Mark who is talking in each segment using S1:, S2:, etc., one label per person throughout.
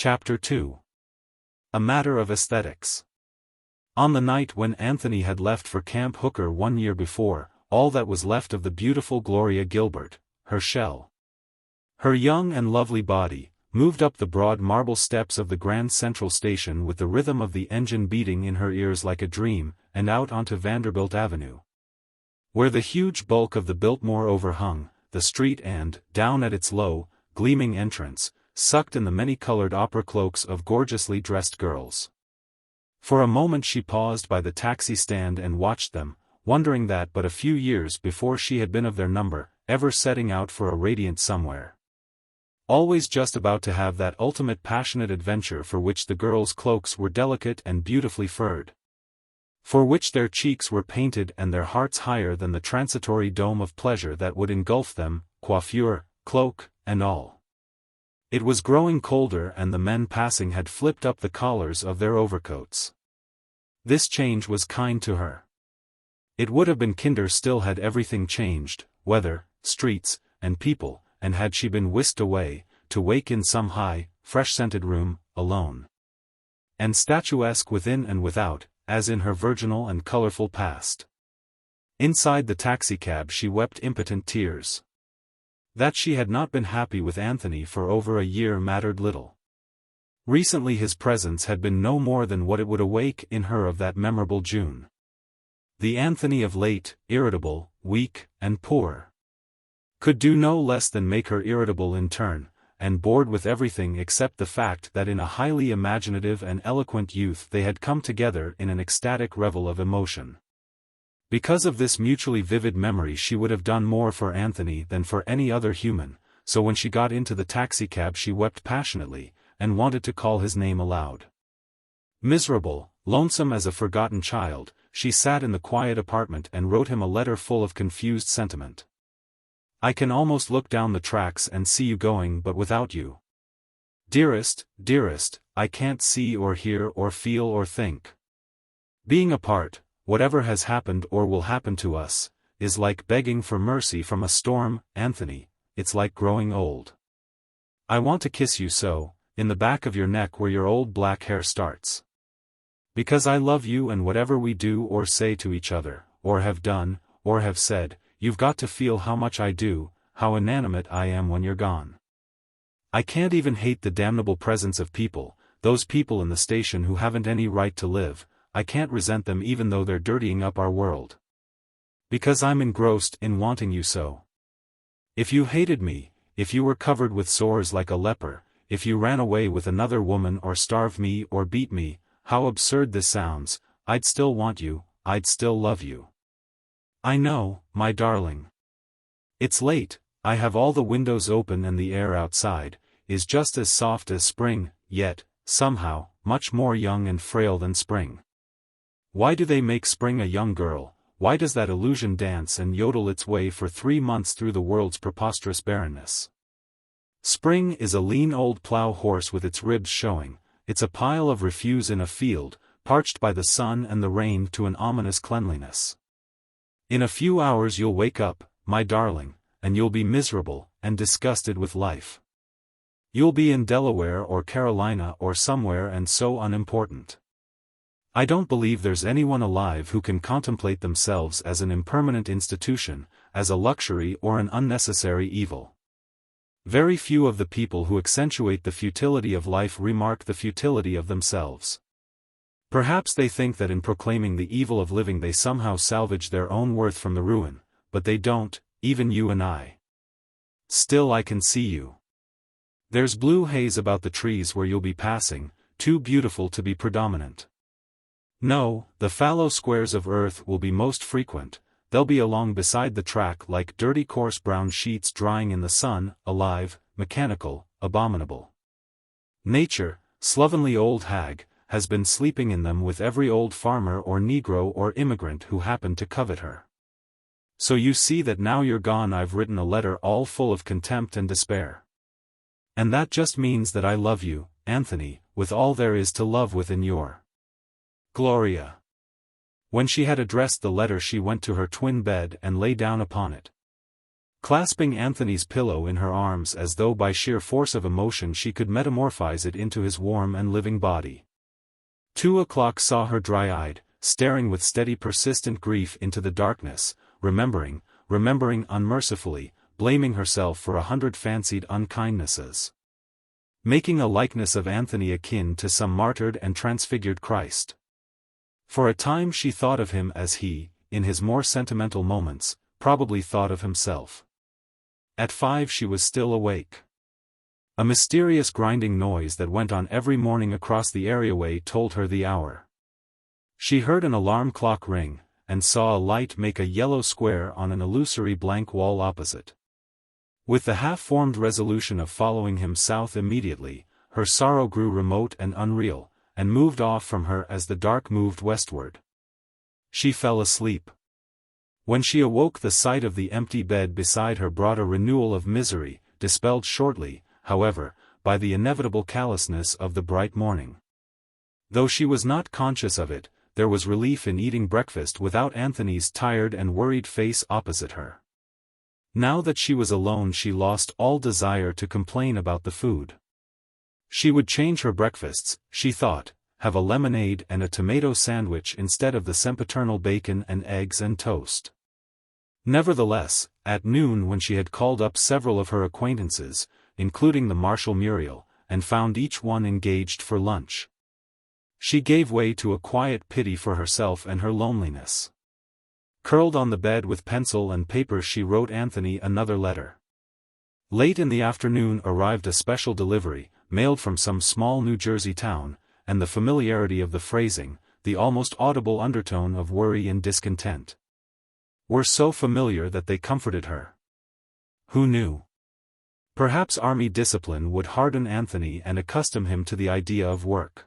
S1: Chapter 2. A Matter of Aesthetics. On the night when Anthony had left for Camp Hooker 1 year before, all that was left of the beautiful Gloria Gilbert, her shell. Her young and lovely body, moved up the broad marble steps of the Grand Central Station with the rhythm of the engine beating in her ears like a dream, and out onto Vanderbilt Avenue, where the huge bulk of the Biltmore overhung the street and, down at its low, gleaming entrance, sucked in the many-colored opera cloaks of gorgeously dressed girls. For a moment she paused by the taxi stand and watched them, wondering that but a few years before she had been of their number, ever setting out for a radiant somewhere. Always just about to have that ultimate passionate adventure for which the girls' cloaks were delicate and beautifully furred, for which their cheeks were painted and their hearts higher than the transitory dome of pleasure that would engulf them, coiffure, cloak, and all. It was growing colder and the men passing had flipped up the collars of their overcoats. This change was kind to her. It would have been kinder still had everything changed, weather, streets, and people, and had she been whisked away, to wake in some high, fresh-scented room, alone and statuesque within and without, as in her virginal and colorful past. Inside the taxicab she wept impotent tears. That she had not been happy with Anthony for over a year mattered little. Recently his presence had been no more than what it would awake in her of that memorable June. The Anthony of late, irritable, weak, and poor, could do no less than make her irritable in turn, and bored with everything except the fact that in a highly imaginative and eloquent youth they had come together in an ecstatic revel of emotion. Because of this mutually vivid memory she would have done more for Anthony than for any other human, so when she got into the taxicab she wept passionately, and wanted to call his name aloud. Miserable, lonesome as a forgotten child, she sat in the quiet apartment and wrote him a letter full of confused sentiment. I can almost look down the tracks and see you going but without you. Dearest, dearest, I can't see or hear or feel or think. Being apart, whatever has happened or will happen to us, is like begging for mercy from a storm, Anthony, it's like growing old. I want to kiss you so, in the back of your neck where your old black hair starts. Because I love you and whatever we do or say to each other, or have done, or have said, you've got to feel how much I do, how inanimate I am when you're gone. I can't even hate the damnable presence of people, those people in the station who haven't any right to live. I can't resent them even though they're dirtying up our world. Because I'm engrossed in wanting you so. If you hated me, if you were covered with sores like a leper, if you ran away with another woman or starved me or beat me, how absurd this sounds, I'd still want you, I'd still love you. I know, my darling. It's late, I have all the windows open and the air outside is just as soft as spring, yet, somehow, much more young and frail than spring. Why do they make spring a young girl? Why does that illusion dance and yodel its way for 3 months through the world's preposterous barrenness? Spring is a lean old plow horse with its ribs showing, it's a pile of refuse in a field, parched by the sun and the rain to an ominous cleanliness. In a few hours you'll wake up, my darling, and you'll be miserable and disgusted with life. You'll be in Delaware or Carolina or somewhere and so unimportant. I don't believe there's anyone alive who can contemplate themselves as an impermanent institution, as a luxury or an unnecessary evil. Very few of the people who accentuate the futility of life remark the futility of themselves. Perhaps they think that in proclaiming the evil of living they somehow salvage their own worth from the ruin, but they don't, even you and I. Still I can see you. There's blue haze about the trees where you'll be passing, too beautiful to be predominant. No, the fallow squares of earth will be most frequent, they'll be along beside the track like dirty coarse brown sheets drying in the sun, alive, mechanical, abominable. Nature, slovenly old hag, has been sleeping in them with every old farmer or Negro or immigrant who happened to covet her. So you see that now you're gone I've written a letter all full of contempt and despair. And that just means that I love you, Anthony, with all there is to love within your Gloria. When she had addressed the letter she went to her twin bed and lay down upon it. clasping Anthony's pillow in her arms as though by sheer force of emotion she could metamorphose it into his warm and living body. 2 o'clock saw her dry-eyed, staring with steady persistent grief into the darkness, remembering unmercifully, blaming herself for 100 fancied unkindnesses. Making a likeness of Anthony akin to some martyred and transfigured Christ. For a time she thought of him as he, in his more sentimental moments, probably thought of himself. At 5 she was still awake. A mysterious grinding noise that went on every morning across the areaway told her the hour. She heard an alarm clock ring, and saw a light make a yellow square on an illusory blank wall opposite. With the half-formed resolution of following him south immediately, her sorrow grew remote and unreal, and moved off from her as the dark moved westward. She fell asleep. When she awoke, the sight of the empty bed beside her brought a renewal of misery, dispelled shortly, however, by the inevitable callousness of the bright morning. Though she was not conscious of it, there was relief in eating breakfast without Anthony's tired and worried face opposite her. Now that she was alone, she lost all desire to complain about the food. She would change her breakfasts, she thought, have a lemonade and a tomato sandwich instead of the sempiternal bacon and eggs and toast. Nevertheless, at noon, when she had called up several of her acquaintances, including the Marshal Muriel, and found each one engaged for lunch, she gave way to a quiet pity for herself and her loneliness. Curled on the bed with pencil and paper, she wrote Anthony another letter. Late in the afternoon arrived a special delivery, mailed from some small New Jersey town, and the familiarity of the phrasing, the almost audible undertone of worry and discontent, were so familiar that they comforted her. Who knew? Perhaps army discipline would harden Anthony and accustom him to the idea of work.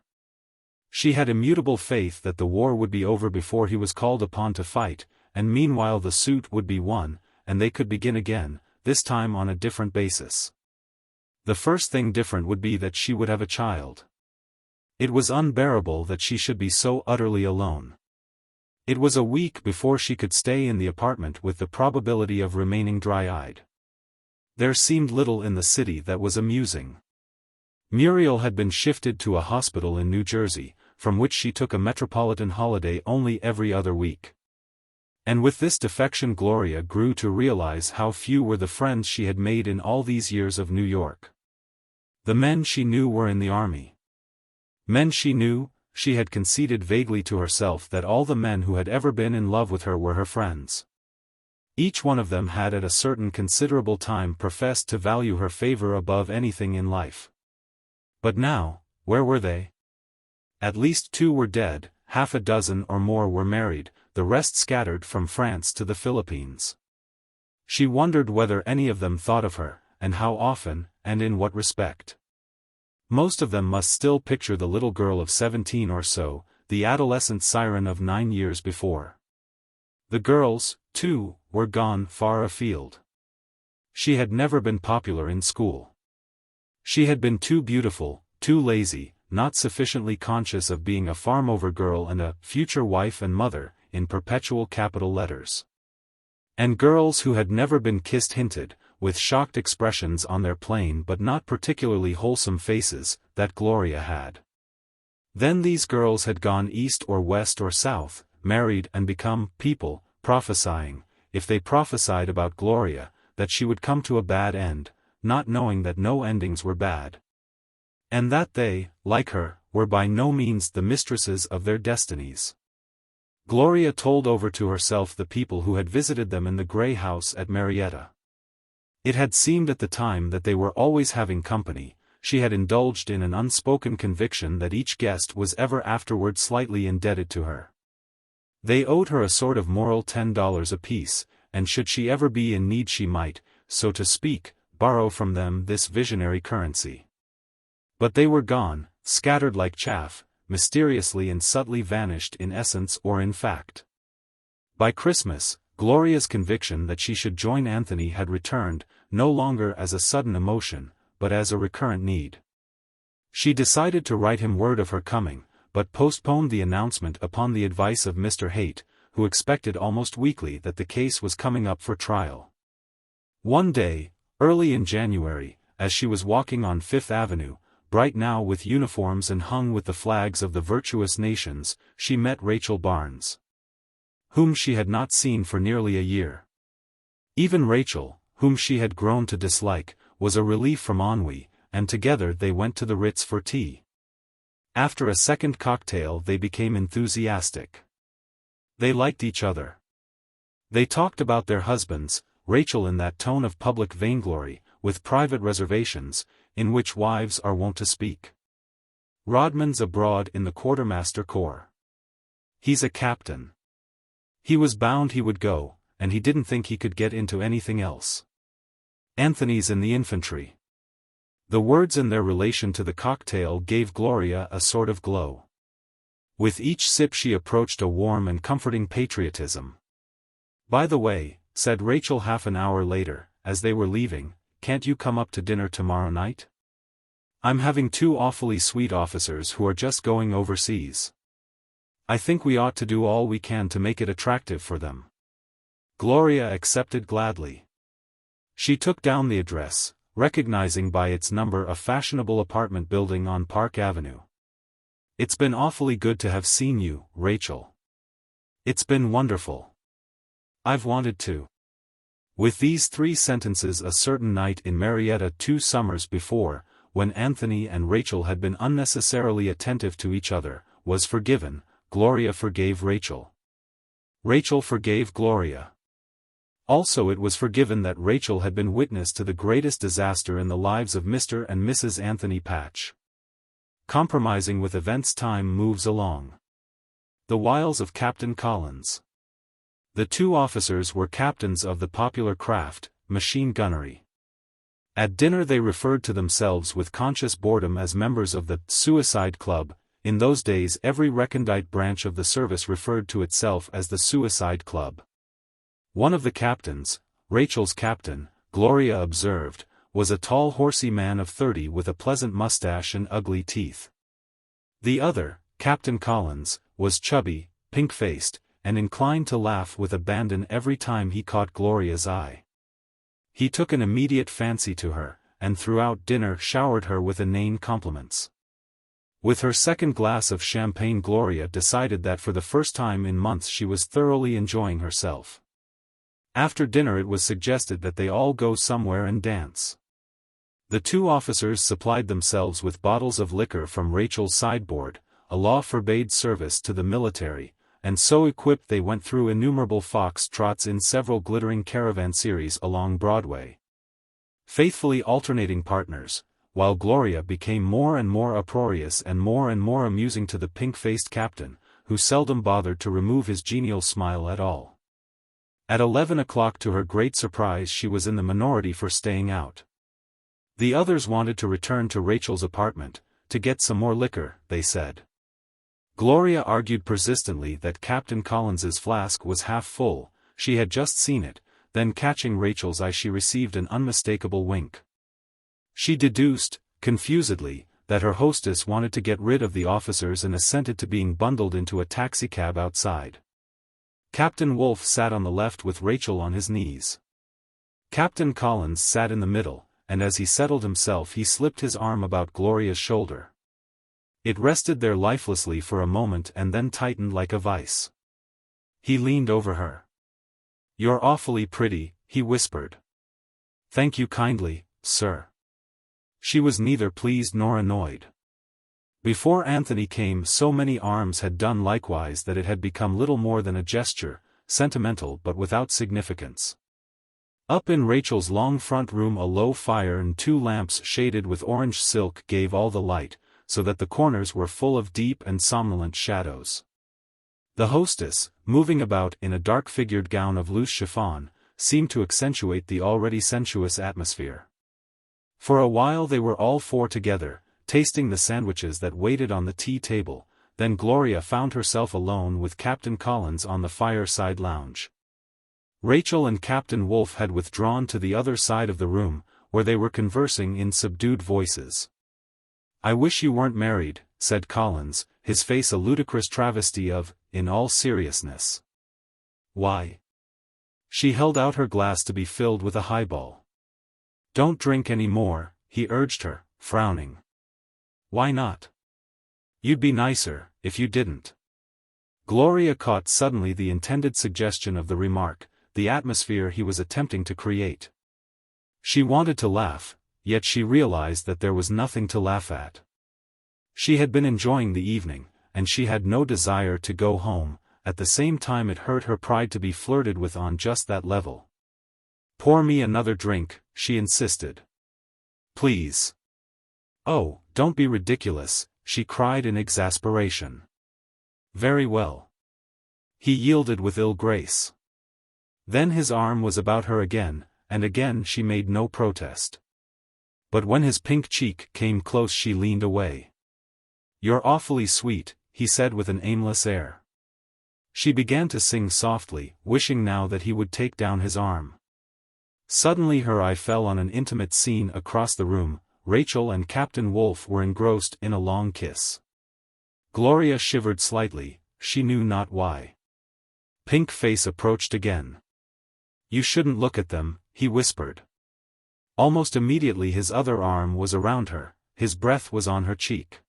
S1: She had immutable faith that the war would be over before he was called upon to fight, and meanwhile the suit would be won, and they could begin again, this time on a different basis. The first thing different would be that she would have a child. It was unbearable that she should be so utterly alone. It was a week before she could stay in the apartment with the probability of remaining dry-eyed. There seemed little in the city that was amusing. Muriel had been shifted to a hospital in New Jersey, from which she took a metropolitan holiday only every other week. And with this defection Gloria grew to realize how few were the friends she had made in all these years of New York. The men she knew were in the army. Men she knew, she had conceded vaguely to herself that all the men who had ever been in love with her were her friends. Each one of them had at a certain considerable time professed to value her favor above anything in life. But now, where were they? At least 2 were dead, half a dozen or more were married, the rest scattered from France to the Philippines. She wondered whether any of them thought of her, and how often, and in what respect. Most of them must still picture the little girl of 17 or so, the adolescent siren of 9 years before. The girls, too, were gone far afield. She had never been popular in school. She had been too beautiful, too lazy, not sufficiently conscious of being a farm-over girl and a future wife and mother, in perpetual capital letters. And girls who had never been kissed hinted, with shocked expressions on their plain but not particularly wholesome faces, that Gloria had. Then these girls had gone east or west or south, married and become people, prophesying, if they prophesied about Gloria, that she would come to a bad end, not knowing that no endings were bad. And that they, like her, were by no means the mistresses of their destinies. Gloria told over to herself the people who had visited them in the grey house at Marietta. It had seemed at the time that they were always having company. She had indulged in an unspoken conviction that each guest was ever afterward slightly indebted to her. They owed her a sort of moral $10 apiece, and should she ever be in need she might, so to speak, borrow from them this visionary currency. But they were gone, scattered like chaff, mysteriously and subtly vanished in essence or in fact. By Christmas, Gloria's conviction that she should join Anthony had returned, no longer as a sudden emotion, but as a recurrent need. She decided to write him word of her coming, but postponed the announcement upon the advice of Mr. Haight, who expected almost weekly that the case was coming up for trial. One day, early in January, as she was walking on Fifth Avenue, bright now with uniforms and hung with the flags of the virtuous nations, she met Rachel Barnes, whom she had not seen for nearly a year. Even Rachel, whom she had grown to dislike, was a relief from ennui, and together they went to the Ritz for tea. After a second cocktail they became enthusiastic. They liked each other. They talked about their husbands, Rachel in that tone of public vainglory, with private reservations, in which wives are wont to speak. Rodman's abroad in the Quartermaster Corps. He's a captain. He was bound he would go, and he didn't think he could get into anything else. Anthony's in the infantry. The words and their relation to the cocktail gave Gloria a sort of glow. With each sip she approached a warm and comforting patriotism. "By the way," said Rachel half an hour later, as they were leaving, "can't you come up to dinner tomorrow night? I'm having two awfully sweet officers who are just going overseas. I think we ought to do all we can to make it attractive for them." Gloria accepted gladly. She took down the address, recognizing by its number a fashionable apartment building on Park Avenue. "It's been awfully good to have seen you, Rachel. It's been wonderful. I've wanted to." With these 3 sentences, a certain night in Marietta 2 summers before, when Anthony and Rachel had been unnecessarily attentive to each other, was forgiven. Gloria forgave Rachel. Rachel forgave Gloria. Also it was forgiven that Rachel had been witness to the greatest disaster in the lives of Mr. and Mrs. Anthony Patch. Compromising with events, time moves along. The wiles of Captain Collins. The 2 officers were captains of the popular craft, machine gunnery. At dinner they referred to themselves with conscious boredom as members of the Suicide Club. In those days every recondite branch of the service referred to itself as the Suicide Club. One of the captains, Rachel's captain, Gloria observed, was a tall horsey man of 30 with a pleasant mustache and ugly teeth. The other, Captain Collins, was chubby, pink-faced, and inclined to laugh with abandon every time he caught Gloria's eye. He took an immediate fancy to her, and throughout dinner showered her with inane compliments. With her second glass of champagne, Gloria decided that for the first time in months she was thoroughly enjoying herself. After dinner it was suggested that they all go somewhere and dance. The 2 officers supplied themselves with bottles of liquor from Rachel's sideboard, a law forbade service to the military, and so equipped they went through innumerable fox trots in several glittering caravanseries along Broadway. Faithfully alternating partners, while Gloria became more and more uproarious and more amusing to the pink-faced captain, who seldom bothered to remove his genial smile at all. At 11 o'clock, to her great surprise, she was in the minority for staying out. The others wanted to return to Rachel's apartment, to get some more liquor, they said. Gloria argued persistently that Captain Collins's flask was half full. She had just seen it, then catching Rachel's eye she received an unmistakable wink. She deduced, confusedly, that her hostess wanted to get rid of the officers and assented to being bundled into a taxicab outside. Captain Wolfe sat on the left with Rachel on his knees. Captain Collins sat in the middle, and as he settled himself he slipped his arm about Gloria's shoulder. It rested there lifelessly for a moment and then tightened like a vice. He leaned over her. "You're awfully pretty," he whispered. "Thank you kindly, sir." She was neither pleased nor annoyed. Before Anthony came, so many arms had done likewise that it had become little more than a gesture, sentimental but without significance. Up in Rachel's long front room a low fire and 2 lamps shaded with orange silk gave all the light, so that the corners were full of deep and somnolent shadows. The hostess, moving about in a dark-figured gown of loose chiffon, seemed to accentuate the already sensuous atmosphere. For a while they were all 4 together, tasting the sandwiches that waited on the tea table. Then Gloria found herself alone with Captain Collins on the fireside lounge. Rachel and Captain Wolfe had withdrawn to the other side of the room, where they were conversing in subdued voices. "I wish you weren't married," said Collins, his face a ludicrous travesty of, in all seriousness. "Why?" She held out her glass to be filled with a highball. "Don't drink any more," he urged her, frowning. "Why not? You'd be nicer, if you didn't." Gloria caught suddenly the intended suggestion of the remark, the atmosphere he was attempting to create. She wanted to laugh, yet she realized that there was nothing to laugh at. She had been enjoying the evening, and she had no desire to go home. At the same time it hurt her pride to be flirted with on just that level. "Pour me another drink," she insisted. "Please." "Oh, don't be ridiculous," she cried in exasperation. "Very well." He yielded with ill grace. Then his arm was about her again, and again she made no protest. But when his pink cheek came close she leaned away. "You're awfully sweet," he said with an aimless air. She began to sing softly, wishing now that he would take down his arm. Suddenly her eye fell on an intimate scene across the room. Rachel and Captain Wolfe were engrossed in a long kiss. Gloria shivered slightly, she knew not why. Pink Face approached again. "You shouldn't look at them," he whispered. Almost immediately his other arm was around her, his breath was on her cheek.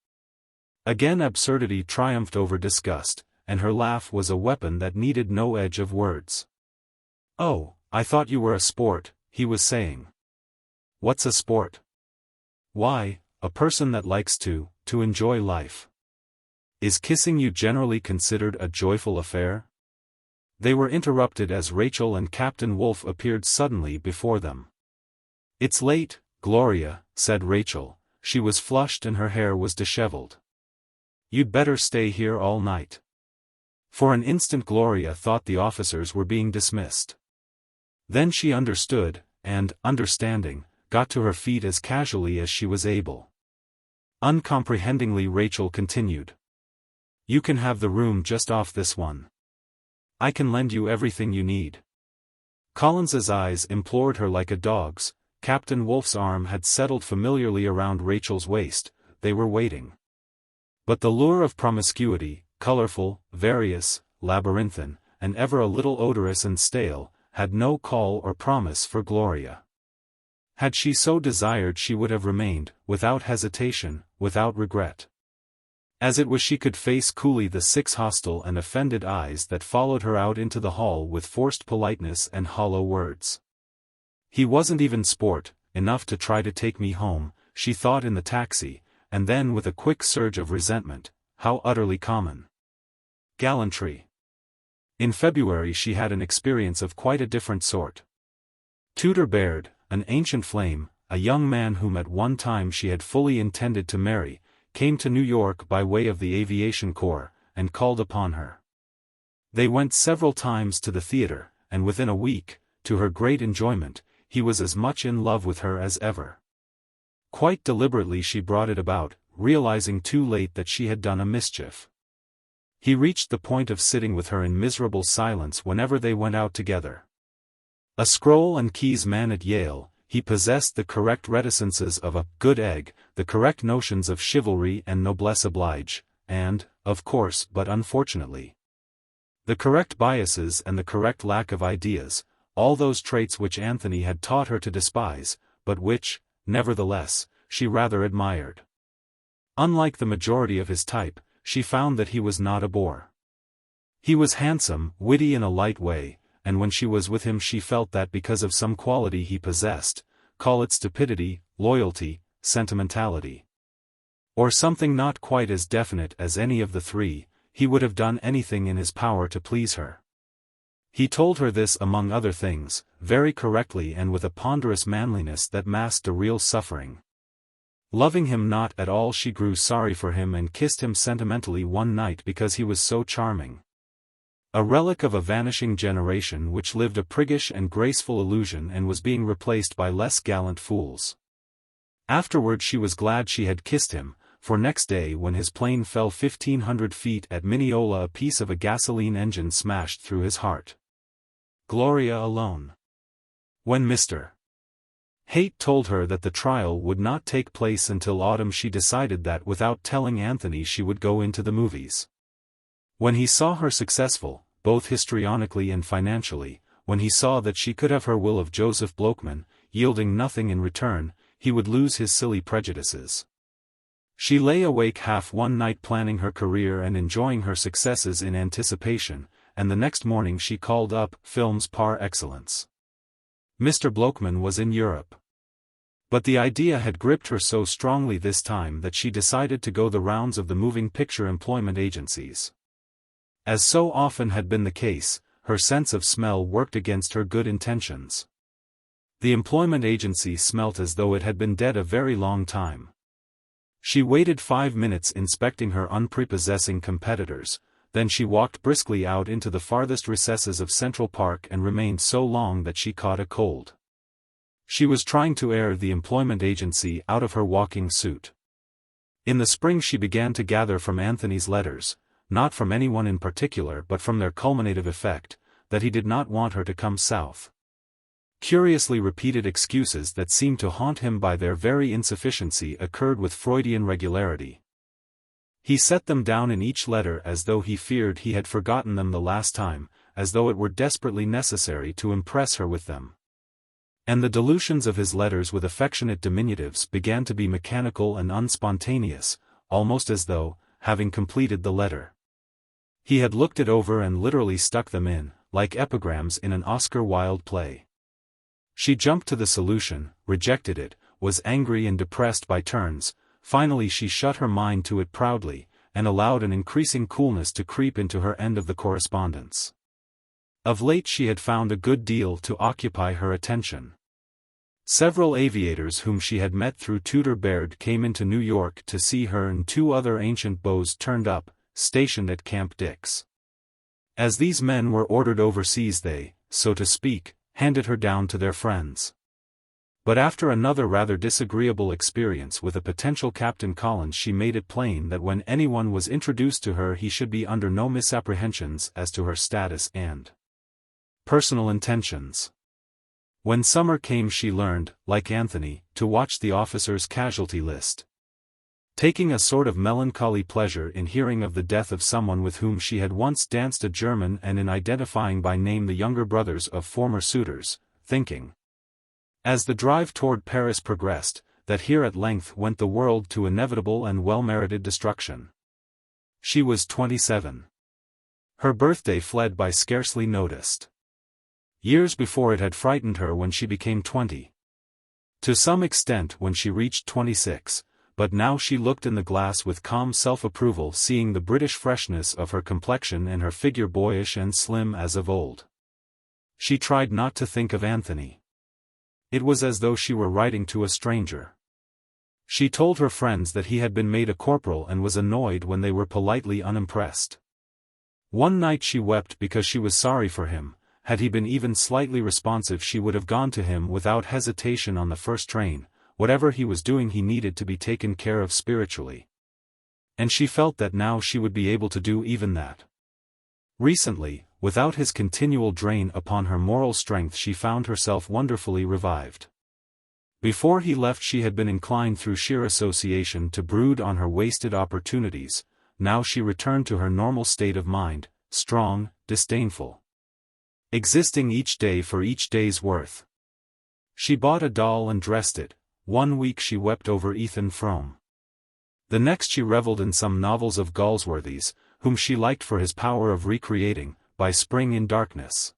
S1: Again absurdity triumphed over disgust, and her laugh was a weapon that needed no edge of words. "Oh, I thought you were a sport," he was saying. "What's a sport?" "Why, a person that likes to enjoy life." "Is kissing you generally considered a joyful affair?" They were interrupted as Rachel and Captain Wolfe appeared suddenly before them. "It's late, Gloria," said Rachel. She was flushed and her hair was disheveled. "You'd better stay here all night." For an instant Gloria thought the officers were being dismissed. Then she understood, and, understanding, got to her feet as casually as she was able. Uncomprehendingly Rachel continued. "You can have the room just off this one. I can lend you everything you need." Collins's eyes implored her like a dog's. Captain Wolfe's arm had settled familiarly around Rachel's waist. They were waiting. But the lure of promiscuity, colorful, various, labyrinthine, and ever a little odorous and stale, had no call or promise for Gloria. Had she so desired she would have remained, without hesitation, without regret. As it was she could face coolly the 6 hostile and offended eyes that followed her out into the hall with forced politeness and hollow words. "He wasn't even sport enough to try to take me home," she thought in the taxi, and then with a quick surge of resentment, how utterly common. Gallantry. In February she had an experience of quite a different sort. Tudor Baird, an ancient flame, a young man whom at one time she had fully intended to marry, came to New York by way of the Aviation Corps, and called upon her. They went several times to the theater, and within a week, to her great enjoyment, he was as much in love with her as ever. Quite deliberately she brought it about, realizing too late that she had done a mischief. He reached the point of sitting with her in miserable silence whenever they went out together. A scroll and keys man at Yale, he possessed the correct reticences of a good egg, the correct notions of chivalry and noblesse oblige, and, of course but unfortunately, the correct biases and the correct lack of ideas, all those traits which Anthony had taught her to despise, but which, nevertheless, she rather admired. Unlike the majority of his type, she found that he was not a bore. He was handsome, witty in a light way, and when she was with him she felt that because of some quality he possessed, call it stupidity, loyalty, sentimentality, or something not quite as definite as any of the three, he would have done anything in his power to please her. He told her this among other things, very correctly and with a ponderous manliness that masked a real suffering. Loving him not at all she grew sorry for him and kissed him sentimentally one night because he was so charming. A relic of a vanishing generation which lived a priggish and graceful illusion and was being replaced by less gallant fools. Afterward she was glad she had kissed him, for next day when his plane fell 1,500 feet at Mineola a piece of a gasoline engine smashed through his heart. Gloria alone. When Mr. Haight told her that the trial would not take place until autumn she decided that without telling Anthony she would go into the movies. When he saw her successful, both histrionically and financially, when he saw that she could have her will of Joseph Blokeman, yielding nothing in return, he would lose his silly prejudices. She lay awake half one night planning her career and enjoying her successes in anticipation, and the next morning she called up films par excellence. Mr. Blokeman was in Europe. But the idea had gripped her so strongly this time that she decided to go the rounds of the moving picture employment agencies. As so often had been the case, her sense of smell worked against her good intentions. The employment agency smelt as though it had been dead a very long time. She waited 5 minutes inspecting her unprepossessing competitors, then she walked briskly out into the farthest recesses of Central Park and remained so long that she caught a cold. She was trying to air the employment agency out of her walking suit. In the spring she began to gather from Anthony's letters, not from anyone in particular but from their culminative effect, that he did not want her to come south. Curiously repeated excuses that seemed to haunt him by their very insufficiency occurred with Freudian regularity. He set them down in each letter as though he feared he had forgotten them the last time, as though it were desperately necessary to impress her with them. And the dilutions of his letters with affectionate diminutives began to be mechanical and unspontaneous, almost as though, having completed the letter, he had looked it over and literally stuck them in, like epigrams in an Oscar Wilde play. She jumped to the solution, rejected it, was angry and depressed by turns. Finally she shut her mind to it proudly, and allowed an increasing coolness to creep into her end of the correspondence. Of late she had found a good deal to occupy her attention. Several aviators whom she had met through Tudor Baird came into New York to see her, and 2 other ancient beaux turned up, stationed at Camp Dix. As these men were ordered overseas they, so to speak, handed her down to their friends. But after another rather disagreeable experience with a potential Captain Collins, she made it plain that when anyone was introduced to her he should be under no misapprehensions as to her status and personal intentions. When summer came she learned, like Anthony, to watch the officers' casualty list, taking a sort of melancholy pleasure in hearing of the death of someone with whom she had once danced a German, and in identifying by name the younger brothers of former suitors, thinking, as the drive toward Paris progressed, that here at length went the world to inevitable and well-merited destruction. She was 27. Her birthday fled by scarcely noticed. Years before it had frightened her when she became 20. To some extent when she reached 26, but now she looked in the glass with calm self-approval, seeing the British freshness of her complexion and her figure boyish and slim as of old. She tried not to think of Anthony. It was as though she were writing to a stranger. She told her friends that he had been made a corporal and was annoyed when they were politely unimpressed. One night she wept because she was sorry for him. Had he been even slightly responsive she would have gone to him without hesitation on the first train. Whatever he was doing he needed to be taken care of spiritually. And she felt that now she would be able to do even that. Recently, without his continual drain upon her moral strength, she found herself wonderfully revived. Before he left she had been inclined through sheer association to brood on her wasted opportunities. Now she returned to her normal state of mind, strong, disdainful, existing each day for each day's worth. She bought a doll and dressed it. 1 week she wept over Ethan Frome. The next she revelled in some novels of Galsworthy's, whom she liked for his power of recreating, By Spring in Darkness,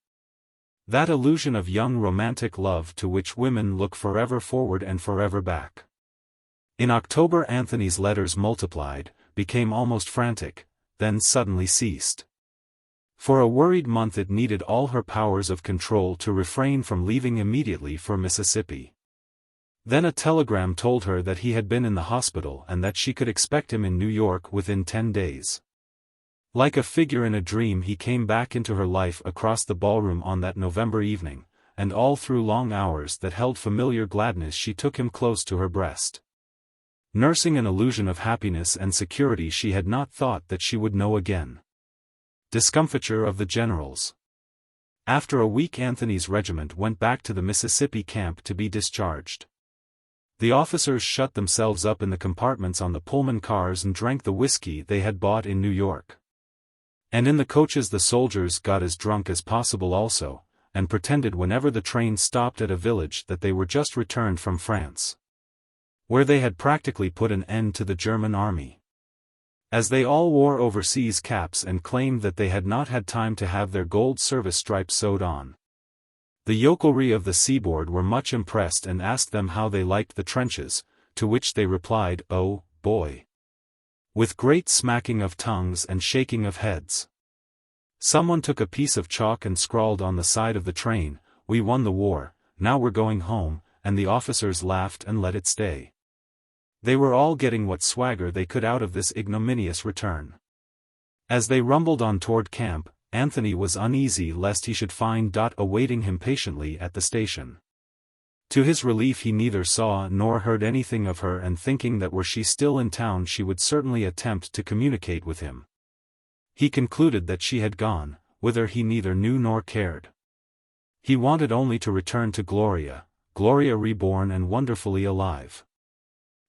S1: that illusion of young romantic love to which women look forever forward and forever back. In October Anthony's letters multiplied, became almost frantic, then suddenly ceased. For a worried month it needed all her powers of control to refrain from leaving immediately for Mississippi. Then a telegram told her that he had been in the hospital and that she could expect him in New York within 10 days. Like a figure in a dream he came back into her life across the ballroom on that November evening, and all through long hours that held familiar gladness she took him close to her breast, nursing an illusion of happiness and security she had not thought that she would know again. Discomfiture of the generals. After a week Anthony's regiment went back to the Mississippi camp to be discharged. The officers shut themselves up in the compartments on the Pullman cars and drank the whiskey they had bought in New York. And in the coaches the soldiers got as drunk as possible also, and pretended whenever the train stopped at a village that they were just returned from France, where they had practically put an end to the German army. As they all wore overseas caps and claimed that they had not had time to have their gold service stripes sewed on. The yokelry of the seaboard were much impressed and asked them how they liked the trenches, to which they replied, "Oh, boy," with great smacking of tongues and shaking of heads. Someone took a piece of chalk and scrawled on the side of the train, "We won the war, now we're going home," and the officers laughed and let it stay. They were all getting what swagger they could out of this ignominious return. As they rumbled on toward camp, Anthony was uneasy lest he should find Dot awaiting him patiently at the station. To his relief he neither saw nor heard anything of her, and thinking that were she still in town she would certainly attempt to communicate with him, he concluded that she had gone, whither he neither knew nor cared. He wanted only to return to Gloria, Gloria reborn and wonderfully alive.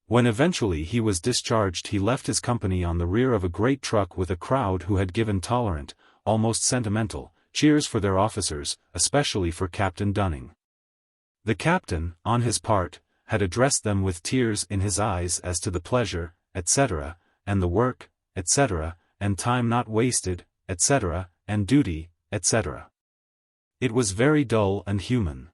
S1: When eventually he was discharged he left his company on the rear of a great truck with a crowd who had given tolerant, almost sentimental, cheers for their officers, especially for Captain Dunning. The captain, on his part, had addressed them with tears in his eyes as to the pleasure, etc., and the work, etc., and time not wasted, etc., and duty, etc. It was very dull and human.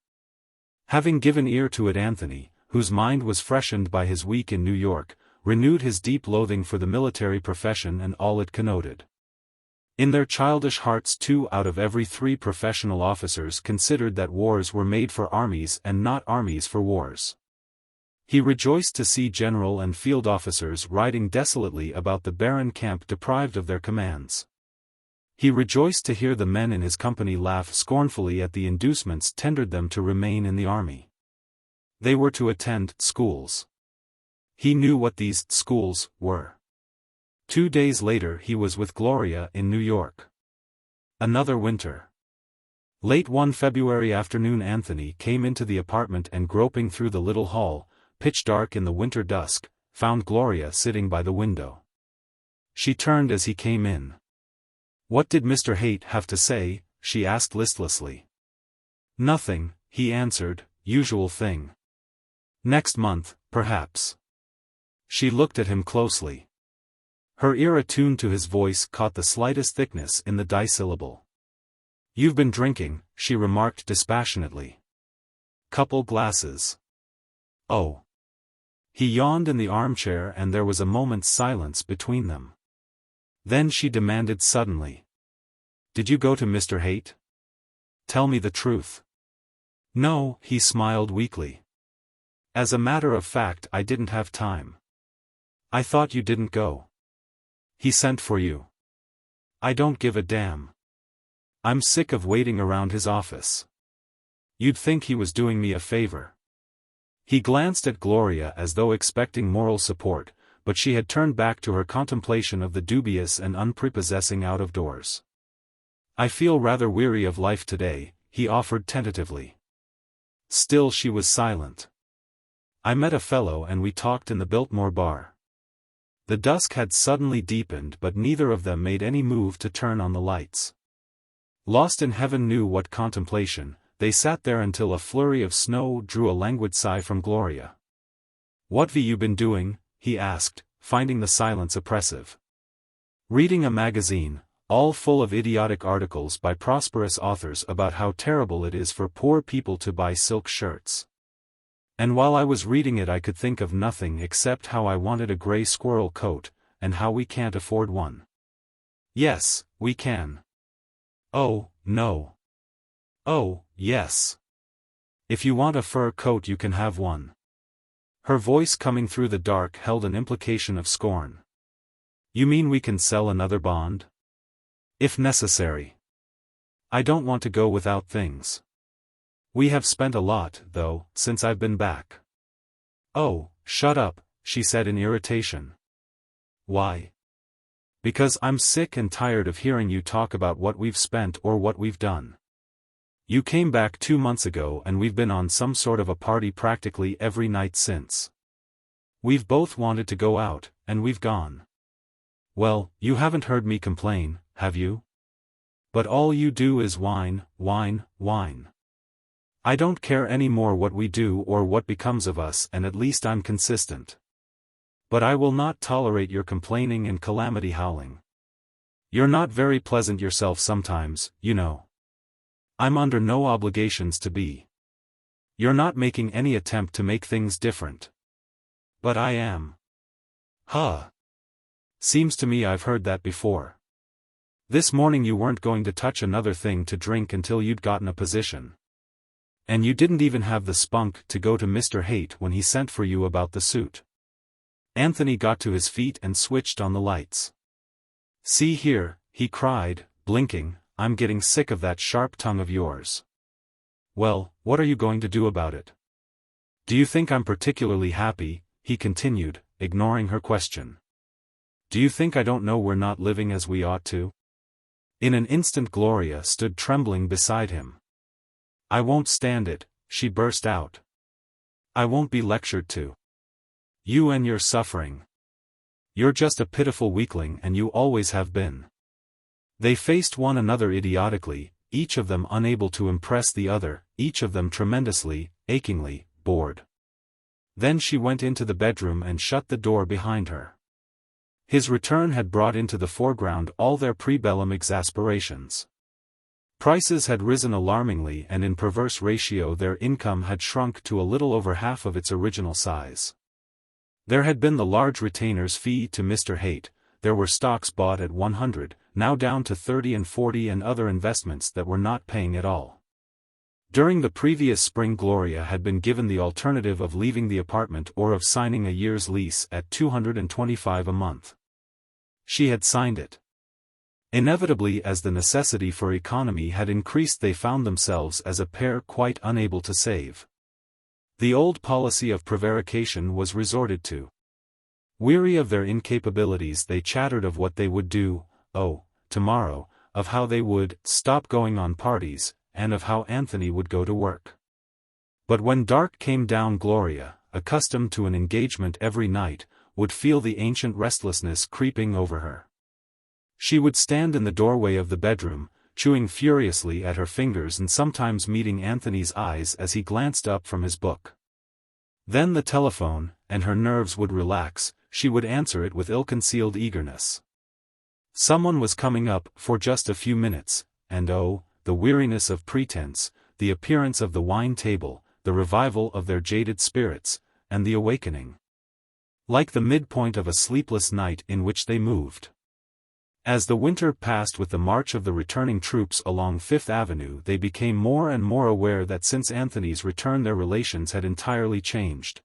S1: Having given ear to it, Anthony, whose mind was freshened by his week in New York, renewed his deep loathing for the military profession and all it connoted. In their childish hearts 2 out of every 3 professional officers considered that wars were made for armies and not armies for wars. He rejoiced to see general and field officers riding desolately about the barren camp deprived of their commands. He rejoiced to hear the men in his company laugh scornfully at the inducements tendered them to remain in the army. They were to attend schools. He knew what these schools were. 2 days later he was with Gloria in New York. Another winter. Late one February afternoon Anthony came into the apartment and, groping through the little hall, pitch dark in the winter dusk, found Gloria sitting by the window. She turned as he came in. "What did Mr. Haight have to say?" she asked listlessly. "Nothing," he answered, "usual thing. Next month, perhaps." She looked at him closely. Her ear attuned to his voice caught the slightest thickness in the dissyllable. "You've been drinking," she remarked dispassionately. "Couple glasses." "Oh." He yawned in the armchair and there was a moment's silence between them. Then she demanded suddenly, "Did you go to Mr. Haight? Tell me the truth." "No," he smiled weakly. "As a matter of fact I didn't have time." "I thought you didn't go." "He sent for you." "I don't give a damn. I'm sick of waiting around his office. You'd think he was doing me a favor." He glanced at Gloria as though expecting moral support, but she had turned back to her contemplation of the dubious and unprepossessing out-of-doors. "I feel rather weary of life today," he offered tentatively. Still she was silent. "I met a fellow and we talked in the Biltmore bar." The dusk had suddenly deepened but neither of them made any move to turn on the lights. Lost in heaven knew what contemplation, they sat there until a flurry of snow drew a languid sigh from Gloria. "What've you been doing?" he asked, finding the silence oppressive. "Reading a magazine, all full of idiotic articles by prosperous authors about how terrible it is for poor people to buy silk shirts. And while I was reading it I could think of nothing except how I wanted a gray squirrel coat, and how we can't afford one." "Yes, we can." "Oh, no." "Oh, yes. If you want a fur coat you can have one." Her voice coming through the dark held an implication of scorn. "You mean we can sell another bond?" "If necessary. I don't want to go without things. We have spent a lot, though, since I've been back." "Oh, shut up," she said in irritation. "Why?" "Because I'm sick and tired of hearing you talk about what we've spent or what we've done. You came back 2 months ago and we've been on some sort of a party practically every night since. We've both wanted to go out, and we've gone. Well, you haven't heard me complain, have you?" But all you do is whine, whine, whine. I don't care any more what we do or what becomes of us, and at least I'm consistent. But I will not tolerate your complaining and calamity howling. You're not very pleasant yourself sometimes, you know. I'm under no obligations to be. You're not making any attempt to make things different. But I am. Huh. Seems to me I've heard that before. This morning you weren't going to touch another thing to drink until you'd gotten a position. And you didn't even have the spunk to go to Mr. Haight when he sent for you about the suit. Anthony got to his feet and switched on the lights. See here, he cried, blinking, I'm getting sick of that sharp tongue of yours. Well, what are you going to do about it? Do you think I'm particularly happy? He continued, ignoring her question. Do you think I don't know we're not living as we ought to? In an instant Gloria stood trembling beside him. I won't stand it, she burst out. I won't be lectured to. You and your suffering. You're just a pitiful weakling and you always have been. They faced one another idiotically, each of them unable to impress the other, each of them tremendously, achingly, bored. Then she went into the bedroom and shut the door behind her. His return had brought into the foreground all their pre-bellum exasperations. Prices had risen alarmingly, and in perverse ratio their income had shrunk to a little over half of its original size. There had been the large retainer's fee to Mr. Haight, there were stocks bought at 100, now down to 30 and 40, and other investments that were not paying at all. During the previous spring Gloria had been given the alternative of leaving the apartment or of signing a year's lease at $225 a month. She had signed it. Inevitably, as the necessity for economy had increased, they found themselves as a pair quite unable to save. The old policy of prevarication was resorted to. Weary of their incapabilities, they chattered of what they would do, tomorrow, of how they would stop going on parties, and of how Anthony would go to work. But when dark came down, Gloria, accustomed to an engagement every night, would feel the ancient restlessness creeping over her. She would stand in the doorway of the bedroom, chewing furiously at her fingers and sometimes meeting Anthony's eyes as he glanced up from his book. Then the telephone, and her nerves would relax, she would answer it with ill-concealed eagerness. Someone was coming up for just a few minutes, and the weariness of pretense, the appearance of the wine table, the revival of their jaded spirits, and the awakening. Like the midpoint of a sleepless night in which they moved. As the winter passed with the march of the returning troops along Fifth Avenue, they became more and more aware that since Anthony's return their relations had entirely changed.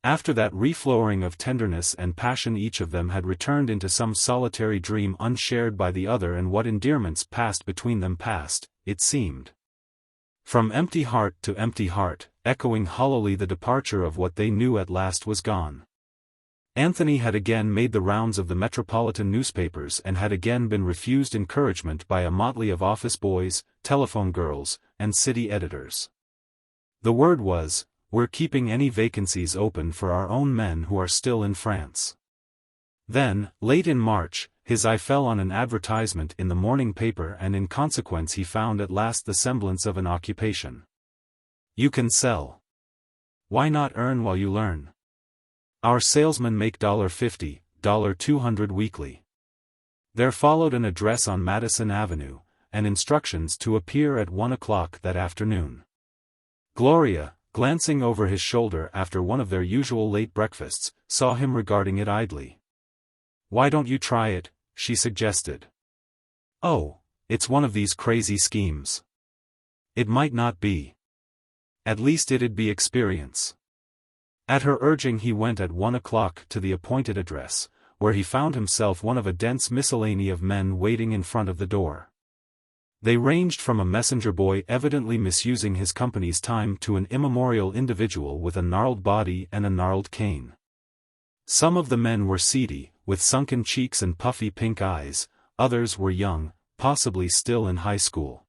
S1: After that reflowering of tenderness and passion, each of them had returned into some solitary dream unshared by the other, and what endearments passed between them passed, it seemed, from empty heart to empty heart, echoing hollowly the departure of what they knew at last was gone. Anthony had again made the rounds of the metropolitan newspapers and had again been refused encouragement by a motley of office boys, telephone girls, and city editors. The word was, we're keeping any vacancies open for our own men who are still in France. Then, late in March, his eye fell on an advertisement in the morning paper, and in consequence he found at last the semblance of an occupation. You can sell. Why not earn while you learn? Our salesmen make $50, $200 weekly. There followed an address on Madison Avenue, and instructions to appear at 1 o'clock that afternoon. Gloria, glancing over his shoulder after one of their usual late breakfasts, saw him regarding it idly. Why don't you try it? She suggested. Oh, it's one of these crazy schemes. It might not be. At least it'd be experience. At her urging he went at 1 o'clock to the appointed address, where he found himself one of a dense miscellany of men waiting in front of the door. They ranged from a messenger boy evidently misusing his company's time to an immemorial individual with a gnarled body and a gnarled cane. Some of the men were seedy, with sunken cheeks and puffy pink eyes, others were young, possibly still in high school.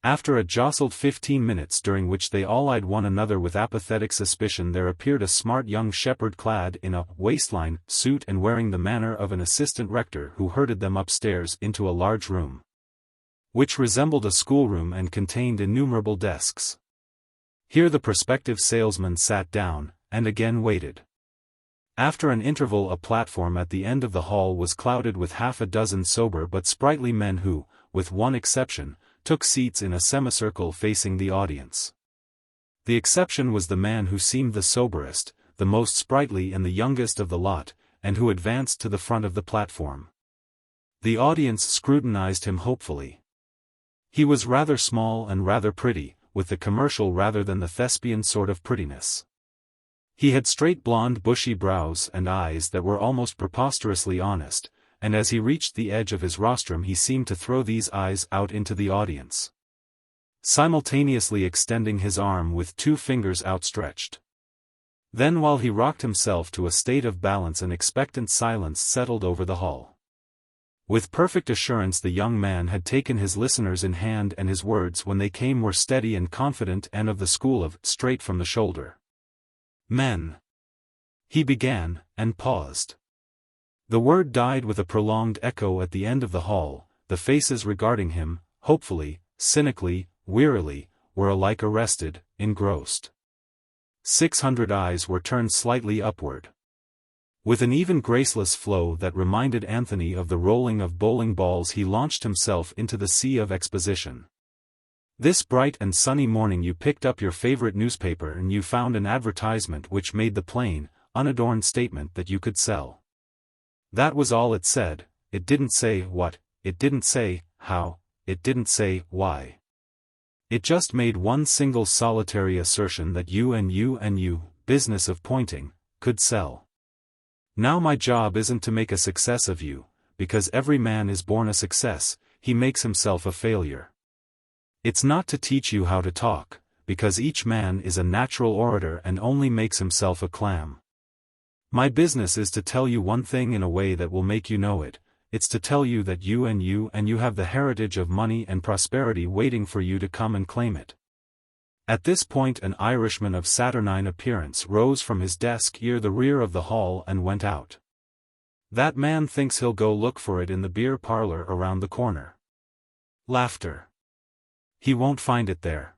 S1: After a jostled 15 minutes during which they all eyed one another with apathetic suspicion, there appeared a smart young shepherd clad in a waistline suit and wearing the manner of an assistant rector, who herded them upstairs into a large room. which resembled a schoolroom and contained innumerable desks. Here the prospective salesman sat down, and again waited. After an interval, a platform at the end of the hall was clouded with half a dozen sober but sprightly men who, with one exception, took seats in a semicircle facing the audience. The exception was the man who seemed the soberest, the most sprightly and the youngest of the lot, and who advanced to the front of the platform. The audience scrutinized him hopefully. He was rather small and rather pretty, with the commercial rather than the thespian sort of prettiness. He had straight blonde bushy brows and eyes that were almost preposterously honest, and as he reached the edge of his rostrum he seemed to throw these eyes out into the audience, simultaneously extending his arm with 2 fingers outstretched. Then while he rocked himself to a state of balance an expectant silence settled over the hall. With perfect assurance the young man had taken his listeners in hand, and his words when they came were steady and confident and of the school of straight from the shoulder. "Men," he began, and paused. The word died with a prolonged echo at the end of the hall. The faces regarding him, hopefully, cynically, wearily, were alike arrested, engrossed. 600 eyes were turned slightly upward. With an even graceless flow that reminded Anthony of the rolling of bowling balls he launched himself into the sea of exposition. This bright and sunny morning you picked up your favorite newspaper and you found an advertisement which made the plain, unadorned statement that you could sell. That was all it said. It didn't say what, it didn't say how, it didn't say why. It just made one single solitary assertion that you and you, business of pointing, could sell. Now my job isn't to make a success of you, because every man is born a success, he makes himself a failure. It's not to teach you how to talk, because each man is a natural orator and only makes himself a clam. My business is to tell you one thing in a way that will make you know it. It's to tell you that you and you have the heritage of money and prosperity waiting for you to come and claim it. At this point an Irishman of saturnine appearance rose from his desk near the rear of the hall and went out. That man thinks he'll go look for it in the beer parlor around the corner. Laughter. He won't find it there.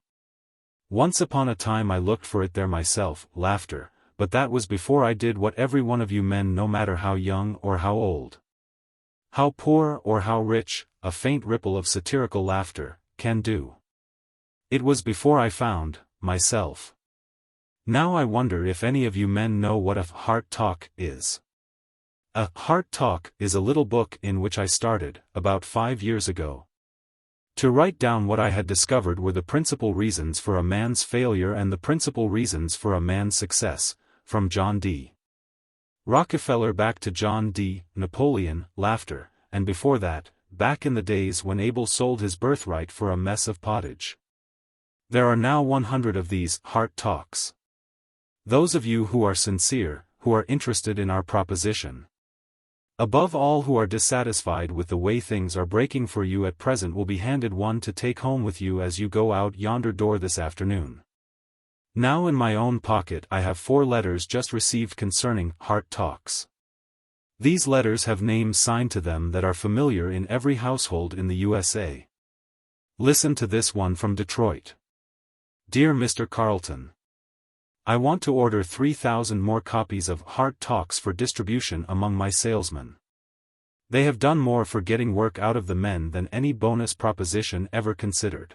S1: Once upon a time I looked for it there myself, laughter, but that was before I did what every one of you men, no matter how young or how old, how poor or how rich, a faint ripple of satirical laughter, can do. It was before I found myself. Now I wonder if any of you men know what a heart talk is. A heart talk is a little book in which I started, about 5 years ago, to write down what I had discovered were the principal reasons for a man's failure and the principal reasons for a man's success, from John D. Rockefeller back to John D. Napoleon, laughter, and before that, back in the days when Abel sold his birthright for a mess of pottage. There are now 100 of these heart talks. Those of you who are sincere, who are interested in our proposition, above all who are dissatisfied with the way things are breaking for you at present, will be handed one to take home with you as you go out yonder door this afternoon. Now in my own pocket I have 4 letters just received concerning heart talks. These letters have names signed to them that are familiar in every household in the USA. Listen to this one from Detroit. Dear Mr. Carlton, I want to order 3,000 more copies of Heart Talks for distribution among my salesmen. They have done more for getting work out of the men than any bonus proposition ever considered.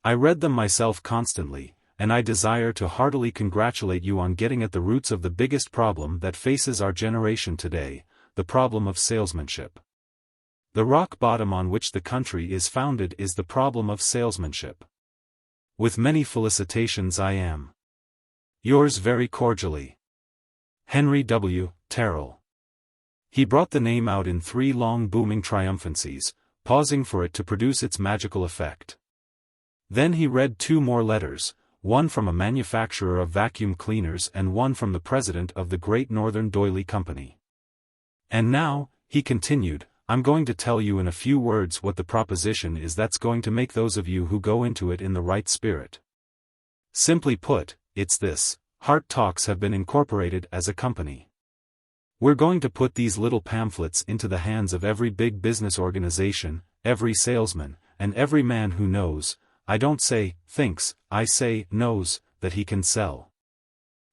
S1: I read them myself constantly, and I desire to heartily congratulate you on getting at the roots of the biggest problem that faces our generation today, the problem of salesmanship. The rock bottom on which the country is founded is the problem of salesmanship. With many felicitations, I am yours very cordially, Henry W. Terrell. He brought the name out in 3 long booming triumphancies, pausing for it to produce its magical effect. Then he read 2 more letters, one from a manufacturer of vacuum cleaners and one from the president of the Great Northern Doily Company. And now, he continued, I'm going to tell you in a few words what the proposition is that's going to make those of you who go into it in the right spirit. Simply put, it's this: Heart Talks have been incorporated as a company. We're going to put these little pamphlets into the hands of every big business organization, every salesman, and every man who knows, I don't say, thinks, I say, knows, that he can sell.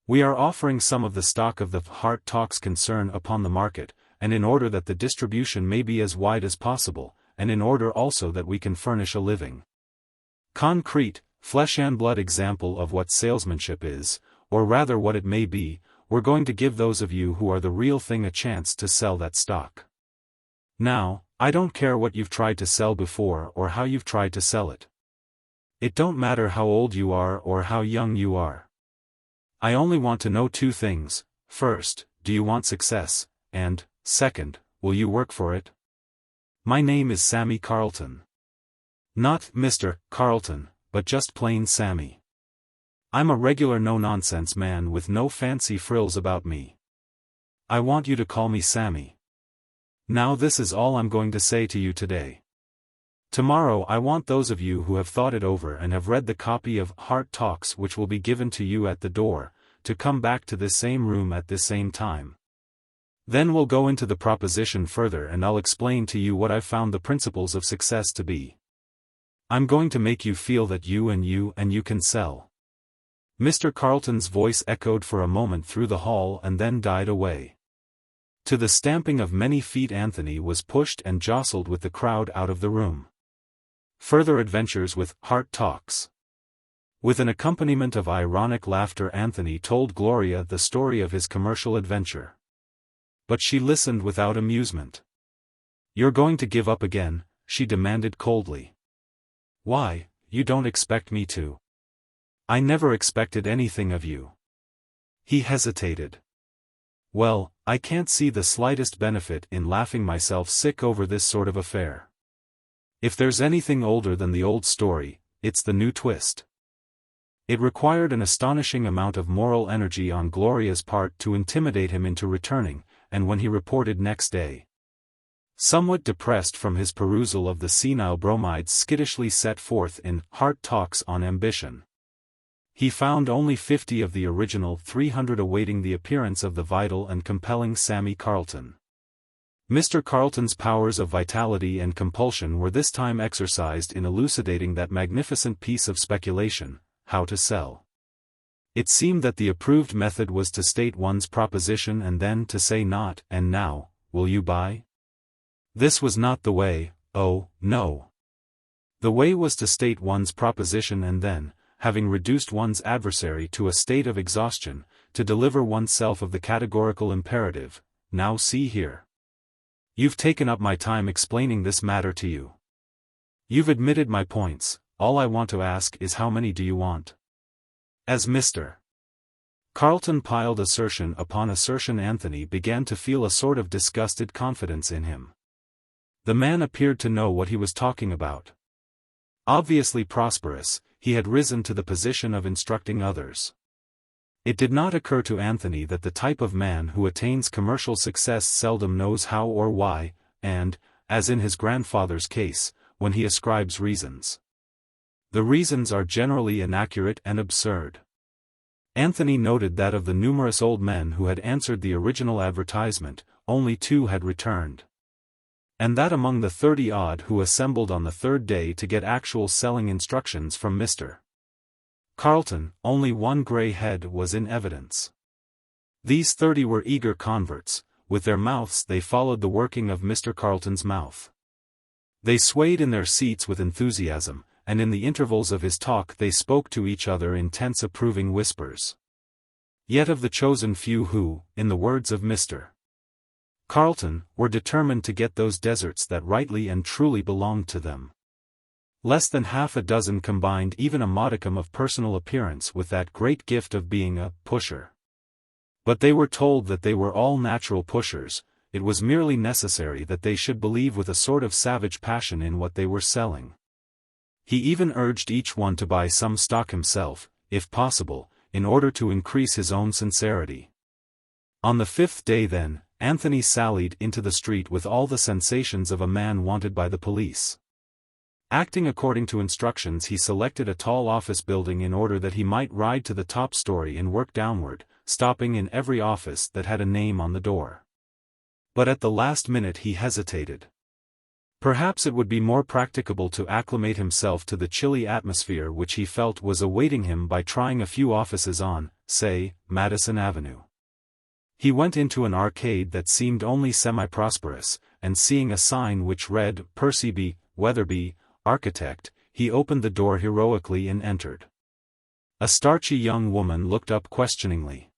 S1: We are offering some of the stock of the Heart Talks concern upon the market, and in order that the distribution may be as wide as possible, and in order also that we can furnish a living. Concrete, flesh and blood example of what salesmanship is, or rather what it may be, we're going to give those of you who are the real thing a chance to sell that stock. Now, I don't care what you've tried to sell before or how you've tried to sell it. It don't matter how old you are or how young you are. I only want to know two things: first, do you want success, and, second, will you work for it? My name is Sammy Carlton. Not Mr. Carlton, but just plain Sammy. I'm a regular no-nonsense man with no fancy frills about me. I want you to call me Sammy. Now this is all I'm going to say to you today. Tomorrow I want those of you who have thought it over and have read the copy of Heart Talks, which will be given to you at the door, to come back to this same room at this same time. Then we'll go into the proposition further and I'll explain to you what I've found the principles of success to be. I'm going to make you feel that you can sell. Mr. Carlton's voice echoed for a moment through the hall and then died away. To the stamping of many feet Anthony was pushed and jostled with the crowd out of the room. Further adventures with Heart Talks. With an accompaniment of ironic laughter, Anthony told Gloria the story of his commercial adventure. But she listened without amusement. "You're going to give up again?" she demanded coldly. "Why, you don't expect me to?" "I never expected anything of you." He hesitated. "Well, I can't see the slightest benefit in laughing myself sick over this sort of affair. If there's anything older than the old story, it's the new twist." It required an astonishing amount of moral energy on Gloria's part to intimidate him into returning, and when he reported next day, somewhat depressed from his perusal of the senile bromides skittishly set forth in Heart Talks on Ambition, he found only 50 of the original 300 awaiting the appearance of the vital and compelling Sammy Carlton. Mr. Carlton's powers of vitality and compulsion were this time exercised in elucidating that magnificent piece of speculation, how to sell. It seemed that the approved method was to state one's proposition and then to say not, and now, will you buy? This was not the way, oh, no. The way was to state one's proposition and then, having reduced one's adversary to a state of exhaustion, to deliver oneself of the categorical imperative, now see here. You've taken up my time explaining this matter to you. You've admitted my points, all I want to ask is how many do you want? As Mr. Carlton piled assertion upon assertion, Anthony began to feel a sort of disgusted confidence in him. The man appeared to know what he was talking about. Obviously prosperous, he had risen to the position of instructing others. It did not occur to Anthony that the type of man who attains commercial success seldom knows how or why, and, as in his grandfather's case, when he ascribes reasons, the reasons are generally inaccurate and absurd. Anthony noted that of the numerous old men who had answered the original advertisement, only 2 had returned. And that among the 30-odd who assembled on the third day to get actual selling instructions from Mr. Carlton, only 1 gray head was in evidence. These 30 were eager converts, with their mouths they followed the working of Mr. Carlton's mouth. They swayed in their seats with enthusiasm, and in the intervals of his talk they spoke to each other in tense approving whispers. Yet of the chosen few who, in the words of Mr. Carlton, were determined to get those deserts that rightly and truly belonged to them, less than half a dozen combined even a modicum of personal appearance with that great gift of being a pusher. But they were told that they were all natural pushers, it was merely necessary that they should believe with a sort of savage passion in what they were selling. He even urged each one to buy some stock himself, if possible, in order to increase his own sincerity. On the 5th day then, Anthony sallied into the street with all the sensations of a man wanted by the police. Acting according to instructions, he selected a tall office building in order that he might ride to the top story and work downward, stopping in every office that had a name on the door. But at the last minute he hesitated. Perhaps it would be more practicable to acclimate himself to the chilly atmosphere which he felt was awaiting him by trying a few offices on, say, Madison Avenue. He went into an arcade that seemed only semi-prosperous, and seeing a sign which read, Percy B. Weatherby, Architect, he opened the door heroically and entered. A starchy young woman looked up questioningly.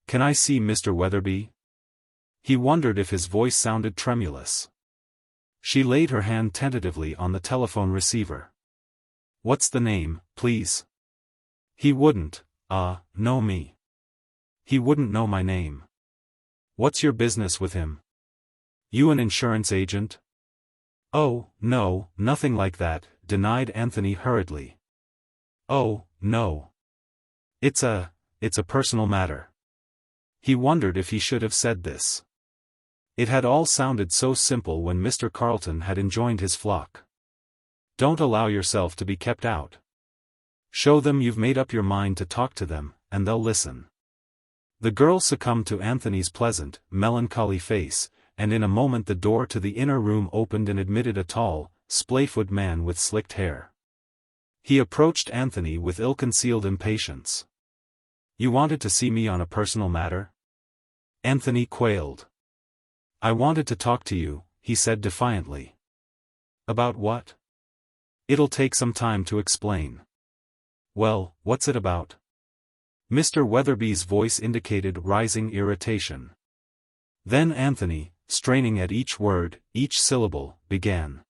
S1: "Can I see Mr. Weatherby?" He wondered if his voice sounded tremulous. She laid her hand tentatively on the telephone receiver. "What's the name, please?" "He wouldn't, know me." "He wouldn't know my name." "What's your business with him?" "You an insurance agent?" "Oh, no, nothing like that," denied Anthony hurriedly. "Oh, no. It's a personal matter." He wondered if he should have said this. It had all sounded so simple when Mr. Carlton had enjoined his flock. Don't allow yourself to be kept out. Show them you've made up your mind to talk to them, and they'll listen. The girl succumbed to Anthony's pleasant, melancholy face, and in a moment the door to the inner room opened and admitted a tall, splay-foot man with slicked hair. He approached Anthony with ill-concealed impatience. "You wanted to see me on a personal matter?" Anthony quailed. "I wanted to talk to you," he said defiantly. "About what?" "It'll take some time to explain." "Well, what's it about?" Mr. Weatherby's voice indicated rising irritation. Then Anthony, straining at each word, each syllable, began.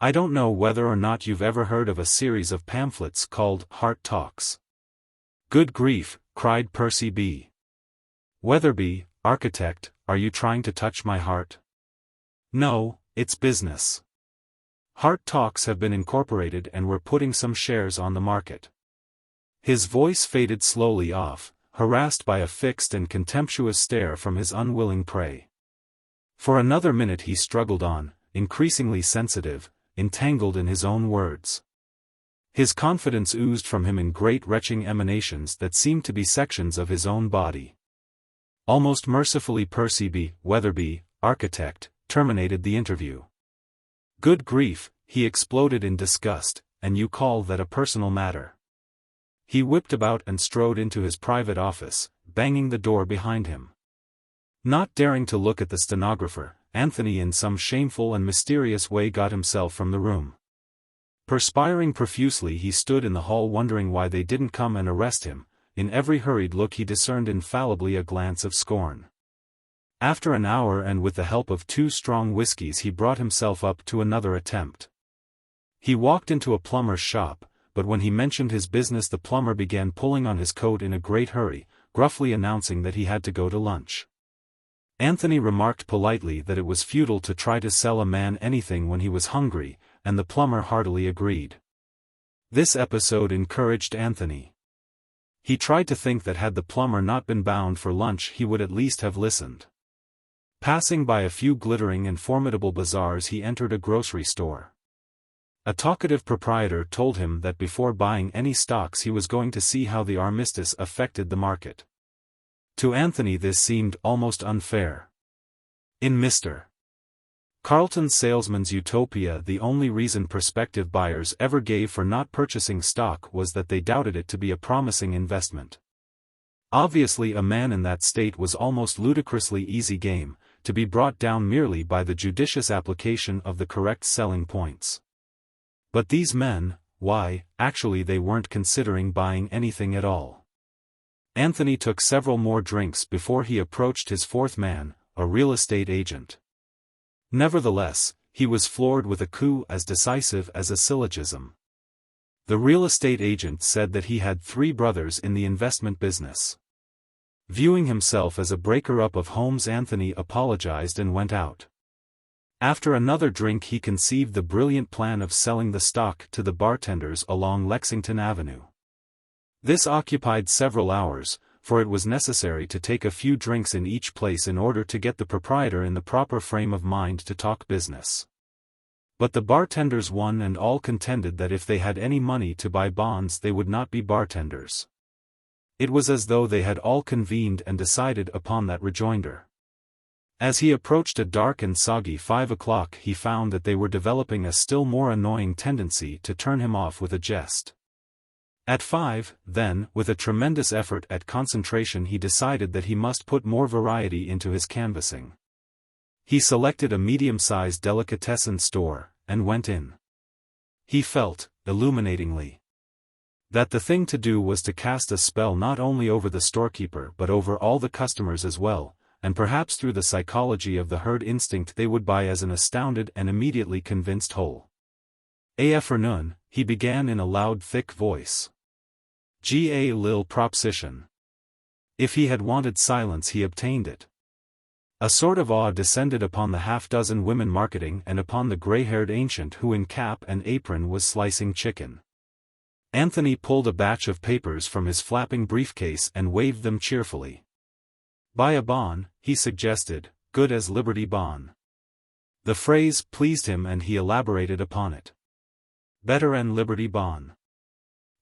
S1: "I don't know whether or not you've ever heard of a series of pamphlets called Heart Talks." "Good grief," cried Percy B. Weatherby, Architect, "are you trying to touch my heart?" "No, it's business. Heart Talks have been incorporated and we're putting some shares on the market." His voice faded slowly off, harassed by a fixed and contemptuous stare from his unwilling prey. For another minute he struggled on, increasingly sensitive, entangled in his own words. His confidence oozed from him in great retching emanations that seemed to be sections of his own body. Almost mercifully Percy B. Weatherby, Architect, terminated the interview. "Good grief," he exploded in disgust, "and you call that a personal matter?" He whipped about and strode into his private office, banging the door behind him. Not daring to look at the stenographer, Anthony in some shameful and mysterious way got himself from the room. Perspiring profusely he stood in the hall wondering why they didn't come and arrest him. In every hurried look he discerned infallibly a glance of scorn. After an hour and with the help of 2 strong whiskies he brought himself up to another attempt. He walked into a plumber's shop, but when he mentioned his business the plumber began pulling on his coat in a great hurry, gruffly announcing that he had to go to lunch. Anthony remarked politely that it was futile to try to sell a man anything when he was hungry, and the plumber heartily agreed. This episode encouraged Anthony. He tried to think that had the plumber not been bound for lunch he would at least have listened. Passing by a few glittering and formidable bazaars he entered a grocery store. A talkative proprietor told him that before buying any stocks he was going to see how the armistice affected the market. To Anthony this seemed almost unfair. In Mr. Carlton's salesman's utopia the only reason prospective buyers ever gave for not purchasing stock was that they doubted it to be a promising investment. Obviously a man in that state was almost ludicrously easy game, to be brought down merely by the judicious application of the correct selling points. But these men, why, actually they weren't considering buying anything at all. Anthony took several more drinks before he approached his fourth man, a real estate agent. Nevertheless, he was floored with a coup as decisive as a syllogism. The real estate agent said that he had 3 brothers in the investment business. Viewing himself as a breaker-up of homes Anthony apologized and went out. After another drink he conceived the brilliant plan of selling the stock to the bartenders along Lexington Avenue. This occupied several hours, for it was necessary to take a few drinks in each place in order to get the proprietor in the proper frame of mind to talk business. But the bartenders one and all contended that if they had any money to buy bonds they would not be bartenders. It was as though they had all convened and decided upon that rejoinder. As he approached a dark and soggy 5 o'clock, he found that they were developing a still more annoying tendency to turn him off with a jest. At 5, then, with a tremendous effort at concentration, he decided that he must put more variety into his canvassing. He selected a medium-sized delicatessen store, and went in. He felt, illuminatingly, that the thing to do was to cast a spell not only over the storekeeper but over all the customers as well, and perhaps through the psychology of the herd instinct they would buy as an astounded and immediately convinced whole. Afternoon, he began in a loud thick voice. Ga lil proposition. If he had wanted silence he obtained it. A sort of awe descended upon the half-dozen women marketing and upon the grey-haired ancient who in cap and apron was slicing chicken. Anthony pulled a batch of papers from his flapping briefcase and waved them cheerfully. Buy a bon, he suggested, good as Liberty Bon. The phrase pleased him and he elaborated upon it. Better an Liberty Bon.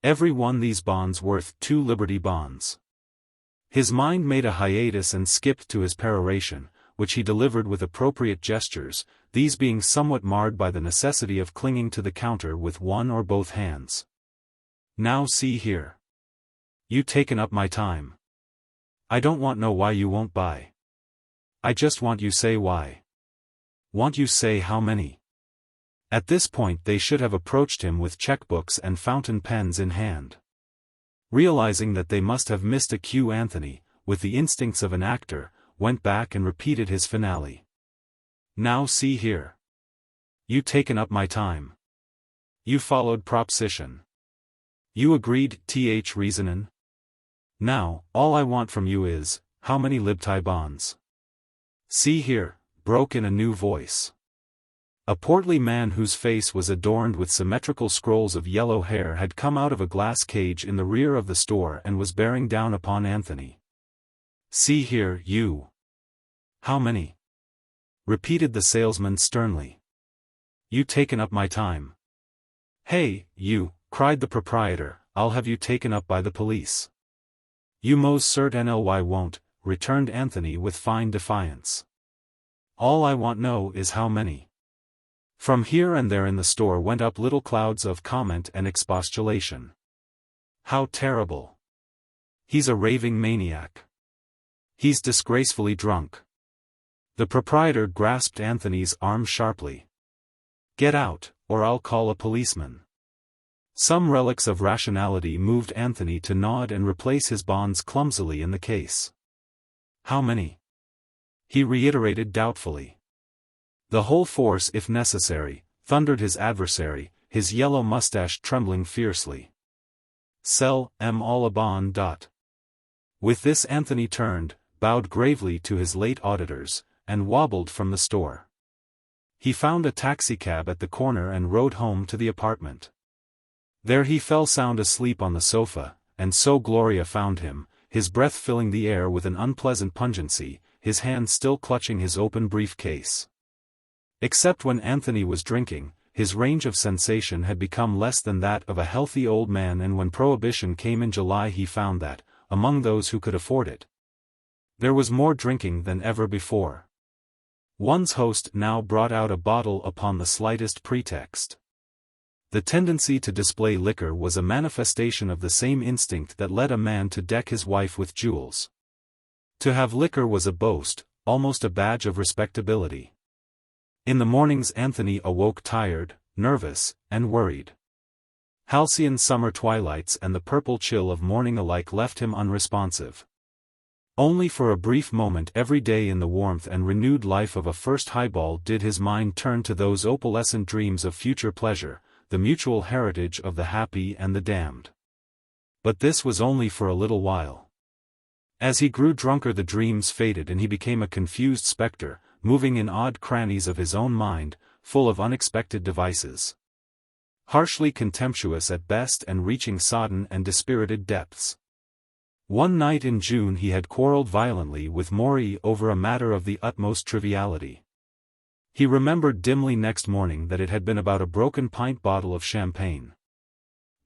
S1: Every one these bonds worth 2 Liberty Bonds. His mind made a hiatus and skipped to his peroration, which he delivered with appropriate gestures, these being somewhat marred by the necessity of clinging to the counter with one or both hands. Now see here. You taken up my time. I don't want know why you won't buy. I just want you say why. Want you say how many. At this point they should have approached him with checkbooks and fountain pens in hand. Realizing that they must have missed a cue, Anthony, with the instincts of an actor, went back and repeated his finale. Now see here. You taken up my time. You followed proposition. You agreed reasonin'. Now, all I want from you is, how many Libty bonds? See here, broke in a new voice. A portly man whose face was adorned with symmetrical scrolls of yellow hair had come out of a glass cage in the rear of the store and was bearing down upon Anthony. See here, you. How many? Repeated the salesman sternly. You taken up my time. Hey, you, cried the proprietor, I'll have you taken up by the police. You most certainly won't, returned Anthony with fine defiance. All I want know is how many. From here and there in the store went up little clouds of comment and expostulation. How terrible. He's a raving maniac. He's disgracefully drunk. The proprietor grasped Anthony's arm sharply. Get out, or I'll call a policeman. Some relics of rationality moved Anthony to nod and replace his bonds clumsily in the case. How many? He reiterated doubtfully. The whole force if necessary, thundered his adversary, his yellow mustache trembling fiercely. Sell all a bon. With this Anthony turned, bowed gravely to his late auditors, and wobbled from the store. He found a taxicab at the corner and rode home to the apartment. There he fell sound asleep on the sofa, and so Gloria found him, his breath filling the air with an unpleasant pungency, his hand still clutching his open briefcase. Except when Anthony was drinking, his range of sensation had become less than that of a healthy old man, and when Prohibition came in July he found that, among those who could afford it, there was more drinking than ever before. One's host now brought out a bottle upon the slightest pretext. The tendency to display liquor was a manifestation of the same instinct that led a man to deck his wife with jewels. To have liquor was a boast, almost a badge of respectability. In the mornings Anthony awoke tired, nervous, and worried. Halcyon summer twilights and the purple chill of morning alike left him unresponsive. Only for a brief moment every day in the warmth and renewed life of a first highball did his mind turn to those opalescent dreams of future pleasure, the mutual heritage of the happy and the damned. But this was only for a little while. As he grew drunker the dreams faded and he became a confused spectre, moving in odd crannies of his own mind, full of unexpected devices. Harshly contemptuous at best and reaching sodden and dispirited depths. One night in June he had quarreled violently with Maury over a matter of the utmost triviality. He remembered dimly next morning that it had been about a broken pint bottle of champagne.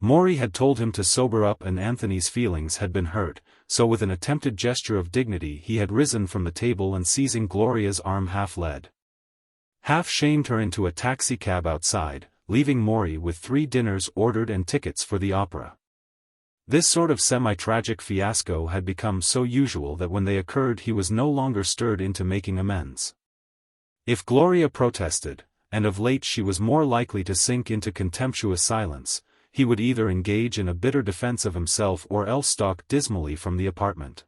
S1: Maury had told him to sober up, and Anthony's feelings had been hurt, so with an attempted gesture of dignity he had risen from the table and, seizing Gloria's arm, half led, half shamed her into a taxicab outside, leaving Maury with 3 dinners ordered and tickets for the opera. This sort of semi-tragic fiasco had become so usual that when they occurred he was no longer stirred into making amends. If Gloria protested, and of late she was more likely to sink into contemptuous silence, he would either engage in a bitter defense of himself or else stalk dismally from the apartment.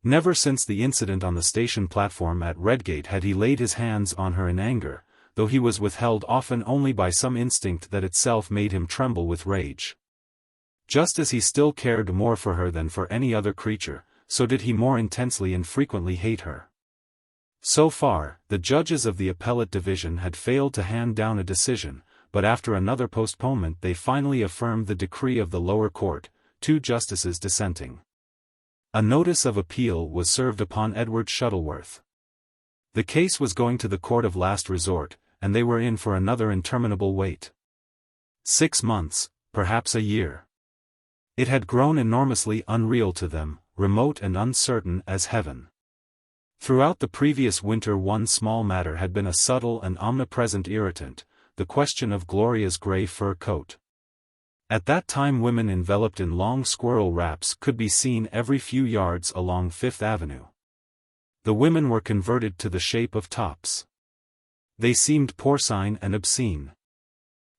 S1: Never since the incident on the station platform at Redgate had he laid his hands on her in anger, though he was withheld often only by some instinct that itself made him tremble with rage. Just as he still cared more for her than for any other creature, so did he more intensely and frequently hate her. So far, the judges of the appellate division had failed to hand down a decision, but after another postponement they finally affirmed the decree of the lower court, 2 justices dissenting. A notice of appeal was served upon Edward Shuttleworth. The case was going to the court of last resort, and they were in for another interminable wait. 6 months, perhaps a year. It had grown enormously unreal to them, remote and uncertain as heaven. Throughout the previous winter one small matter had been a subtle and omnipresent irritant, the question of Gloria's gray fur coat. At that time women enveloped in long squirrel wraps could be seen every few yards along Fifth Avenue. The women were converted to the shape of tops. They seemed porcine and obscene.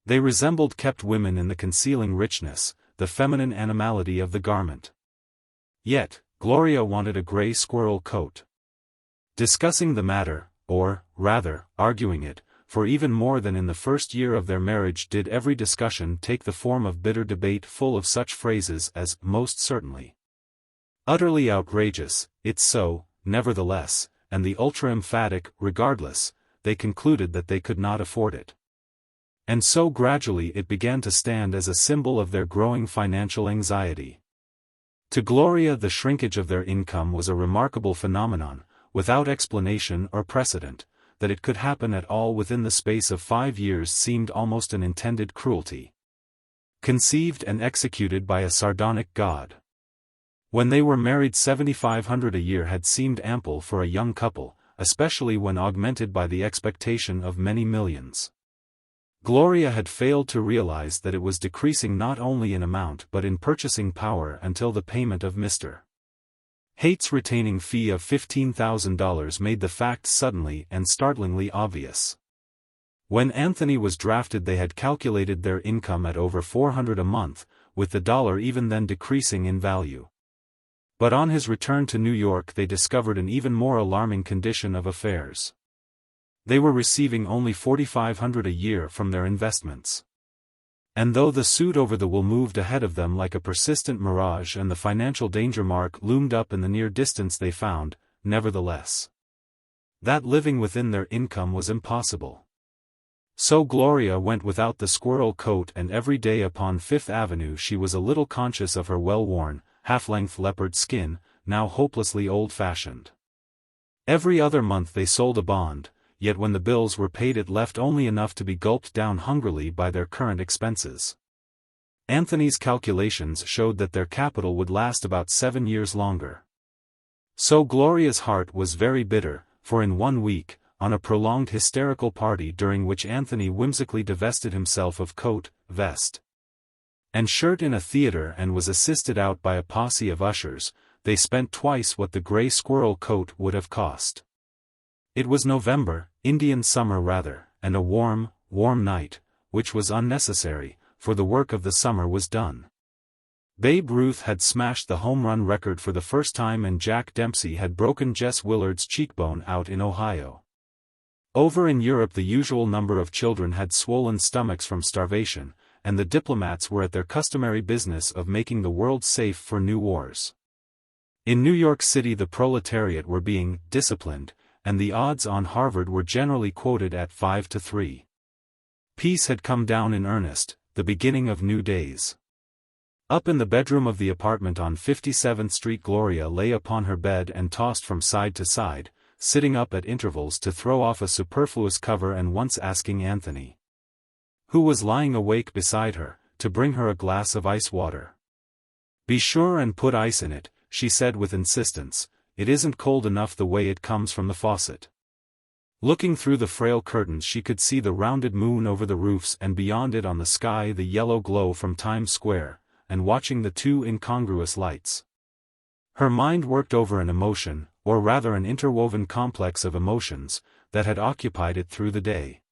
S1: They resembled kept women in the concealing richness, the feminine animality of the garment. Yet, Gloria wanted a gray squirrel coat. Discussing the matter, or, rather, arguing it, for even more than in the first year of their marriage did every discussion take the form of bitter debate full of such phrases as, most certainly. Utterly outrageous, it's so, nevertheless, and the ultra-emphatic, regardless, they concluded that they could not afford it. And so gradually it began to stand as a symbol of their growing financial anxiety. To Gloria the shrinkage of their income was a remarkable phenomenon, without explanation or precedent. That it could happen at all within the space of 5 years seemed almost an intended cruelty, conceived and executed by a sardonic God. When they were married $7,500 a year had seemed ample for a young couple, especially when augmented by the expectation of many millions. Gloria had failed to realize that it was decreasing not only in amount but in purchasing power until the payment of Mr. Haight's retaining fee of $15,000 made the fact suddenly and startlingly obvious. When Anthony was drafted they had calculated their income at over $400 a month, with the dollar even then decreasing in value. But on his return to New York they discovered an even more alarming condition of affairs. They were receiving only $4,500 a year from their investments. And though the suit over the will moved ahead of them like a persistent mirage and the financial danger mark loomed up in the near distance they found, nevertheless, that living within their income was impossible. So Gloria went without the squirrel coat, and every day upon Fifth Avenue she was a little conscious of her well-worn, half-length leopard skin, now hopelessly old-fashioned. Every other month they sold a bond, yet when the bills were paid it left only enough to be gulped down hungrily by their current expenses. Anthony's calculations showed that their capital would last about 7 years longer. So Gloria's heart was very bitter, for in 1 week, on a prolonged hysterical party during which Anthony whimsically divested himself of coat, vest, and shirt in a theater and was assisted out by a posse of ushers, they spent twice what the gray squirrel coat would have cost. It was November, Indian summer rather, and a warm, warm night, which was unnecessary, for the work of the summer was done. Babe Ruth had smashed the home run record for the first time and Jack Dempsey had broken Jess Willard's cheekbone out in Ohio. Over in Europe the usual number of children had swollen stomachs from starvation, and the diplomats were at their customary business of making the world safe for new wars. In New York City the proletariat were being disciplined, and the odds on Harvard were generally quoted at 5-3. Peace had come down in earnest, the beginning of new days. Up in the bedroom of the apartment on 57th Street Gloria lay upon her bed and tossed from side to side, sitting up at intervals to throw off a superfluous cover and once asking Anthony, who was lying awake beside her, to bring her a glass of ice water. "Be sure and put ice in it," she said with insistence. "It isn't cold enough the way it comes from the faucet." Looking through the frail curtains she could see the rounded moon over the roofs and beyond it on the sky the yellow glow from Times Square, and watching the two incongruous lights. Her mind worked over an emotion, or rather an interwoven complex of emotions, that had occupied it through the day.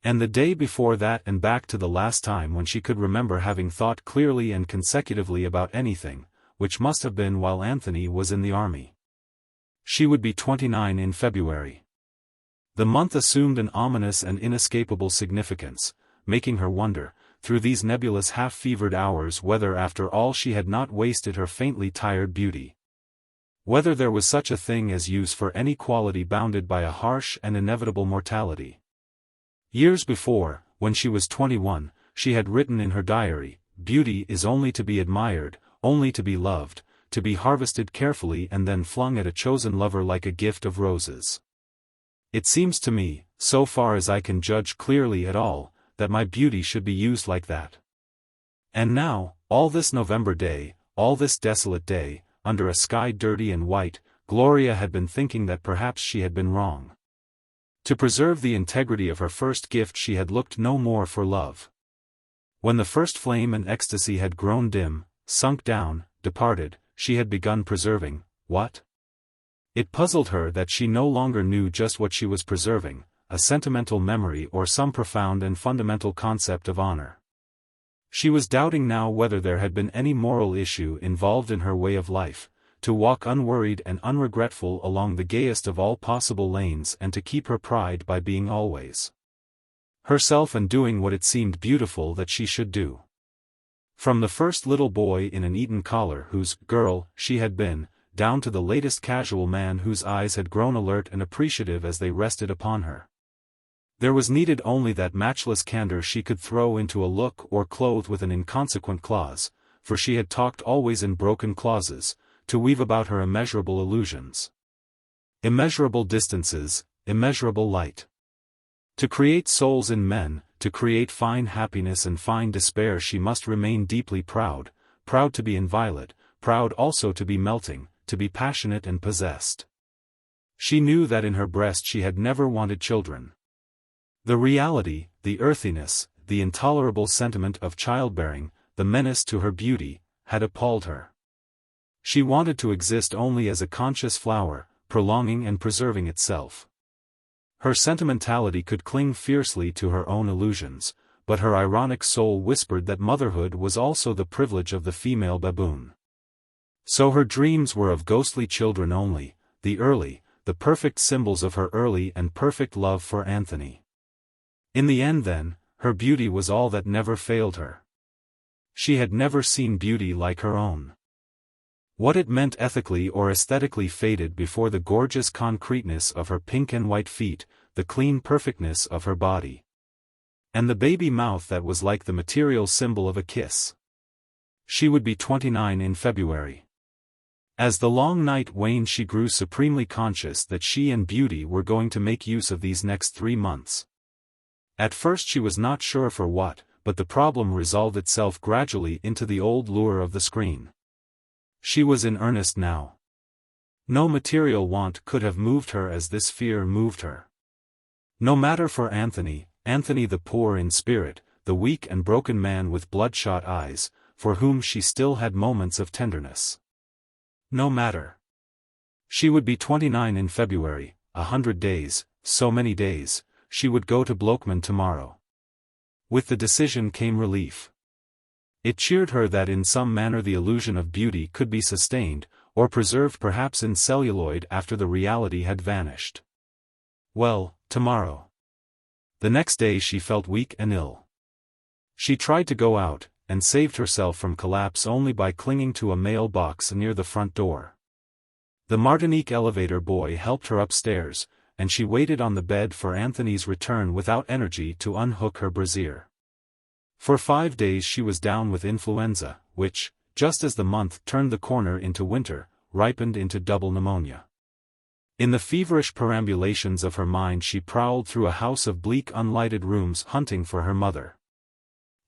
S1: And the day before that and back to the last time when she could remember having thought clearly and consecutively about anything, which must have been while Anthony was in the army. She would be 29 in February. The month assumed an ominous and inescapable significance, making her wonder, through these nebulous half-fevered hours, whether after all she had not wasted her faintly tired beauty. Whether there was such a thing as use for any quality bounded by a harsh and inevitable mortality. Years before, when she was 21, she had written in her diary, "Beauty is only to be admired, only to be loved, to be harvested carefully and then flung at a chosen lover like a gift of roses. It seems to me, so far as I can judge clearly at all, that my beauty should be used like that." And now, all this November day, all this desolate day, under a sky dirty and white, Gloria had been thinking that perhaps she had been wrong. To preserve the integrity of her first gift she had looked no more for love. When the first flame and ecstasy had grown dim, sunk down, departed, she had begun preserving, what? It puzzled her that she no longer knew just what she was preserving, a sentimental memory or some profound and fundamental concept of honor. She was doubting now whether there had been any moral issue involved in her way of life, to walk unworried and unregretful along the gayest of all possible lanes and to keep her pride by being always herself and doing what it seemed beautiful that she should do. From the first little boy in an Eton collar whose girl she had been, down to the latest casual man whose eyes had grown alert and appreciative as they rested upon her. There was needed only that matchless candor she could throw into a look or clothe with an inconsequent clause, for she had talked always in broken clauses, to weave about her immeasurable illusions. Immeasurable distances, immeasurable light. To create souls in men, to create fine happiness and fine despair she must remain deeply proud, proud to be inviolate, proud also to be melting, to be passionate and possessed. She knew that in her breast she had never wanted children. The reality, the earthiness, the intolerable sentiment of childbearing, the menace to her beauty, had appalled her. She wanted to exist only as a conscious flower, prolonging and preserving itself. Her sentimentality could cling fiercely to her own illusions, but her ironic soul whispered that motherhood was also the privilege of the female baboon. So her dreams were of ghostly children only, the perfect symbols of her early and perfect love for Anthony. In the end then, her beauty was all that never failed her. She had never seen beauty like her own. What it meant ethically or aesthetically faded before the gorgeous concreteness of her pink and white feet, the clean perfectness of her body. And the baby mouth that was like the material symbol of a kiss. She would be 29 in February. As the long night waned she grew supremely conscious that she and beauty were going to make use of these next 3 months. At first she was not sure for what, but the problem resolved itself gradually into the old lure of the screen. She was in earnest now. No material want could have moved her as this fear moved her. No matter for Anthony the poor in spirit, the weak and broken man with bloodshot eyes, for whom she still had moments of tenderness. No matter. She would be 29 in February, 100 days, so many days, she would go to Blokeman tomorrow. With the decision came relief. It cheered her that in some manner the illusion of beauty could be sustained, or preserved perhaps in celluloid after the reality had vanished. Well, tomorrow. The next day she felt weak and ill. She tried to go out, and saved herself from collapse only by clinging to a mail box near the front door. The Martinique elevator boy helped her upstairs, and she waited on the bed for Anthony's return without energy to unhook her brassiere. For 5 days she was down with influenza, which, just as the month turned the corner into winter, ripened into double pneumonia. In the feverish perambulations of her mind she prowled through a house of bleak unlighted rooms hunting for her mother.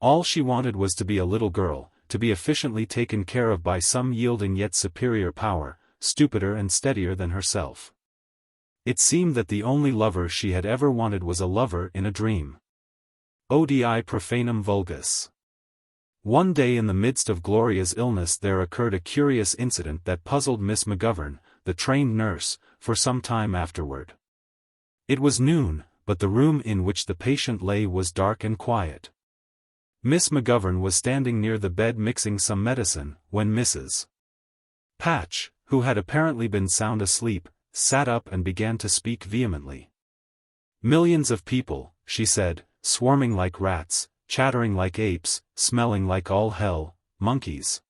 S1: All she wanted was to be a little girl, to be efficiently taken care of by some yielding yet superior power, stupider and steadier than herself. It seemed that the only lover she had ever wanted was a lover in a dream. Odi profanum vulgus. One day in the midst of Gloria's illness there occurred a curious incident that puzzled Miss McGovern, the trained nurse, for some time afterward. It was noon, but the room in which the patient lay was dark and quiet. Miss McGovern was standing near the bed mixing some medicine, when Mrs. Patch, who had apparently been sound asleep, sat up and began to speak vehemently. "Millions of people," she said, "swarming like rats, chattering like apes, smelling like all hell, monkeys.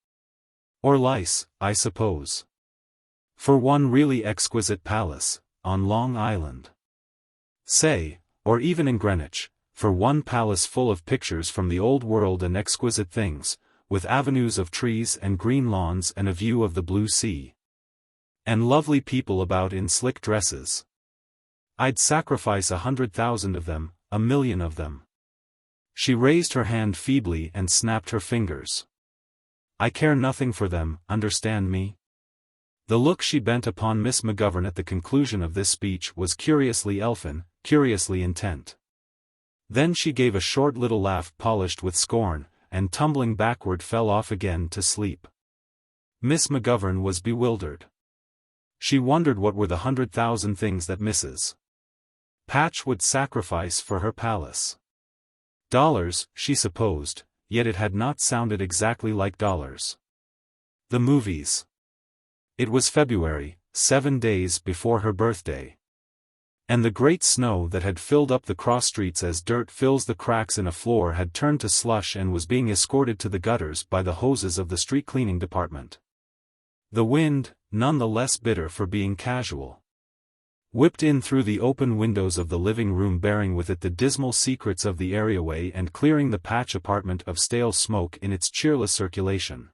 S1: Or lice, I suppose. For one really exquisite palace, on Long Island. Say, or even in Greenwich, for one palace full of pictures from the old world and exquisite things, with avenues of trees and green lawns and a view of the blue sea. And lovely people about in slick dresses. I'd sacrifice 100,000 of them, 1,000,000 of them." She raised her hand feebly and snapped her fingers. "I care nothing for them, understand me?" The look she bent upon Miss McGovern at the conclusion of this speech was curiously elfin, curiously intent. Then she gave a short little laugh polished with scorn, and tumbling backward fell off again to sleep. Miss McGovern was bewildered. She wondered what were the 100,000 things that Mrs. Patch would sacrifice for her palace. Dollars, she supposed, yet it had not sounded exactly like dollars. The movies. It was February, 7 days before her birthday. And the great snow that had filled up the cross streets as dirt fills the cracks in a floor had turned to slush and was being escorted to the gutters by the hoses of the street cleaning department. The wind, none the less bitter for being casual, whipped in through the open windows of the living room bearing with it the dismal secrets of the areaway and clearing the Patch apartment of stale smoke in its cheerless circulation.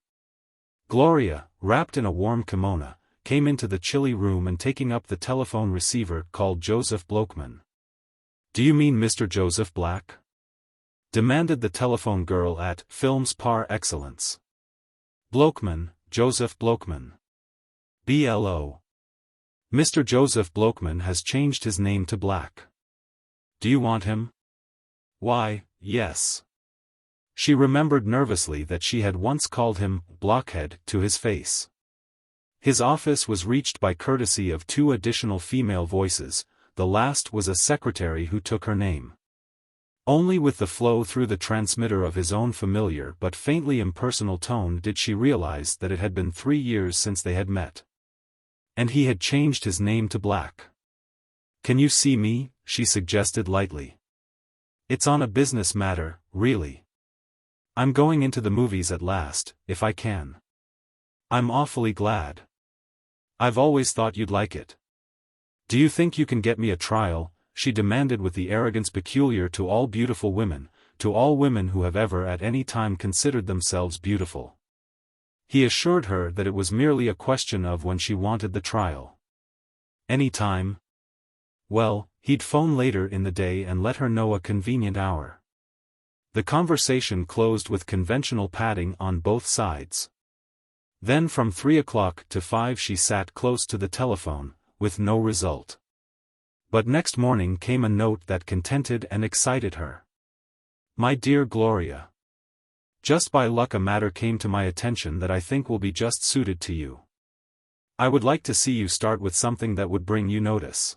S1: Gloria, wrapped in a warm kimono, came into the chilly room and taking up the telephone receiver called Joseph Blokeman. "Do you mean Mr. Joseph Black?" demanded the telephone girl at Films par Excellence. "Blokeman, Joseph Blokeman. BLO. Mr. Joseph Blokeman has changed his name to Black. Do you want him?" "Why, yes." She remembered nervously that she had once called him Blockhead to his face. His office was reached by courtesy of 2 additional female voices, the last was a secretary who took her name. Only with the flow through the transmitter of his own familiar but faintly impersonal tone did she realize that it had been 3 years since they had met. And he had changed his name to Black. "Can you see me?" she suggested lightly. "It's on a business matter, really. I'm going into the movies at last, if I can." "I'm awfully glad. I've always thought you'd like it." "Do you think you can get me a trial?" she demanded with the arrogance peculiar to all beautiful women, to all women who have ever at any time considered themselves beautiful. He assured her that it was merely a question of when she wanted the trial. "Any time?" Well, he'd phone later in the day and let her know a convenient hour. The conversation closed with conventional patting on both sides. Then from 3 o'clock to 5 she sat close to the telephone, with no result. But next morning came a note that contented and excited her. "My dear Gloria. Just by luck a matter came to my attention that I think will be just suited to you. I would like to see you start with something that would bring you notice.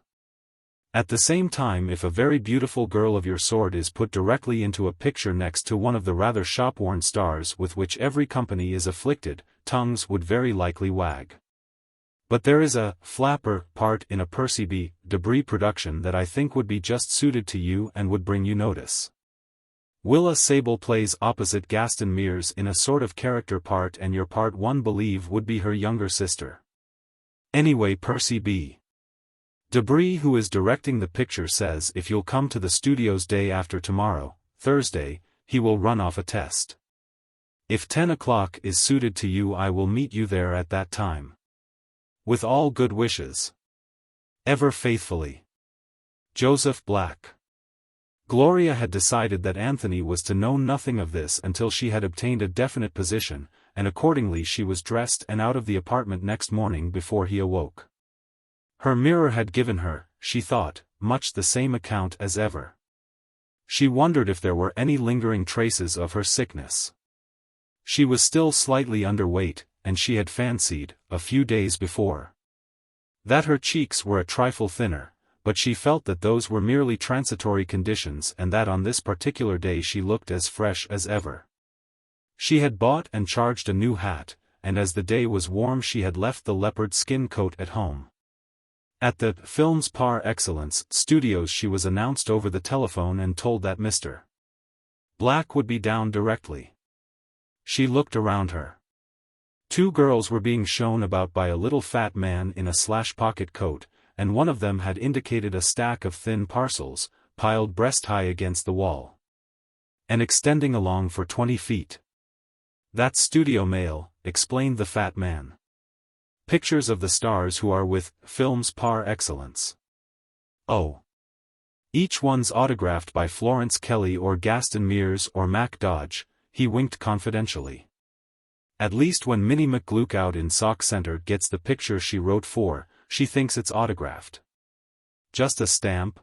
S1: At the same time, if a very beautiful girl of your sort is put directly into a picture next to one of the rather shop-worn stars with which every company is afflicted, tongues would very likely wag. But there is a flapper part in a Percy B. Debris production that I think would be just suited to you and would bring you notice. Willa Sable plays opposite Gaston Mears in a sort of character part and your part one believe would be her younger sister. Anyway, Percy B. Debris, who is directing the picture, says if you'll come to the studios day after tomorrow, Thursday, he will run off a test. If 10 o'clock is suited to you I will meet you there at that time. With all good wishes. Ever faithfully, Joseph Black. Gloria had decided that Anthony was to know nothing of this until she had obtained a definite position, and accordingly she was dressed and out of the apartment next morning before he awoke. Her mirror had given her, she thought, much the same account as ever. She wondered if there were any lingering traces of her sickness. She was still slightly underweight, and she had fancied, a few days before, that her cheeks were a trifle thinner, but she felt that those were merely transitory conditions and that on this particular day she looked as fresh as ever. She had bought and charged a new hat, and as the day was warm she had left the leopard skin coat at home. At the Films Par Excellence studios she was announced over the telephone and told that Mr. Black would be down directly. She looked around her. 2 girls were being shown about by a little fat man in a slash-pocket coat, and one of them had indicated a stack of thin parcels, piled breast-high against the wall, and extending along for 20 feet. "That's studio mail," explained the fat man. "Pictures of the stars who are with Films Par Excellence. Oh. Each one's autographed by Florence Kelly or Gaston Mears or Mac Dodge," he winked confidentially. "At least when Minnie McGluck out in Sauk Center gets the picture she wrote for, she thinks it's autographed. Just a stamp?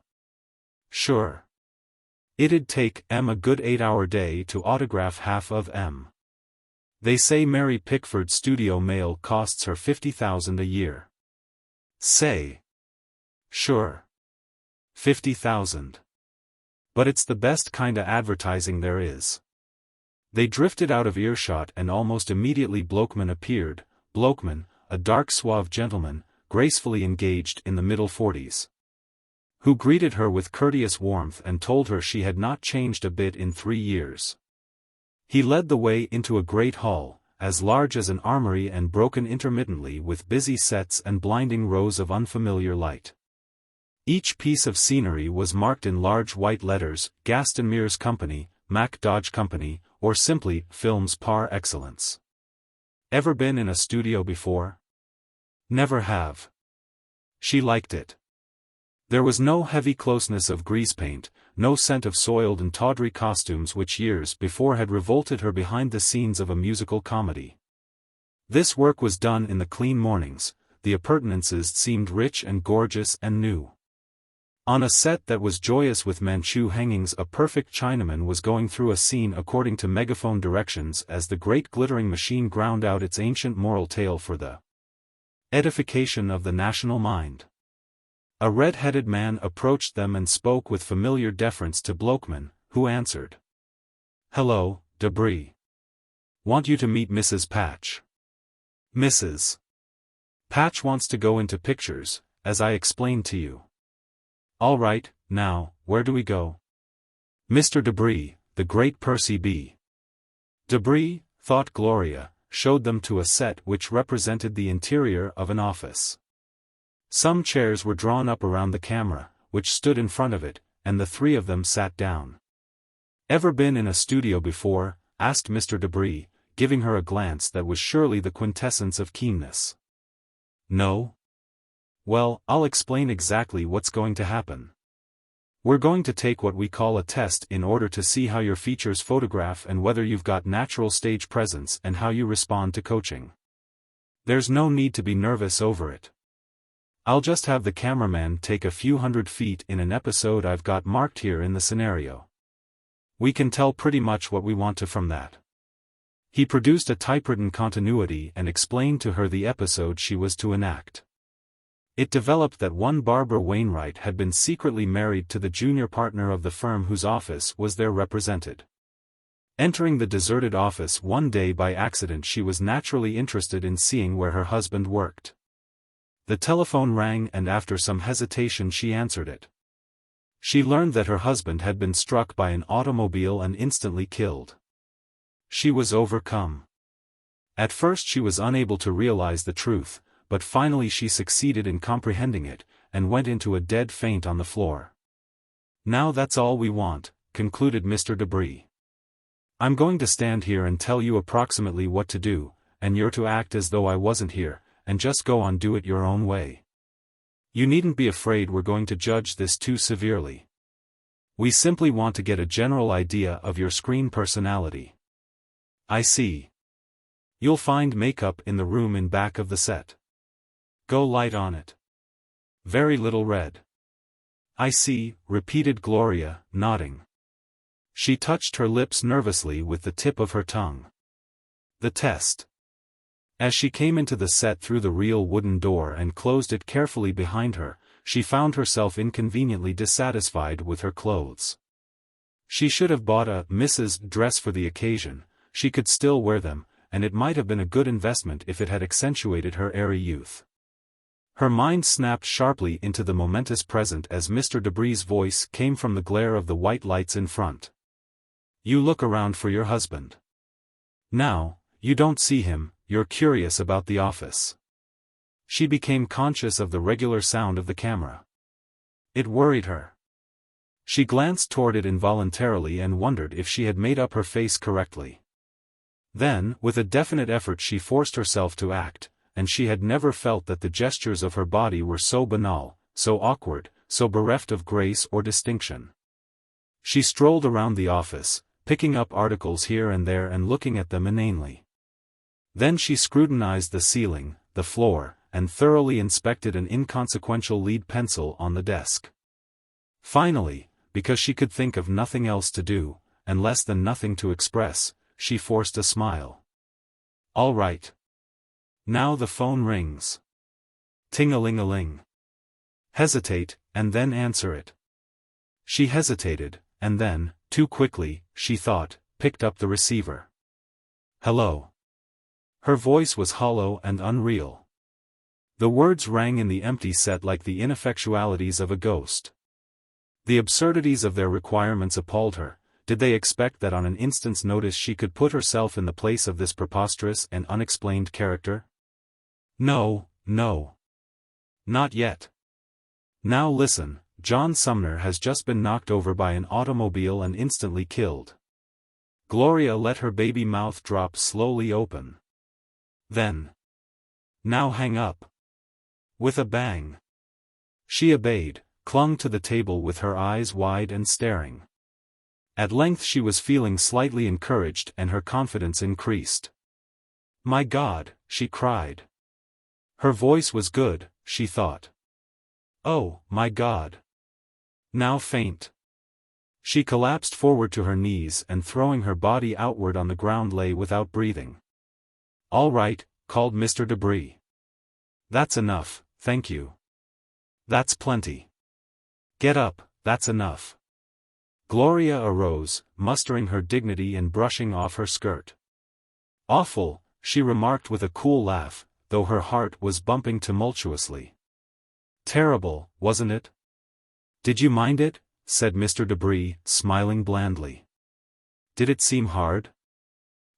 S1: Sure. It'd take M a good 8-hour day to autograph half of M. They say Mary Pickford's studio mail costs her $50,000 a year." "Say. Sure. $50,000. But it's the best kinda advertising there is." They drifted out of earshot and almost immediately Blokeman appeared, Blokeman, a dark suave gentleman, gracefully engaged in the middle 40s. Who greeted her with courteous warmth and told her she had not changed a bit in 3 years. He led the way into a great hall, as large as an armory and broken intermittently with busy sets and blinding rows of unfamiliar light. Each piece of scenery was marked in large white letters, Gaston Mears Company, Mac Dodge Company, or simply, Films Par Excellence. Ever been in a studio before? Never have. She liked it. There was no heavy closeness of grease paint, no scent of soiled and tawdry costumes which years before had revolted her behind the scenes of a musical comedy. This work was done in the clean mornings, the appurtenances seemed rich and gorgeous and new. On a set that was joyous with Manchu hangings a perfect Chinaman was going through a scene according to megaphone directions as the great glittering machine ground out its ancient moral tale for the edification of the national mind. A red-headed man approached them and spoke with familiar deference to Blokeman, who answered. "Hello, Debris. Want you to meet Mrs. Patch." "Mrs. Patch wants to go into pictures, as I explained to you." "All right, now, where do we go?" "Mr. Debris, the great Percy B. Debris," thought Gloria, showed them to a set which represented the interior of an office. Some chairs were drawn up around the camera, which stood in front of it, and the 3 of them sat down. "Ever been in a studio before?" asked Mr. Debris, giving her a glance that was surely the quintessence of keenness. "No?" "Well, I'll explain exactly what's going to happen. We're going to take what we call a test in order to see how your features photograph and whether you've got natural stage presence and how you respond to coaching. There's no need to be nervous over it. I'll just have the cameraman take a few hundred feet in an episode I've got marked here in the scenario. We can tell pretty much what we want to from that." He produced a typewritten continuity and explained to her the episode she was to enact. It developed that one Barbara Wainwright had been secretly married to the junior partner of the firm whose office was there represented. Entering the deserted office one day by accident she was naturally interested in seeing where her husband worked. The telephone rang and after some hesitation she answered it. She learned that her husband had been struck by an automobile and instantly killed. She was overcome. At first she was unable to realize the truth, but finally she succeeded in comprehending it, and went into a dead faint on the floor. "Now that's all we want," concluded Mr. Debris. "I'm going to stand here and tell you approximately what to do, and you're to act as though I wasn't here, and just go on do it your own way. You needn't be afraid we're going to judge this too severely. We simply want to get a general idea of your screen personality. I see. You'll find makeup in the room in back of the set. Go light on it. Very little red. I see, repeated Gloria, nodding. She touched her lips nervously with the tip of her tongue. The test. As she came into the set through the real wooden door and closed it carefully behind her, she found herself inconveniently dissatisfied with her clothes. She should have bought a Mrs. dress for the occasion. She could still wear them, and it might have been a good investment if it had accentuated her airy youth. Her mind snapped sharply into the momentous present as Mr. Debris's voice came from the glare of the white lights in front. You look around for your husband. Now, you don't see him, you're curious about the office. She became conscious of the regular sound of the camera. It worried her. She glanced toward it involuntarily and wondered if she had made up her face correctly. Then, with a definite effort she forced herself to act, and she had never felt that the gestures of her body were so banal, so awkward, so bereft of grace or distinction. She strolled around the office, picking up articles here and there and looking at them inanely. Then she scrutinized the ceiling, the floor, and thoroughly inspected an inconsequential lead pencil on the desk. Finally, because she could think of nothing else to do, and less than nothing to express, she forced a smile. All right. Now the phone rings. Ting-a-ling-a-ling. Hesitate, and then answer it. She hesitated, and then, too quickly, she thought, picked up the receiver. Hello. Her voice was hollow and unreal. The words rang in the empty set like the ineffectualities of a ghost. The absurdities of their requirements appalled her. Did they expect that on an instant's notice she could put herself in the place of this preposterous and unexplained character? No, no. Not yet. Now listen, John Sumner has just been knocked over by an automobile and instantly killed. Gloria let her baby mouth drop slowly open. Then. Now hang up. With a bang. She obeyed, clung to the table with her eyes wide and staring. At length she was feeling slightly encouraged and her confidence increased. My God, she cried. Her voice was good, she thought. Oh, my God. Now faint. She collapsed forward to her knees and throwing her body outward on the ground lay without breathing. All right, called Mr. Debris. That's enough, thank you. That's plenty. Get up, that's enough. Gloria arose, mustering her dignity and brushing off her skirt. Awful, she remarked with a cool laugh, though her heart was bumping tumultuously. Terrible, wasn't it? Did you mind it? Said Mr. Debris, smiling blandly. Did it seem hard?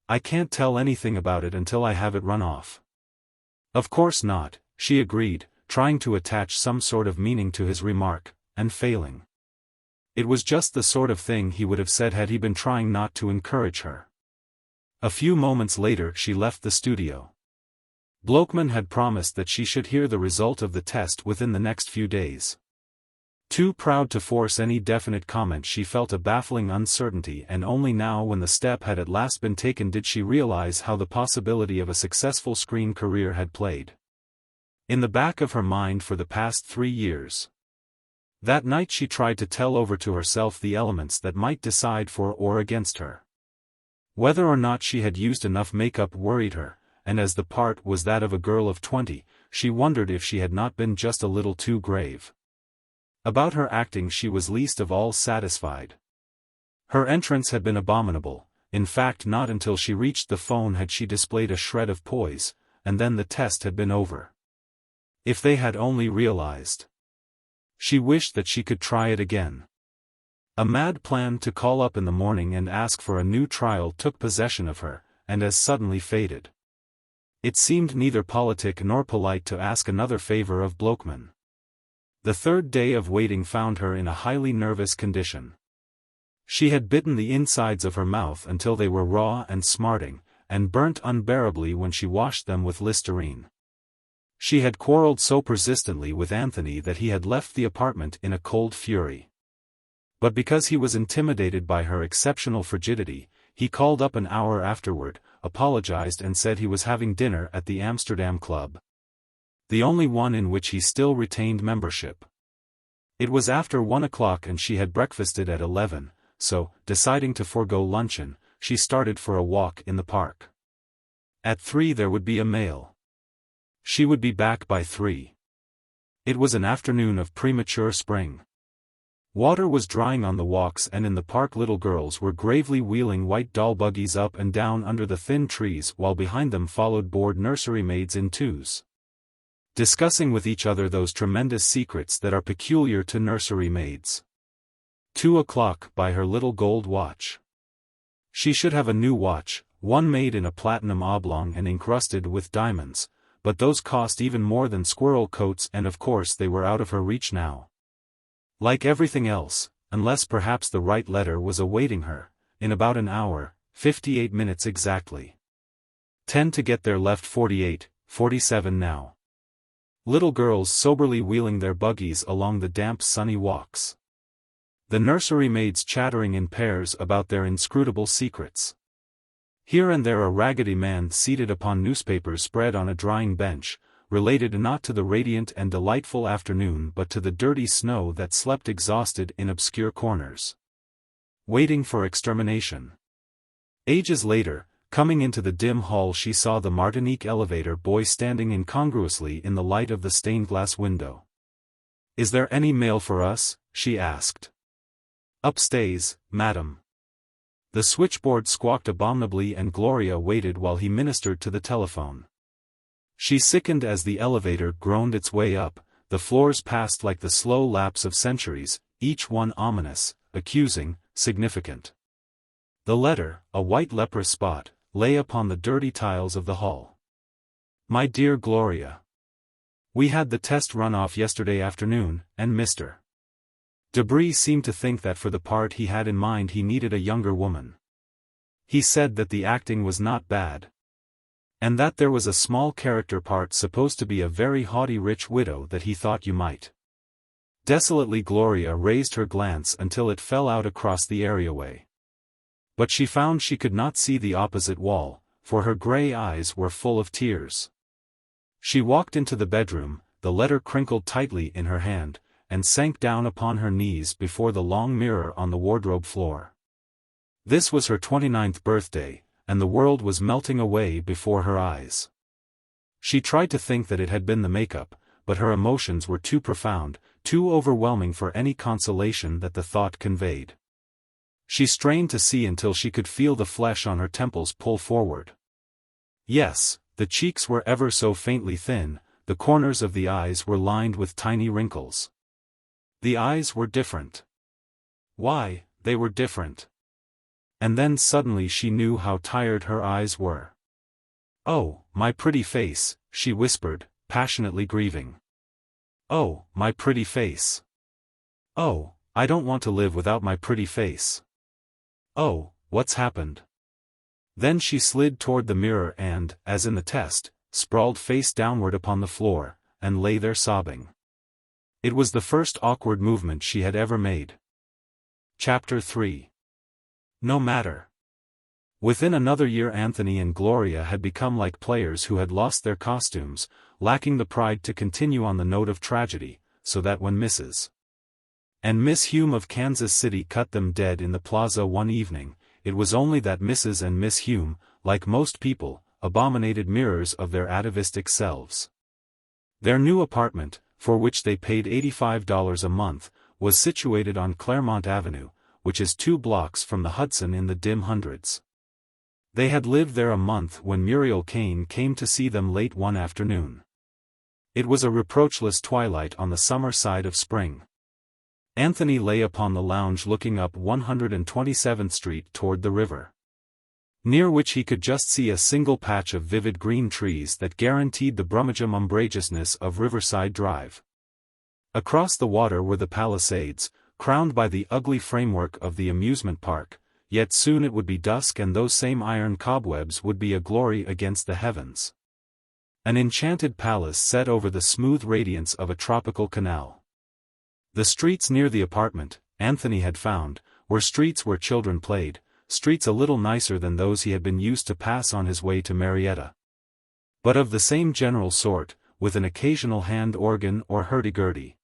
S1: I can't tell anything about it until I have it run off. Of course not, she agreed, trying to attach some sort of meaning to his remark, and failing. It was just the sort of thing he would have said had he been trying not to encourage her. A few moments later she left the studio. Blokeman had promised that she should hear the result of the test within the next few days. Too proud to force any definite comment, she felt a baffling uncertainty, and only now when the step had at last been taken did she realize how the possibility of a successful screen career had played in the back of her mind for the past 3 years. That night she tried to tell over to herself the elements that might decide for or against her. Whether or not she had used enough makeup worried her, and as the part was that of a girl of 20, she wondered if she had not been just a little too grave. About her acting she was least of all satisfied. Her entrance had been abominable. In fact, not until she reached the phone had she displayed a shred of poise, and then the test had been over. If they had only realized. She wished that she could try it again. A mad plan to call up in the morning and ask for a new trial took possession of her, and as suddenly faded. It seemed neither politic nor polite to ask another favor of Blokeman. The third day of waiting found her in a highly nervous condition. She had bitten the insides of her mouth until they were raw and smarting, and burnt unbearably when she washed them with Listerine. She had quarreled so persistently with Anthony that he had left the apartment in a cold fury. But because he was intimidated by her exceptional frigidity, he called up an hour afterward, apologized and said he was having dinner at the Amsterdam Club, the only one in which he still retained membership. It was after 1 o'clock and she had breakfasted at 11, so, deciding to forego luncheon, she started for a walk in the park. At 3 there would be a mail. She would be back by 3. It was an afternoon of premature spring. Water was drying on the walks and in the park little girls were gravely wheeling white doll buggies up and down under the thin trees while behind them followed bored nursery maids in twos, discussing with each other those tremendous secrets that are peculiar to nursery maids. 2 o'clock by her little gold watch. She should have a new watch, one made in a platinum oblong and encrusted with diamonds, but those cost even more than squirrel coats and of course they were out of her reach now. Like everything else, unless perhaps the right letter was awaiting her, in about an hour, 58 minutes exactly. 10 to get there left 48, 47 now. Little girls soberly wheeling their buggies along the damp sunny walks. The nursery maids chattering in pairs about their inscrutable secrets. Here and there a raggedy man seated upon newspapers spread on a drying bench, related not to the radiant and delightful afternoon but to the dirty snow that slept exhausted in obscure corners, waiting for extermination. Ages later, coming into the dim hall she saw the Martinique elevator boy standing incongruously in the light of the stained-glass window. "Is there any mail for us?" she asked. "Upstairs, madam." The switchboard squawked abominably and Gloria waited while he ministered to the telephone. She sickened as the elevator groaned its way up, the floors passed like the slow lapse of centuries, each one ominous, accusing, significant. The letter, a white leprous spot, lay upon the dirty tiles of the hall. "My dear Gloria. We had the test run off yesterday afternoon, and Mr. Debris seemed to think that for the part he had in mind he needed a younger woman. He said that the acting was not bad, and that there was a small character part supposed to be a very haughty rich widow that he thought you might." Desolately Gloria raised her glance until it fell out across the areaway. But she found she could not see the opposite wall, for her grey eyes were full of tears. She walked into the bedroom, the letter crinkled tightly in her hand, and sank down upon her knees before the long mirror on the wardrobe floor. This was her 29th birthday, and the world was melting away before her eyes. She tried to think that it had been the makeup, but her emotions were too profound, too overwhelming for any consolation that the thought conveyed. She strained to see until she could feel the flesh on her temples pull forward. Yes, the cheeks were ever so faintly thin, the corners of the eyes were lined with tiny wrinkles. The eyes were different. Why, they were different. And then suddenly she knew how tired her eyes were. "Oh, my pretty face," she whispered, passionately grieving. "Oh, my pretty face. Oh, I don't want to live without my pretty face. Oh, what's happened?" Then she slid toward the mirror and, as in the test, sprawled face downward upon the floor, and lay there sobbing. It was the first awkward movement she had ever made. Chapter 3. No matter. Within another year Anthony and Gloria had become like players who had lost their costumes, lacking the pride to continue on the note of tragedy, so that when Mrs. and Miss Hume of Kansas City cut them dead in the plaza one evening, it was only that Mrs. and Miss Hume, like most people, abominated mirrors of their atavistic selves. Their new apartment, for which they paid $85 a month, was situated on Claremont Avenue, which is 2 blocks from the Hudson in the dim hundreds. They had lived there a month when Muriel Kane came to see them late one afternoon. It was a reproachless twilight on the summer side of spring. Anthony lay upon the lounge looking up 127th Street toward the river, near which he could just see a single patch of vivid green trees that guaranteed the brummagem umbrageousness of Riverside Drive. Across the water were the Palisades, crowned by the ugly framework of the amusement park, yet soon it would be dusk and those same iron cobwebs would be a glory against the heavens. An enchanted palace set over the smooth radiance of a tropical canal. The streets near the apartment, Anthony had found, were streets where children played, streets a little nicer than those he had been used to pass on his way to Marietta. But of the same general sort, with an occasional hand organ or hurdy-gurdy.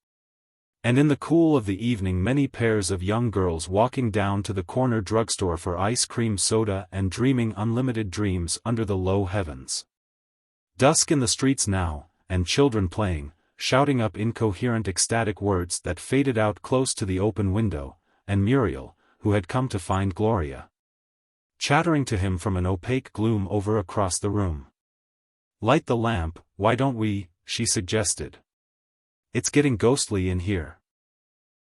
S1: And in the cool of the evening many pairs of young girls walking down to the corner drugstore for ice cream soda and dreaming unlimited dreams under the low heavens. Dusk in the streets now, and children playing, shouting up incoherent ecstatic words that faded out close to the open window, and Muriel, who had come to find Gloria, chattering to him from an opaque gloom over across the room. "Light the lamp, why don't we?" she suggested. "It's getting ghostly in here."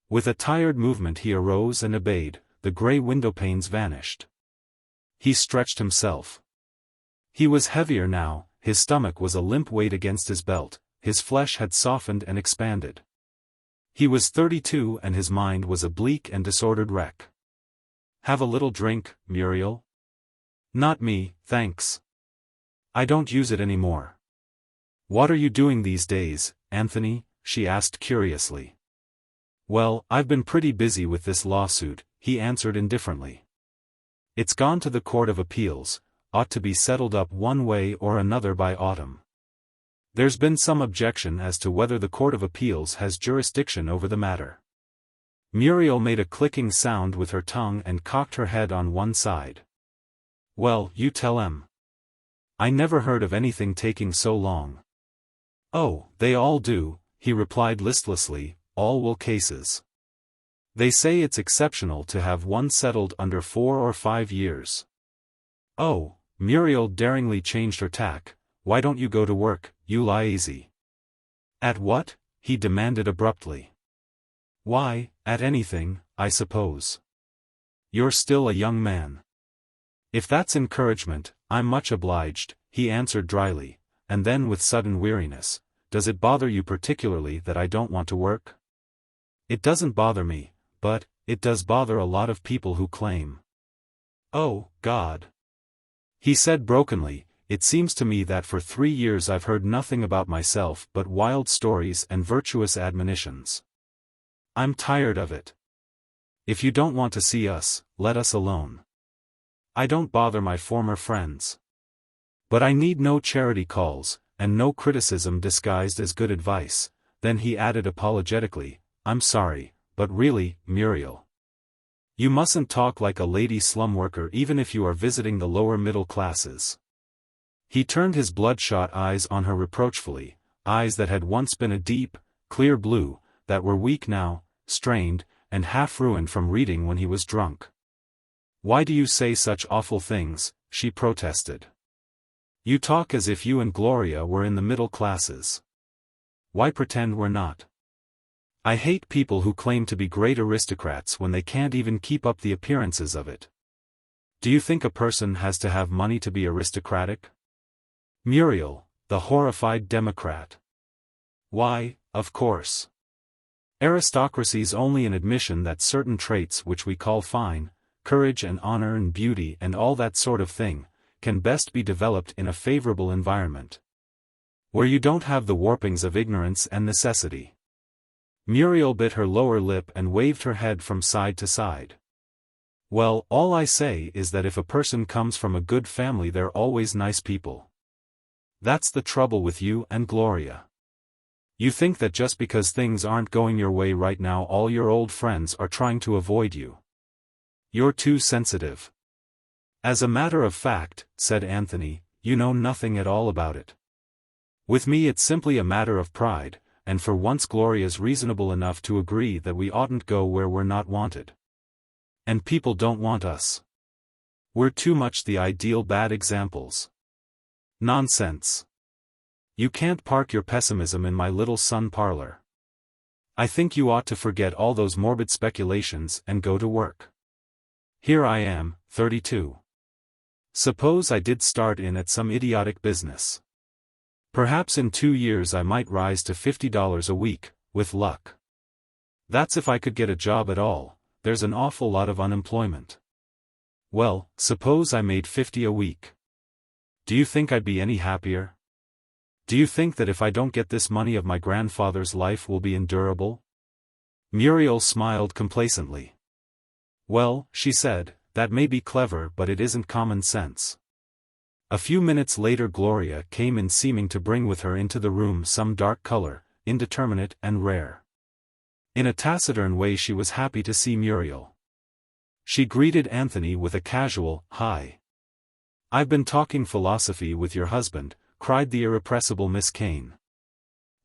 S1: With a tired movement he arose and obeyed. The grey windowpanes vanished. He stretched himself. He was heavier now, his stomach was a limp weight against his belt, his flesh had softened and expanded. He was 32 and his mind was a bleak and disordered wreck. "Have a little drink, Muriel?" "Not me, thanks. I don't use it anymore." "What are you doing these days, Anthony?" she asked curiously. "Well, I've been pretty busy with this lawsuit," he answered indifferently. "It's gone to the Court of Appeals, ought to be settled up one way or another by autumn. There's been some objection as to whether the Court of Appeals has jurisdiction over the matter." Muriel made a clicking sound with her tongue and cocked her head on one side. "Well, you tell 'em. I never heard of anything taking so long." "Oh, they all do," he replied listlessly, "all will cases. They say it's exceptional to have one settled under 4 or 5 years. "Oh," Muriel daringly changed her tack, "why don't you go to work, you lazy?" "At what?" he demanded abruptly. "Why, at anything, I suppose. You're still a young man." "If that's encouragement, I'm much obliged," he answered dryly, and then with sudden weariness, "Does it bother you particularly that I don't want to work?" "It doesn't bother me, but it does bother a lot of people who claim." "Oh, God," he said brokenly, "it seems to me that for 3 years I've heard nothing about myself but wild stories and virtuous admonitions. I'm tired of it. If you don't want to see us, let us alone. I don't bother my former friends. But I need no charity calls, and no criticism disguised as good advice." Then he added apologetically, "I'm sorry, but really, Muriel, you mustn't talk like a lady slum worker even if you are visiting the lower middle classes." He turned his bloodshot eyes on her reproachfully, eyes that had once been a deep, clear blue, that were weak now, strained, and half ruined from reading when he was drunk. "Why do you say such awful things?" she protested. "You talk as if you and Gloria were in the middle classes. Why pretend we're not? I hate people who claim to be great aristocrats when they can't even keep up the appearances of it. Do you think a person has to have money to be aristocratic?" Muriel, the horrified Democrat. "Why, of course. Aristocracy's only an admission that certain traits which we call fine, courage and honor and beauty and all that sort of thing, can best be developed in a favorable environment, where you don't have the warpings of ignorance and necessity." Muriel bit her lower lip and waved her head from side to side. "Well, all I say is that if a person comes from a good family they're always nice people. That's the trouble with you and Gloria. You think that just because things aren't going your way right now all your old friends are trying to avoid you. You're too sensitive." "As a matter of fact," said Anthony, "you know nothing at all about it. With me it's simply a matter of pride, and for once Gloria's reasonable enough to agree that we oughtn't go where we're not wanted. And people don't want us. We're too much the ideal bad examples." "Nonsense. You can't park your pessimism in my little sun parlor. I think you ought to forget all those morbid speculations and go to work. Here I am, 32. Suppose I did start in at some idiotic business. Perhaps in 2 years I might rise to $50 a week, with luck. That's if I could get a job at all. There's an awful lot of unemployment. Well, suppose I made $50 a week. Do you think I'd be any happier? Do you think that if I don't get this money of my grandfather's life will be endurable? Muriel smiled complacently. Well, she said, that may be clever but it isn't common sense. A few minutes later Gloria came in seeming to bring with her into the room some dark color, indeterminate and rare. In a taciturn way she was happy to see Muriel. She greeted Anthony with a casual, "Hi. I've been talking philosophy with your husband," cried the irrepressible Miss Kane.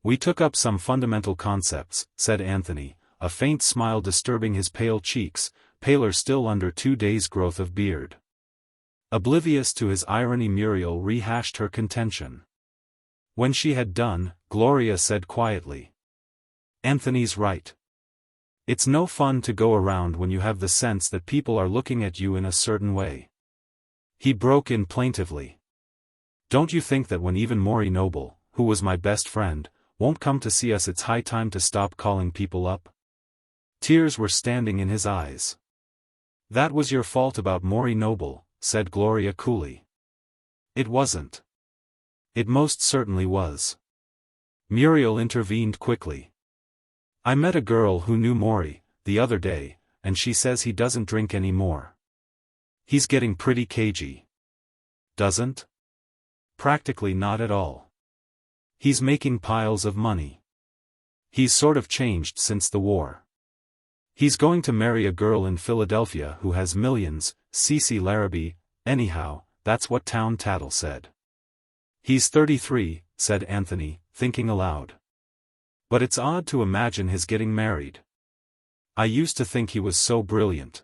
S1: "We took up some fundamental concepts," said Anthony, a faint smile disturbing his pale cheeks, paler still under 2 days' growth of beard. Oblivious to his irony Muriel rehashed her contention. When she had done, Gloria said quietly, "Anthony's right. It's no fun to go around when you have the sense that people are looking at you in a certain way." He broke in plaintively. "Don't you think that when even Maury Noble, who was my best friend, won't come to see us it's high time to stop calling people up?" Tears were standing in his eyes. "That was your fault about Maury Noble," said Gloria coolly. "It wasn't." "It most certainly was." Muriel intervened quickly. "I met a girl who knew Maury, the other day, and she says he doesn't drink anymore. He's getting pretty cagey." "Doesn't?" "Practically not at all. He's making piles of money. He's sort of changed since the war. He's going to marry a girl in Philadelphia who has millions, Cece Larrabee, anyhow, that's what Town Tattle said." "He's 33, said Anthony, thinking aloud. "But it's odd to imagine his getting married. I used to think he was so brilliant."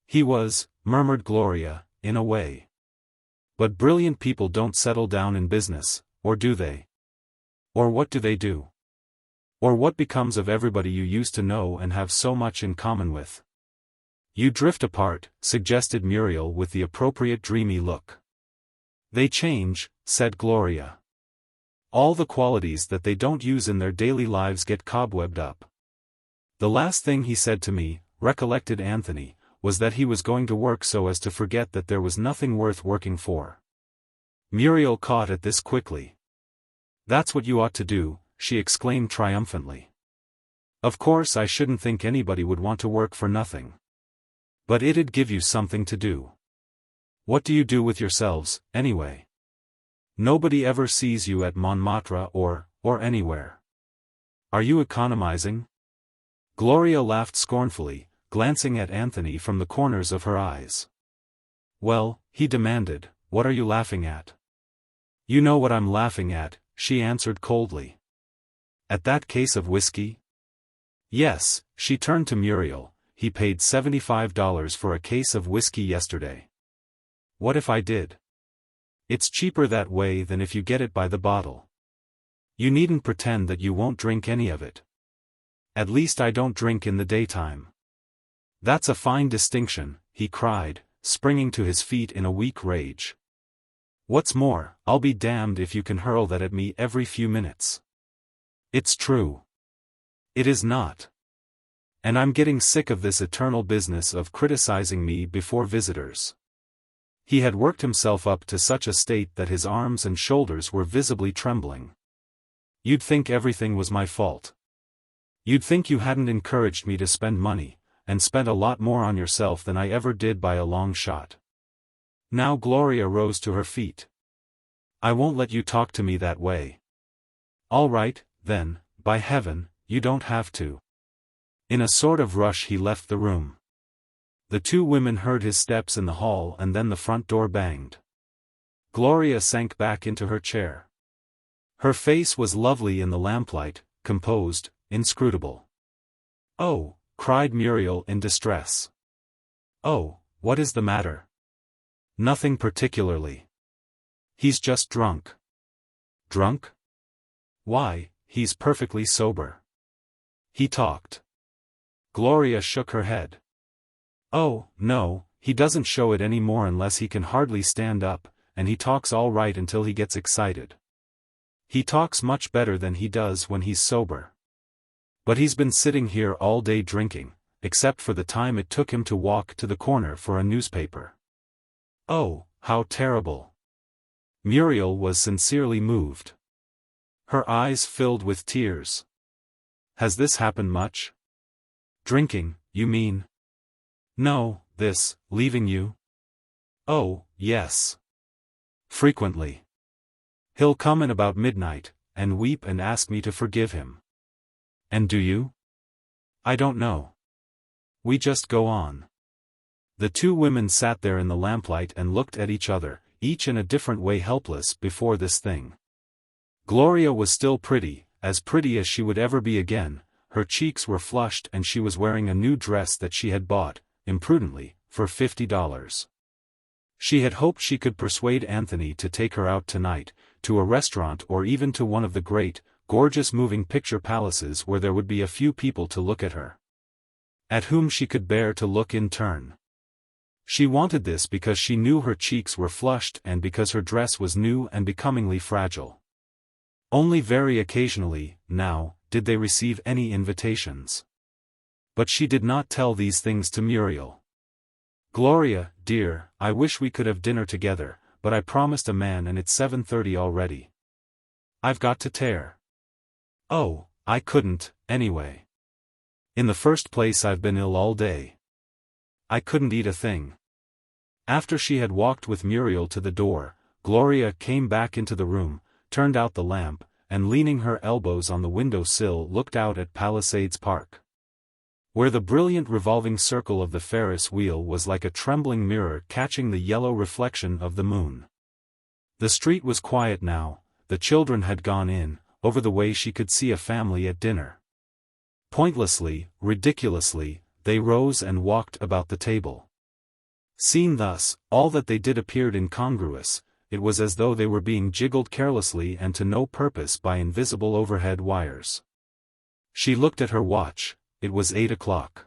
S1: "He was," murmured Gloria, "in a way. But brilliant people don't settle down in business, or do they? Or what do they do? Or what becomes of everybody you used to know and have so much in common with?" "You drift apart," suggested Muriel with the appropriate dreamy look. "They change," said Gloria. "All the qualities that they don't use in their daily lives get cobwebbed up." "The last thing he said to me," recollected Anthony, "was that he was going to work so as to forget that there was nothing worth working for." Muriel caught at this quickly. "That's what you ought to do," she exclaimed triumphantly. "Of course I shouldn't think anybody would want to work for nothing. But it'd give you something to do. What do you do with yourselves, anyway? Nobody ever sees you at Montmartre or anywhere. Are you economizing?" Gloria laughed scornfully, glancing at Anthony from the corners of her eyes. "Well," he demanded, "what are you laughing at?" "You know what I'm laughing at," she answered coldly. "At that case of whiskey?" "Yes," she turned to Muriel, "he paid $75 for a case of whiskey yesterday. What if I did? It's cheaper that way than if you get it by the bottle. You needn't pretend that you won't drink any of it. At least I don't drink in the daytime." "That's a fine distinction," he cried, springing to his feet in a weak rage. "What's more, I'll be damned if you can hurl that at me every few minutes. It's true. It is not. And I'm getting sick of this eternal business of criticizing me before visitors." He had worked himself up to such a state that his arms and shoulders were visibly trembling. "You'd think everything was my fault. You'd think you hadn't encouraged me to spend money, and spent a lot more on yourself than I ever did by a long shot." Now Gloria rose to her feet. "I won't let you talk to me that way." "All right, then, by heaven, you don't have to." In a sort of rush he left the room. The two women heard his steps in the hall and then the front door banged. Gloria sank back into her chair. Her face was lovely in the lamplight, composed, inscrutable. "Oh," cried Muriel in distress. "Oh, what is the matter?" "Nothing particularly. He's just drunk." "Drunk?" "Why, he's perfectly sober. He talked." Gloria shook her head. "Oh, no, he doesn't show it any more unless he can hardly stand up, and he talks all right until he gets excited. He talks much better than he does when he's sober. But he's been sitting here all day drinking, except for the time it took him to walk to the corner for a newspaper." "Oh, how terrible." Muriel was sincerely moved. Her eyes filled with tears. "Has this happened much?" Drinking, you mean? No, leaving you? Oh, yes. Frequently. He'll come in about midnight, and weep and ask me to forgive him. And do you? I don't know. We just go on. The two women sat there in the lamplight and looked at each other, each in a different way helpless before this thing. Gloria was still pretty as she would ever be again. Her cheeks were flushed and she was wearing a new dress that she had bought, imprudently, for $50. She had hoped she could persuade Anthony to take her out tonight, to a restaurant or even to one of the great, gorgeous moving picture palaces where there would be a few people to look at her, at whom she could bear to look in turn. She wanted this because she knew her cheeks were flushed and because her dress was new and becomingly fragile. Only very occasionally, now, did they receive any invitations. But she did not tell these things to Muriel. Gloria, dear, I wish we could have dinner together, but I promised a man and it's 7:30 already. I've got to tear. Oh, I couldn't, anyway. In the first place I've been ill all day. I couldn't eat a thing. After she had walked with Muriel to the door, Gloria came back into the room, turned out the lamp, and leaning her elbows on the window sill looked out at Palisades Park, where the brilliant revolving circle of the Ferris wheel was like a trembling mirror catching the yellow reflection of the moon. The street was quiet now, the children had gone in. Over the way she could see a family at dinner. Pointlessly, ridiculously, they rose and walked about the table. Seen thus, all that they did appeared incongruous. It was as though they were being jiggled carelessly and to no purpose by invisible overhead wires. She looked at her watch. It was 8 o'clock.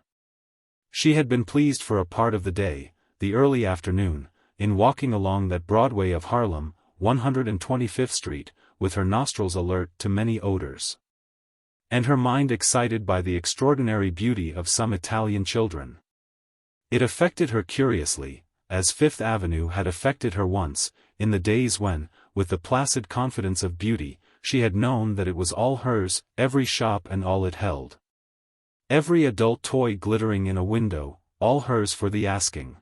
S1: She had been pleased for a part of the day, the early afternoon, in walking along that Broadway of Harlem, 125th Street, with her nostrils alert to many odors, and her mind excited by the extraordinary beauty of some Italian children. It affected her curiously, as Fifth Avenue had affected her once, in the days when, with the placid confidence of beauty, she had known that it was all hers, every shop and all it held. Every adult toy glittering in a window, all hers for the asking.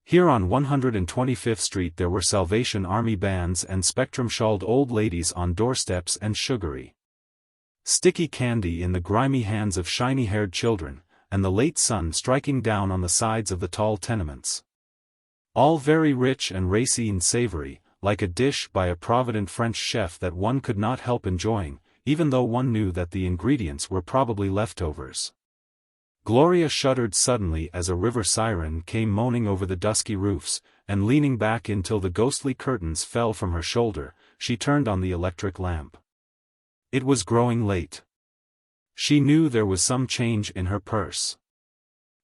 S1: Here on 125th Street there were Salvation Army bands and spectrum-shawled old ladies on doorsteps and sugary, sticky candy in the grimy hands of shiny-haired children, and the late sun striking down on the sides of the tall tenements. All very rich and racy and savory, like a dish by a provident French chef that one could not help enjoying, even though one knew that the ingredients were probably leftovers. Gloria shuddered suddenly as a river siren came moaning over the dusky roofs, and leaning back until the ghostly curtains fell from her shoulder, she turned on the electric lamp. It was growing late. She knew there was some change in her purse.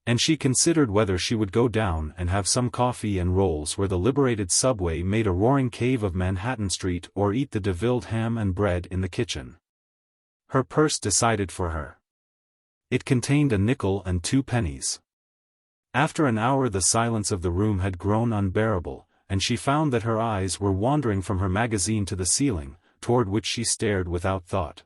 S1: And she considered whether she would go down and have some coffee and rolls where the liberated subway made a roaring cave of Manhattan Street or eat the DeVilled ham and bread in the kitchen. Her purse decided for her. It contained a nickel and 2 pennies. After an hour the silence of the room had grown unbearable, and she found that her eyes were wandering from her magazine to the ceiling, toward which she stared without thought.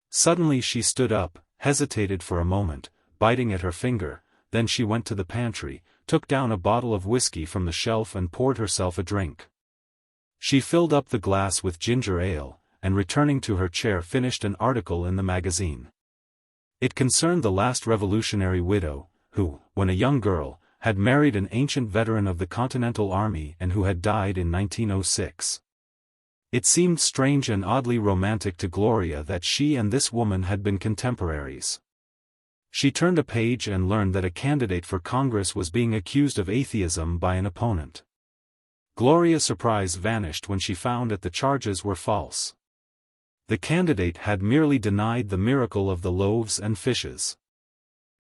S1: Suddenly she stood up, hesitated for a moment, biting at her finger, then she went to the pantry, took down a bottle of whiskey from the shelf and poured herself a drink. She filled up the glass with ginger ale, and returning to her chair finished an article in the magazine. It concerned the last revolutionary widow, who, when a young girl, had married an ancient veteran of the Continental Army and who had died in 1906. It seemed strange and oddly romantic to Gloria that she and this woman had been contemporaries. She turned a page and learned that a candidate for Congress was being accused of atheism by an opponent. Gloria's surprise vanished when she found that the charges were false. The candidate had merely denied the miracle of the loaves and fishes.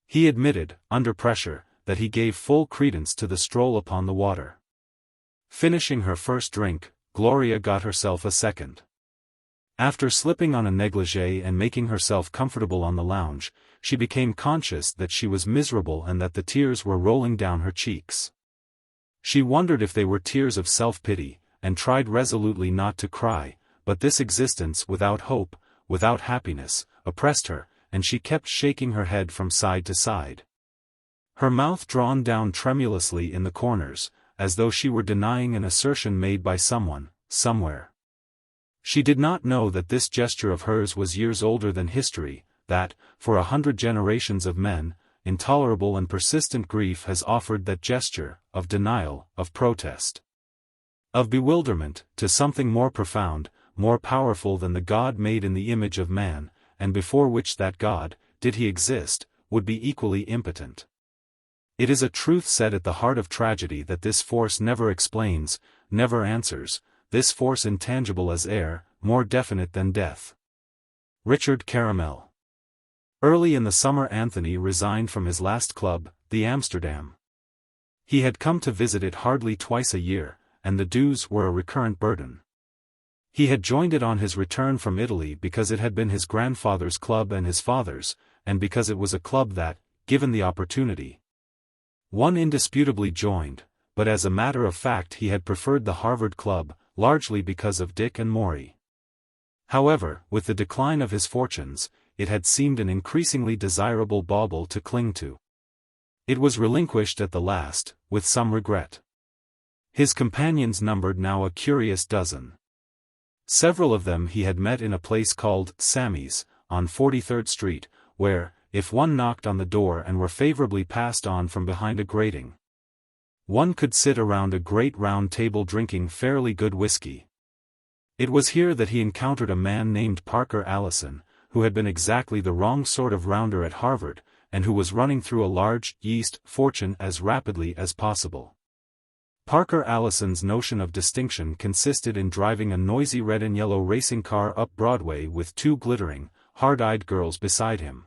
S1: He admitted, under pressure, that he gave full credence to the stroll upon the water. Finishing her first drink, Gloria got herself a second. After slipping on a negligee and making herself comfortable on the lounge, she became conscious that she was miserable and that the tears were rolling down her cheeks. She wondered if they were tears of self-pity, and tried resolutely not to cry, but this existence without hope, without happiness, oppressed her, and she kept shaking her head from side to side. Her mouth drawn down tremulously in the corners, as though she were denying an assertion made by someone, somewhere. She did not know that this gesture of hers was years older than history, that, for 100 generations of men, intolerable and persistent grief has offered that gesture, of denial, of protest, of bewilderment, to something more profound, more powerful than the God made in the image of man, and before which that God, did he exist, would be equally impotent. It is a truth set at the heart of tragedy that this force never explains, never answers, this force intangible as air, more definite than death. Richard Caramel. Early in the summer Anthony resigned from his last club, the Amsterdam. He had come to visit it hardly twice a year, and the dues were a recurrent burden. He had joined it on his return from Italy because it had been his grandfather's club and his father's, and because it was a club that, given the opportunity, one indisputably joined, but as a matter of fact he had preferred the Harvard Club, largely because of Dick and Maury. However, with the decline of his fortunes, it had seemed an increasingly desirable bauble to cling to. It was relinquished at the last, with some regret. His companions numbered now a curious dozen. Several of them he had met in a place called Sammy's, on 43rd Street, where, if one knocked on the door and were favorably passed on from behind a grating, one could sit around a great round table drinking fairly good whiskey. It was here that he encountered a man named Parker Allison, who had been exactly the wrong sort of rounder at Harvard, and who was running through a large, yeast fortune as rapidly as possible. Parker Allison's notion of distinction consisted in driving a noisy red and yellow racing car up Broadway with two glittering, hard-eyed girls beside him.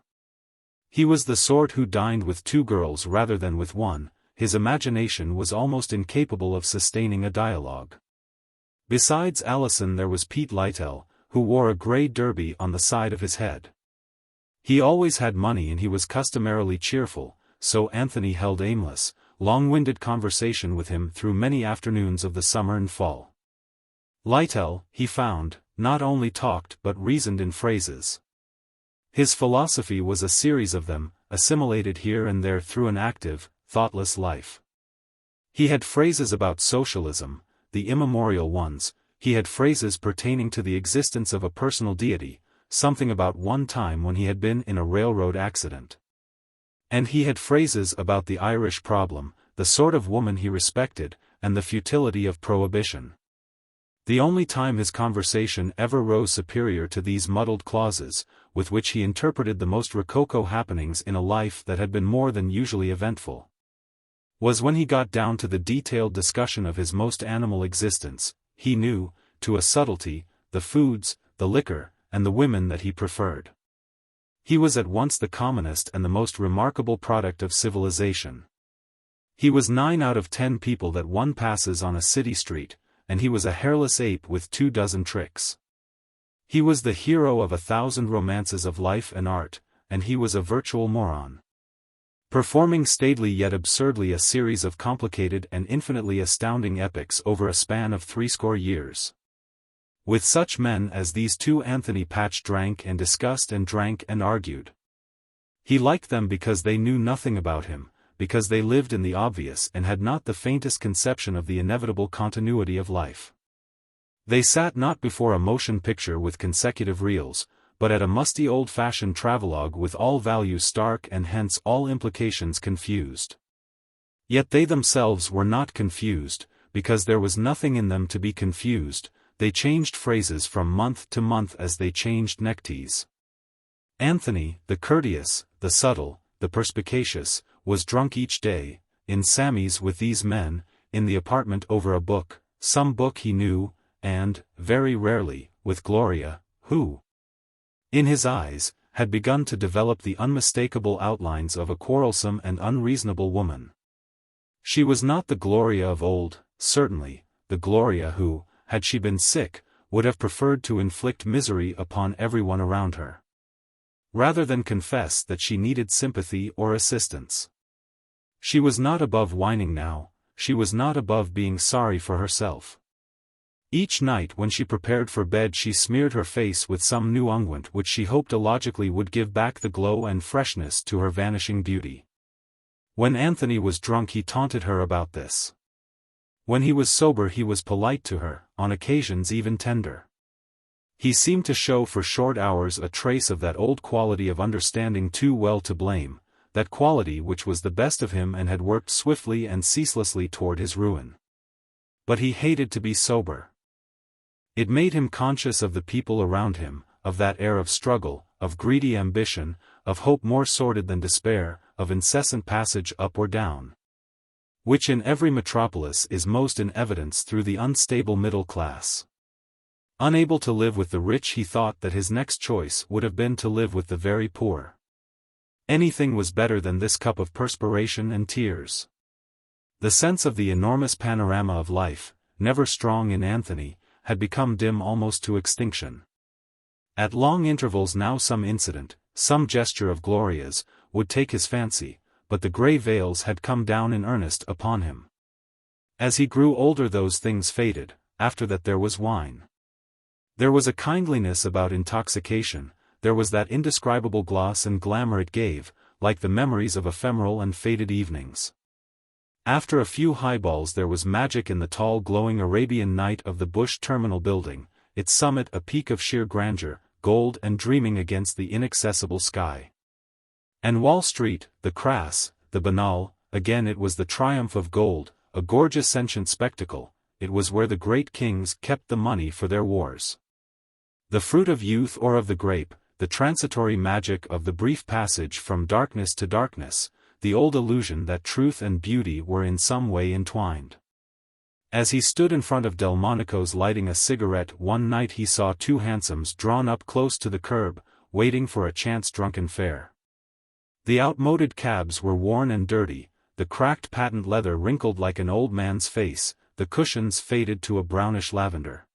S1: He was the sort who dined with two girls rather than with one. His imagination was almost incapable of sustaining a dialogue. Besides Allison there was Pete Lytell, who wore a grey derby on the side of his head. He always had money and he was customarily cheerful, so Anthony held aimless, long-winded conversation with him through many afternoons of the summer and fall. Lytell, he found, not only talked but reasoned in phrases. His philosophy was a series of them, assimilated here and there through an active, thoughtless life. He had phrases about socialism, the immemorial ones. He had phrases pertaining to the existence of a personal deity, something about one time when he had been in a railroad accident. And he had phrases about the Irish problem, the sort of woman he respected, and the futility of prohibition. The only time his conversation ever rose superior to these muddled clauses, with which he interpreted the most rococo happenings in a life that had been more than usually eventful, was when he got down to the detailed discussion of his most animal existence. He knew, to a subtlety, the foods, the liquor, and the women that he preferred. He was at once the commonest and the most remarkable product of civilization. He was 9 out of 10 people that one passes on a city street, and he was a hairless ape with 24 tricks. He was the hero of 1,000 romances of life and art, and he was a virtual moron, performing staidly yet absurdly a series of complicated and infinitely astounding epics over a span of 80 years. With such men as these two Anthony Patch drank and discussed and drank and argued. He liked them because they knew nothing about him, because they lived in the obvious and had not the faintest conception of the inevitable continuity of life. They sat not before a motion picture with consecutive reels, but at a musty old-fashioned travelogue with all values stark and hence all implications confused. Yet they themselves were not confused, because there was nothing in them to be confused. They changed phrases from month to month as they changed neckties. Anthony, the courteous, the subtle, the perspicacious, was drunk each day, in Sammy's with these men, in the apartment over a book, some book he knew, and, very rarely, with Gloria, who, in his eyes, had begun to develop the unmistakable outlines of a quarrelsome and unreasonable woman. She was not the Gloria of old, certainly, the Gloria who, had she been sick, would have preferred to inflict misery upon everyone around her, rather than confess that she needed sympathy or assistance. She was not above whining now, she was not above being sorry for herself. Each night when she prepared for bed she smeared her face with some new unguent which she hoped illogically would give back the glow and freshness to her vanishing beauty. When Anthony was drunk he taunted her about this. When he was sober he was polite to her, on occasions even tender. He seemed to show for short hours a trace of that old quality of understanding too well to blame, that quality which was the best of him and had worked swiftly and ceaselessly toward his ruin. But he hated to be sober. It made him conscious of the people around him, of that air of struggle, of greedy ambition, of hope more sordid than despair, of incessant passage up or down, which in every metropolis is most in evidence through the unstable middle class. Unable to live with the rich, he thought that his next choice would have been to live with the very poor. Anything was better than this cup of perspiration and tears. The sense of the enormous panorama of life, never strong in Anthony, had become dim almost to extinction. At long intervals now some incident, some gesture of Gloria's, would take his fancy, but the grey veils had come down in earnest upon him. As he grew older those things faded, after that there was wine. There was a kindliness about intoxication, there was that indescribable gloss and glamour it gave, like the memories of ephemeral and faded evenings. After a few highballs there was magic in the tall glowing Arabian night of the Bush Terminal building, its summit a peak of sheer grandeur, gold and dreaming against the inaccessible sky. And Wall Street, the crass, the banal, again it was the triumph of gold, a gorgeous sentient spectacle, it was where the great kings kept the money for their wars. The fruit of youth or of the grape, the transitory magic of the brief passage from darkness to darkness, the old illusion that truth and beauty were in some way entwined. As he stood in front of Delmonico's lighting a cigarette one night he saw two hansoms drawn up close to the curb, waiting for a chance drunken fare. The outmoded cabs were worn and dirty, the cracked patent leather wrinkled like an old man's face, the cushions faded to a brownish lavender.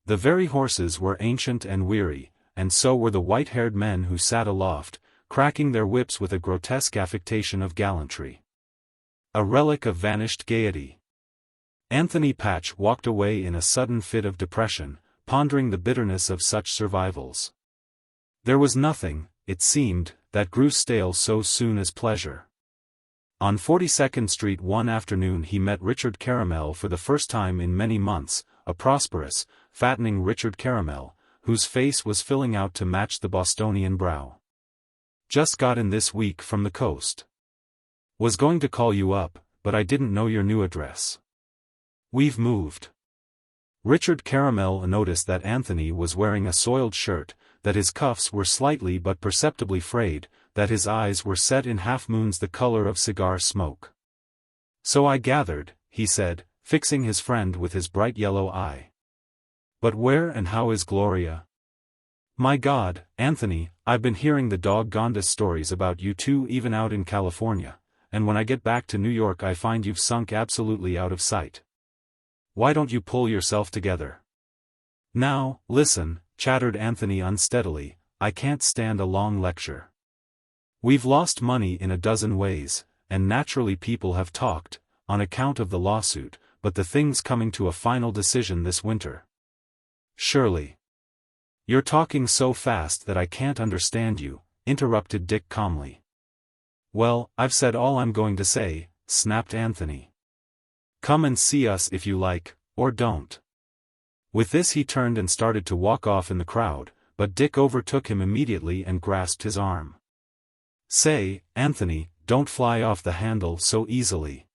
S1: The very horses were ancient and weary, and so were the white-haired men who sat aloft, cracking their whips with a grotesque affectation of gallantry. A relic of vanished gaiety. Anthony Patch walked away in a sudden fit of depression, pondering the bitterness of such survivals. There was nothing, it seemed, that grew stale so soon as pleasure. On 42nd Street one afternoon he met Richard Caramel for the first time in many months, a prosperous, fattening Richard Caramel, whose face was filling out to match the Bostonian brow. Just got in this week from the coast. Was going to call you up, but I didn't know your new address. We've moved. Richard Caramel noticed that Anthony was wearing a soiled shirt, that his cuffs were slightly but perceptibly frayed, that his eyes were set in half-moons the color of cigar smoke. So I gathered, he said, fixing his friend with his bright yellow eye. But where and how is Gloria? My God, Anthony, I've been hearing the doggondest stories about you two even out in California, and when I get back to New York I find you've sunk absolutely out of sight. Why don't you pull yourself together? Now, listen, chattered Anthony unsteadily, I can't stand a long lecture. We've lost money in a dozen ways, and naturally people have talked, on account of the lawsuit, but the thing's coming to a final decision this winter. Surely. You're talking so fast that I can't understand you, interrupted Dick calmly. Well, I've said all I'm going to say, snapped Anthony. Come and see us if you like, or don't. With this he turned and started to walk off in the crowd, but Dick overtook him immediately and grasped his arm. Say, Anthony, don't fly off the handle so easily.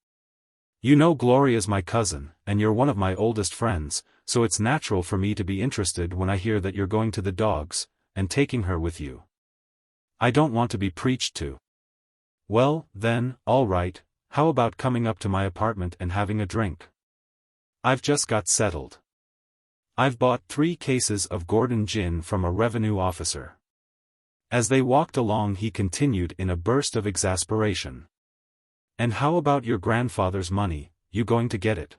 S1: You know Gloria's my cousin, and you're one of my oldest friends, so it's natural for me to be interested when I hear that you're going to the dogs, and taking her with you. I don't want to be preached to. Well, then, all right, how about coming up to my apartment and having a drink? I've just got settled. I've bought 3 cases of Gordon gin from a revenue officer. As they walked along he continued in a burst of exasperation. And how about your grandfather's money, you going to get it?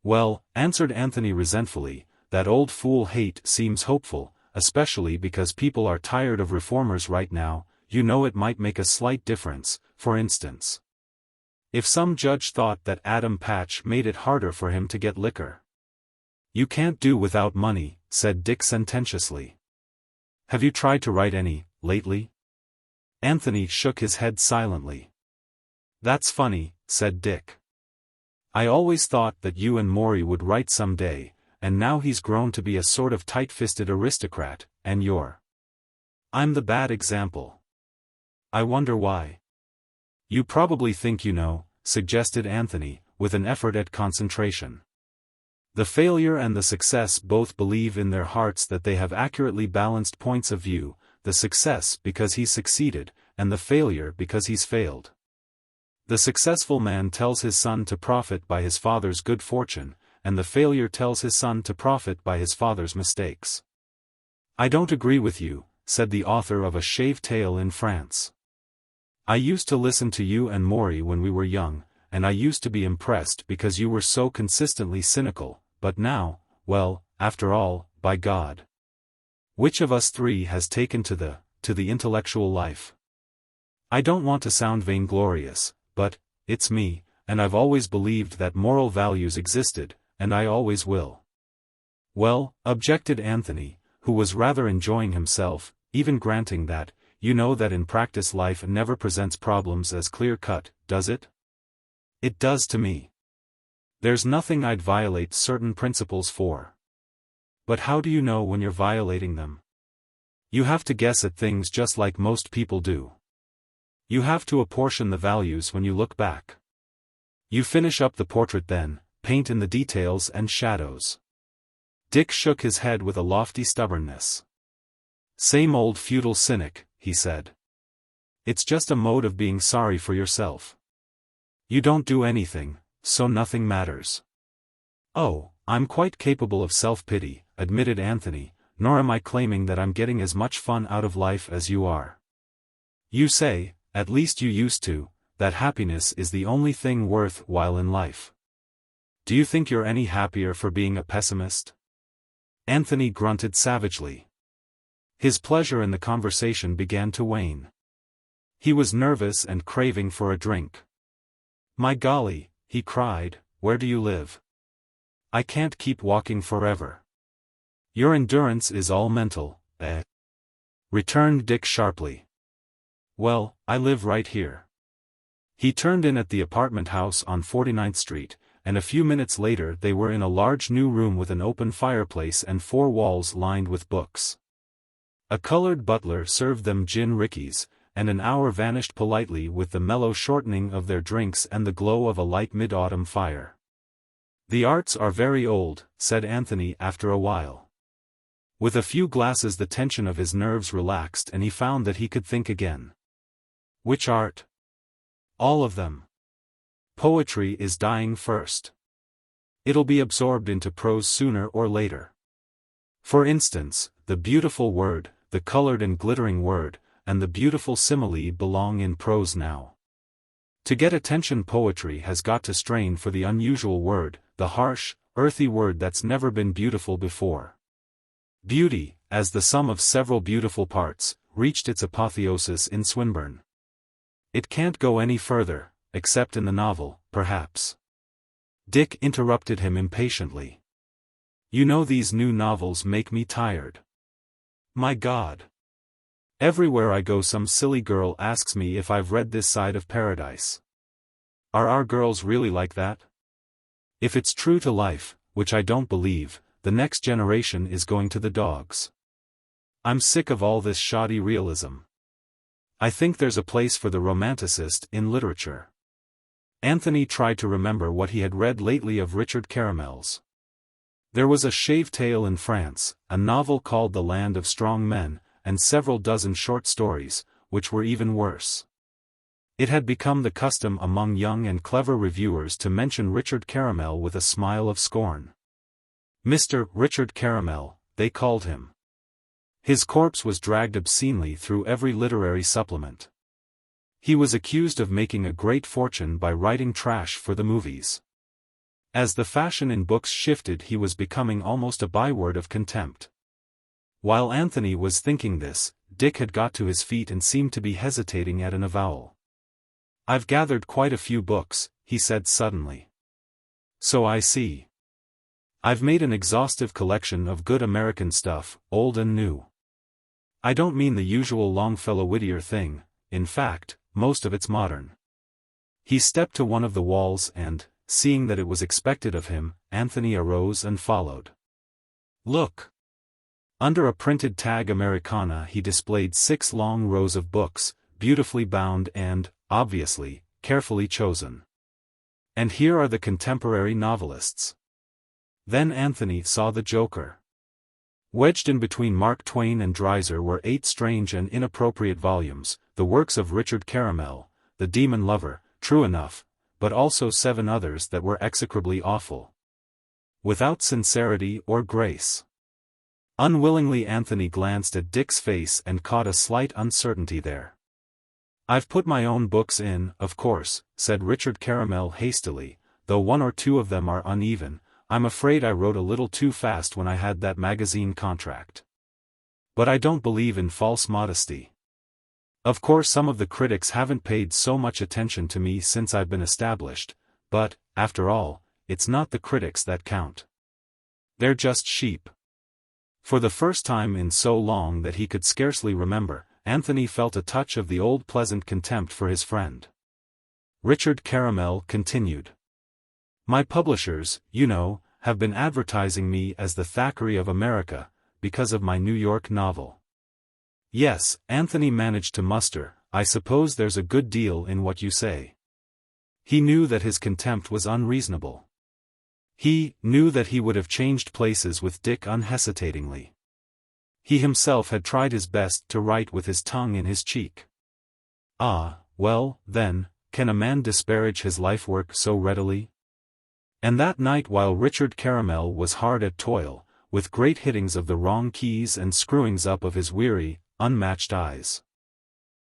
S1: Well, answered Anthony resentfully, that old fool hate seems hopeful, especially because people are tired of reformers right now, you know it might make a slight difference, for instance. If some judge thought that Adam Patch made it harder for him to get liquor. You can't do without money, said Dick sententiously. Have you tried to write any, lately? Anthony shook his head silently. That's funny, said Dick. I always thought that you and Maury would write some day, and now he's grown to be a sort of tight-fisted aristocrat, and I'm the bad example. I wonder why. You probably think you know, suggested Anthony, with an effort at concentration. The failure and the success both believe in their hearts that they have accurately balanced points of view, the success because he's succeeded, and the failure because he's failed. The successful man tells his son to profit by his father's good fortune, and the failure tells his son to profit by his father's mistakes. I don't agree with you, said the author of A Shaved Tail in France. I used to listen to you and Maury when we were young, and I used to be impressed because you were so consistently cynical, but now, well, after all, by God. Which of us three has taken to the intellectual life? I don't want to sound vainglorious, but, it's me, and I've always believed that moral values existed, and I always will. Well, objected Anthony, who was rather enjoying himself, even granting that, you know that in practice life never presents problems as clear-cut, does it? It does to me. There's nothing I'd violate certain principles for. But how do you know when you're violating them? You have to guess at things just like most people do. You have to apportion the values when you look back. You finish up the portrait then, paint in the details and shadows. Dick shook his head with a lofty stubbornness. Same old feudal cynic, he said. It's just a mode of being sorry for yourself. You don't do anything, so nothing matters. Oh, I'm quite capable of self-pity, admitted Anthony, nor am I claiming that I'm getting as much fun out of life as you are. You say, at least you used to, that happiness is the only thing worthwhile in life. Do you think you're any happier for being a pessimist? Anthony grunted savagely. His pleasure in the conversation began to wane. He was nervous and craving for a drink. My golly, he cried, where do you live? I can't keep walking forever. Your endurance is all mental, eh? Returned Dick sharply. Well, I live right here. He turned in at the apartment house on 49th Street, and a few minutes later they were in a large new room with an open fireplace and 4 walls lined with books. A colored butler served them gin rickeys, and an hour vanished politely with the mellow shortening of their drinks and the glow of a light mid-autumn fire. The arts are very old, said Anthony after a while. With a few glasses the tension of his nerves relaxed and he found that he could think again. Which art? All of them. Poetry is dying first. It'll be absorbed into prose sooner or later. For instance, the beautiful word, the colored and glittering word, and the beautiful simile belong in prose now. To get attention poetry has got to strain for the unusual word, the harsh, earthy word that's never been beautiful before. Beauty, as the sum of several beautiful parts, reached its apotheosis in Swinburne. It can't go any further, except in the novel, perhaps. Dick interrupted him impatiently. You know these new novels make me tired. My God. Everywhere I go some silly girl asks me if I've read This Side of Paradise. Are our girls really like that? If it's true to life, which I don't believe, the next generation is going to the dogs. I'm sick of all this shoddy realism. I think there's a place for the romanticist in literature. Anthony tried to remember what he had read lately of Richard Caramel's. There was A Shaved Tail in France, a novel called The Land of Strong Men, and several dozen short stories, which were even worse. It had become the custom among young and clever reviewers to mention Richard Caramel with a smile of scorn. Mr. Richard Caramel, they called him. His corpse was dragged obscenely through every literary supplement. He was accused of making a great fortune by writing trash for the movies. As the fashion in books shifted, he was becoming almost a byword of contempt. While Anthony was thinking this, Dick had got to his feet and seemed to be hesitating at an avowal. I've gathered quite a few books, he said suddenly. So I see. I've made an exhaustive collection of good American stuff, old and new. I don't mean the usual Longfellow-Whittier thing, in fact, most of it's modern. He stepped to one of the walls and, seeing that it was expected of him, Anthony arose and followed. Look! Under a printed tag Americana he displayed 6 long rows of books, beautifully bound and, obviously, carefully chosen. And here are the contemporary novelists. Then Anthony saw the joker. Wedged in between Mark Twain and Dreiser were 8 strange and inappropriate volumes, the works of Richard Caramel, the demon lover, true enough, but also 7 others that were execrably awful. Without sincerity or grace. Unwillingly Anthony glanced at Dick's face and caught a slight uncertainty there. "I've put my own books in, of course," said Richard Caramel hastily, "though 1 or 2 of them are uneven. I'm afraid I wrote a little too fast when I had that magazine contract. But I don't believe in false modesty. Of course some of the critics haven't paid so much attention to me since I've been established, but, after all, it's not the critics that count. They're just sheep." For the first time in so long that he could scarcely remember, Anthony felt a touch of the old pleasant contempt for his friend. Richard Caramel continued. "My publishers, you know, have been advertising me as the Thackeray of America, because of my New York novel." "Yes," Anthony managed to muster, "I suppose there's a good deal in what you say." He knew that his contempt was unreasonable. He knew that he would have changed places with Dick unhesitatingly. He himself had tried his best to write with his tongue in his cheek. Ah, well, then, can a man disparage his life work so readily? And that night while Richard Caramel was hard at toil, with great hittings of the wrong keys and screwings up of his weary, unmatched eyes,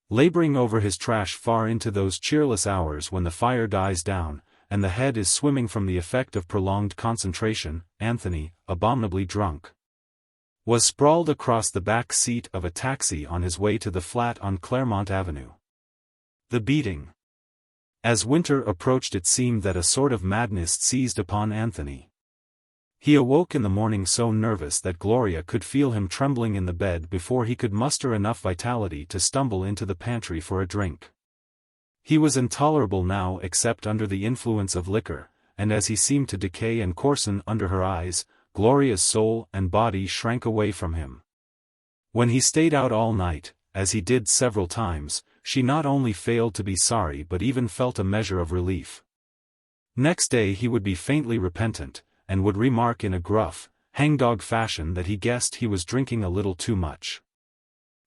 S1: laboring over his trash far into those cheerless hours when the fire dies down, and the head is swimming from the effect of prolonged concentration, Anthony, abominably drunk, was sprawled across the back seat of a taxi on his way to the flat on Claremont Avenue. The beating. As winter approached it seemed that a sort of madness seized upon Anthony. He awoke in the morning so nervous that Gloria could feel him trembling in the bed before he could muster enough vitality to stumble into the pantry for a drink. He was intolerable now except under the influence of liquor, and as he seemed to decay and coarsen under her eyes, Gloria's soul and body shrank away from him. When he stayed out all night, as he did several times, she not only failed to be sorry but even felt a measure of relief. Next day he would be faintly repentant, and would remark in a gruff, hangdog fashion that he guessed he was drinking a little too much.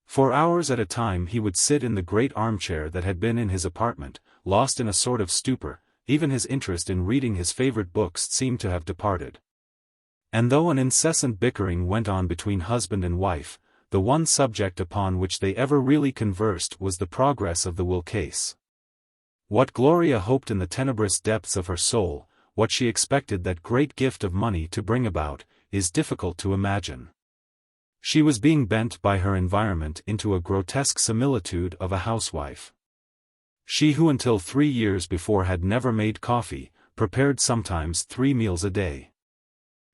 S1: For hours at a time he would sit in the great armchair that had been in his apartment, lost in a sort of stupor. Even his interest in reading his favorite books seemed to have departed. And though an incessant bickering went on between husband and wife, the one subject upon which they ever really conversed was the progress of the will case. What Gloria hoped in the tenebrous depths of her soul, what she expected that great gift of money to bring about, is difficult to imagine. She was being bent by her environment into a grotesque similitude of a housewife. She who until 3 years before had never made coffee, prepared sometimes 3 meals a day.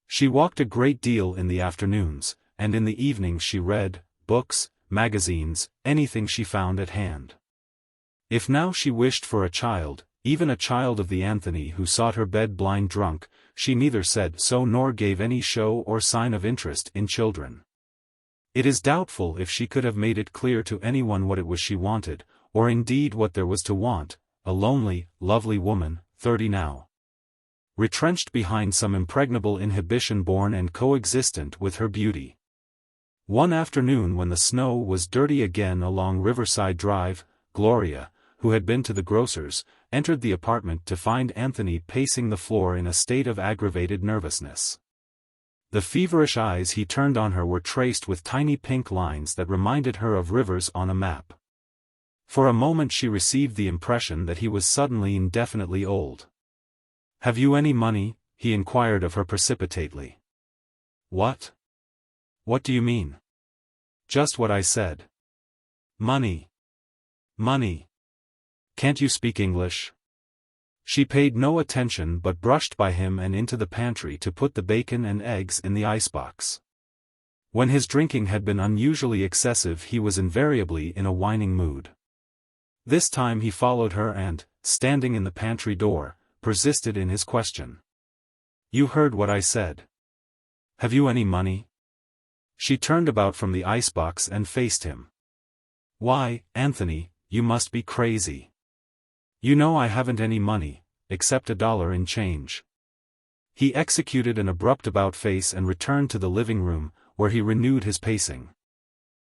S1: She walked a great deal in the afternoons, and in the evenings she read, books, magazines, anything she found at hand. If now she wished for a child, even a child of the Anthony who sought her bed blind drunk, she neither said so nor gave any show or sign of interest in children. It is doubtful if she could have made it clear to anyone what it was she wanted, or indeed what there was to want, a lonely, lovely woman, 30 now, retrenched behind some impregnable inhibition born and coexistent with her beauty. One afternoon when the snow was dirty again along Riverside Drive, Gloria, who had been to the grocer's, entered the apartment to find Anthony pacing the floor in a state of aggravated nervousness. The feverish eyes he turned on her were traced with tiny pink lines that reminded her of rivers on a map. For a moment she received the impression that he was suddenly indefinitely old. "Have you any money?" he inquired of her precipitately. "What? What do you mean?" "Just what I said. Money. Money. Can't you speak English?" She paid no attention but brushed by him and into the pantry to put the bacon and eggs in the icebox. When his drinking had been unusually excessive, he was invariably in a whining mood. This time he followed her and, standing in the pantry door, persisted in his question. "You heard what I said. Have you any money?" She turned about from the icebox and faced him. "Why, Anthony, you must be crazy. You know I haven't any money, except $1 in change." He executed an abrupt about-face and returned to the living room, where he renewed his pacing.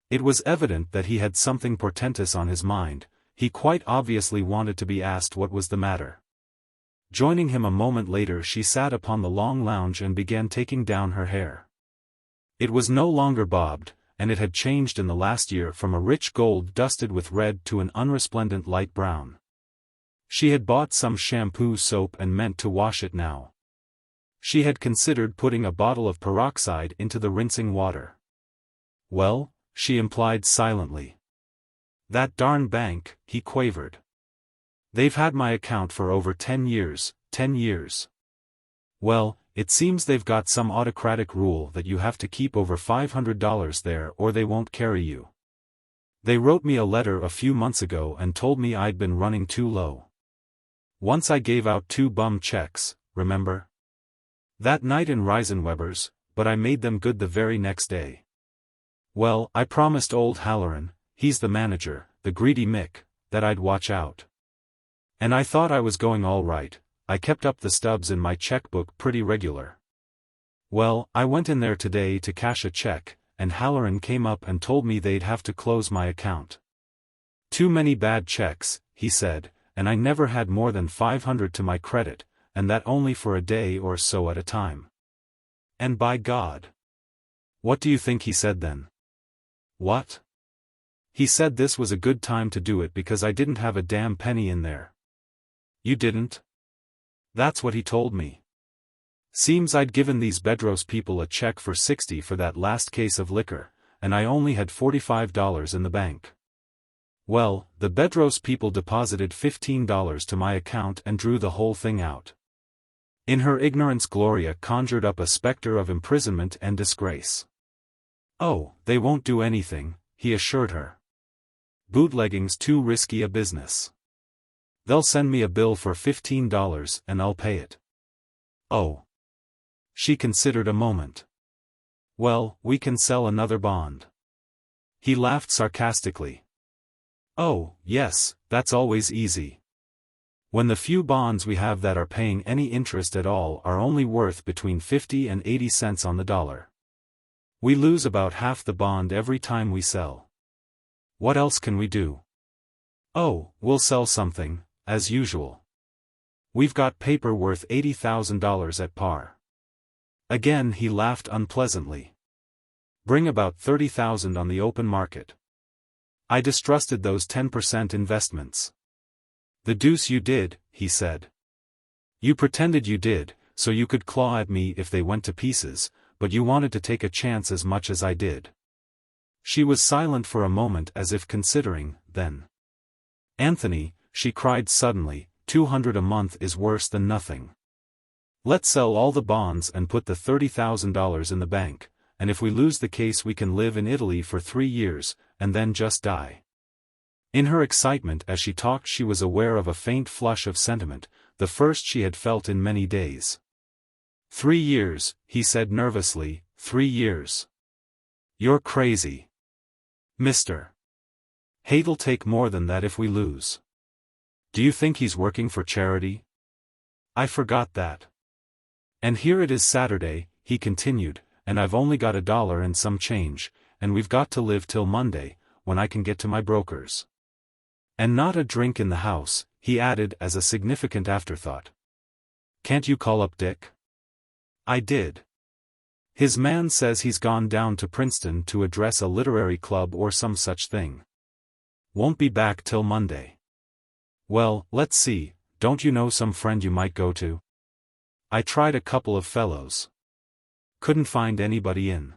S1: It was evident that he had something portentous on his mind. He quite obviously wanted to be asked what was the matter. Joining him a moment later, she sat upon the long lounge and began taking down her hair. It was no longer bobbed, and it had changed in the last year from a rich gold dusted with red to an unresplendent light brown. She had bought some shampoo soap and meant to wash it now. She had considered putting a bottle of peroxide into the rinsing water. "Well," she implied silently. "That darn bank," he quavered. "They've had my account for over 10 years, 10 years. Well, it seems they've got some autocratic rule that you have to keep over $500 there or they won't carry you. They wrote me a letter a few months ago and told me I'd been running too low. Once I gave out 2 bum checks, remember? That night in Reisenweber's, but I made them good the very next day. Well, I promised old Halloran, he's the manager, the greedy Mick, that I'd watch out. And I thought I was going all right. I kept up the stubs in my checkbook pretty regular. Well, I went in there today to cash a check, and Halloran came up and told me they'd have to close my account. Too many bad checks, he said, and I never had more than $500 to my credit, and that only for a day or so at a time. And by God! What do you think he said then? What? He said this was a good time to do it because I didn't have a damn penny in there. You didn't? That's what he told me. Seems I'd given these Bedros people a check for $60 for that last case of liquor, and I only had $45 in the bank. Well, the Bedros people deposited $15 to my account and drew the whole thing out. In her ignorance, Gloria conjured up a specter of imprisonment and disgrace. Oh, they won't do anything, he assured her. Bootlegging's too risky a business. They'll send me a bill for $15 and I'll pay it. Oh. She considered a moment. Well, we can sell another bond. He laughed sarcastically. Oh, yes, that's always easy. When the few bonds we have that are paying any interest at all are only worth between 50 and 80 cents on the dollar. We lose about half the bond every time we sell. What else can we do? Oh, we'll sell something, as usual. We've got paper worth $80,000 at par. Again he laughed unpleasantly. Bring about 30,000 on the open market. I distrusted those 10% investments. The deuce you did, he said. You pretended you did, so you could claw at me if they went to pieces, but you wanted to take a chance as much as I did. She was silent for a moment as if considering, then. Anthony, she cried suddenly, $200 a month is worse than nothing. Let's sell all the bonds and put the $30,000 in the bank, and if we lose the case we can live in Italy for 3 years, and then just die. In her excitement as she talked she was aware of a faint flush of sentiment, the first she had felt in many days. 3 years, he said nervously, 3 years. You're crazy. Mister. Hate'll take more than that if we lose. Do you think he's working for charity? I forgot that. And here it is Saturday, he continued, and I've only got $1 and some change, and we've got to live till Monday, when I can get to my broker's. And not a drink in the house, he added as a significant afterthought. Can't you call up Dick? I did. His man says he's gone down to Princeton to address a literary club or some such thing. Won't be back till Monday. Well, let's see, don't you know some friend you might go to? I tried a couple of fellows. Couldn't find anybody in.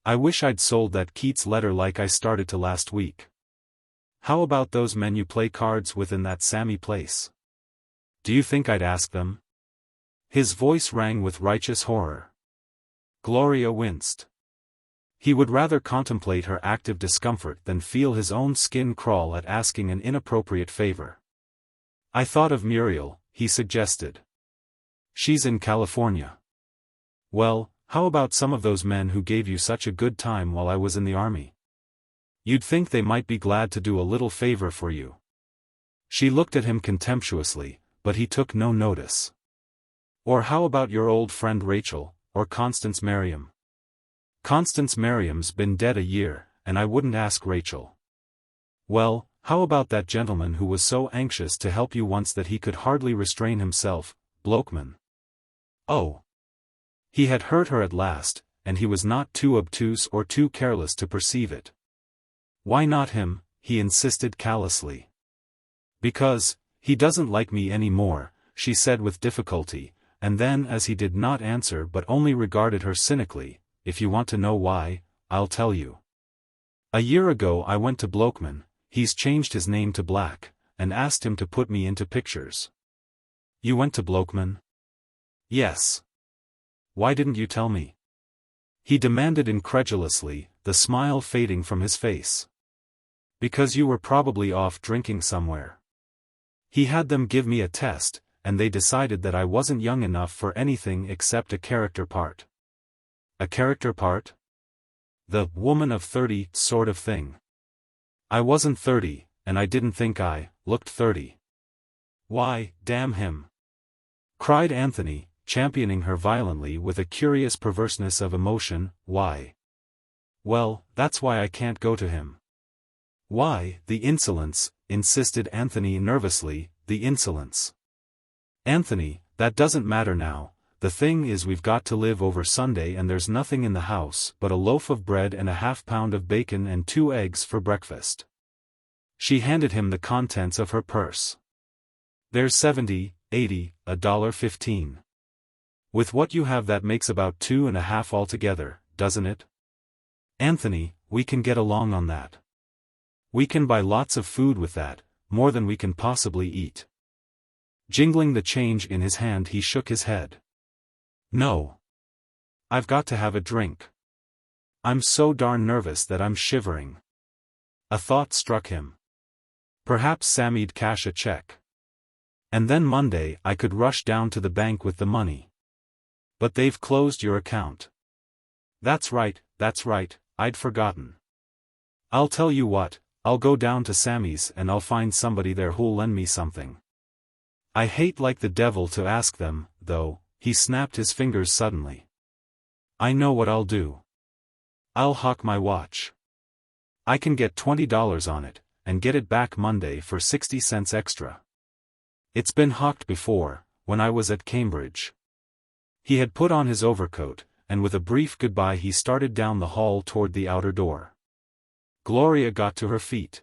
S1: I wish I'd sold that Keats letter like I started to last week. How about those men you play cards with in that Sammy place? Do you think I'd ask them? His voice rang with righteous horror. Gloria winced. He would rather contemplate her active discomfort than feel his own skin crawl at asking an inappropriate favor. I thought of Muriel, he suggested. She's in California. Well, how about some of those men who gave you such a good time while I was in the army? You'd think they might be glad to do a little favor for you. She looked at him contemptuously, but he took no notice. Or how about your old friend Rachel, or Constance Merriam? Constance Merriam's been dead a year, and I wouldn't ask Rachel. Well, how about that gentleman who was so anxious to help you once that he could hardly restrain himself, Blokeman? Oh. He had hurt her at last, and he was not too obtuse or too careless to perceive it. Why not him? He insisted callously. Because, he doesn't like me any more, she said with difficulty, and then as he did not answer but only regarded her cynically, if you want to know why, I'll tell you. A year ago I went to Blokeman, he's changed his name to Black, and asked him to put me into pictures. You went to Blokeman? Yes. Why didn't you tell me? He demanded incredulously, the smile fading from his face. Because you were probably off drinking somewhere. He had them give me a test, and they decided that I wasn't young enough for anything except a character part. A character part? The woman of 30 sort of thing. I wasn't 30, and I didn't think I looked 30. Why, damn him! Cried Anthony, championing her violently with a curious perverseness of emotion. Why? Well, that's why I can't go to him. Why, the insolence, insisted Anthony nervously, the insolence. Anthony, that doesn't matter now, the thing is we've got to live over Sunday and there's nothing in the house but a loaf of bread and a half-pound of bacon and 2 eggs for breakfast. She handed him the contents of her purse. There's 70, 80, $1.15. With what you have that makes about 2.5 altogether, doesn't it? Anthony, we can get along on that. We can buy lots of food with that, more than we can possibly eat. Jingling the change in his hand he shook his head. No. I've got to have a drink. I'm so darn nervous that I'm shivering. A thought struck him. Perhaps Sammy'd cash a check. And then Monday I could rush down to the bank with the money. But they've closed your account. That's right, I'd forgotten. I'll tell you what, I'll go down to Sammy's and I'll find somebody there who'll lend me something. I hate like the devil to ask them, though, he snapped his fingers suddenly. I know what I'll do. I'll hawk my watch. I can get $20 on it, and get it back Monday for 60 cents extra. It's been hawked before, when I was at Cambridge. He had put on his overcoat, and with a brief goodbye he started down the hall toward the outer door. Gloria got to her feet.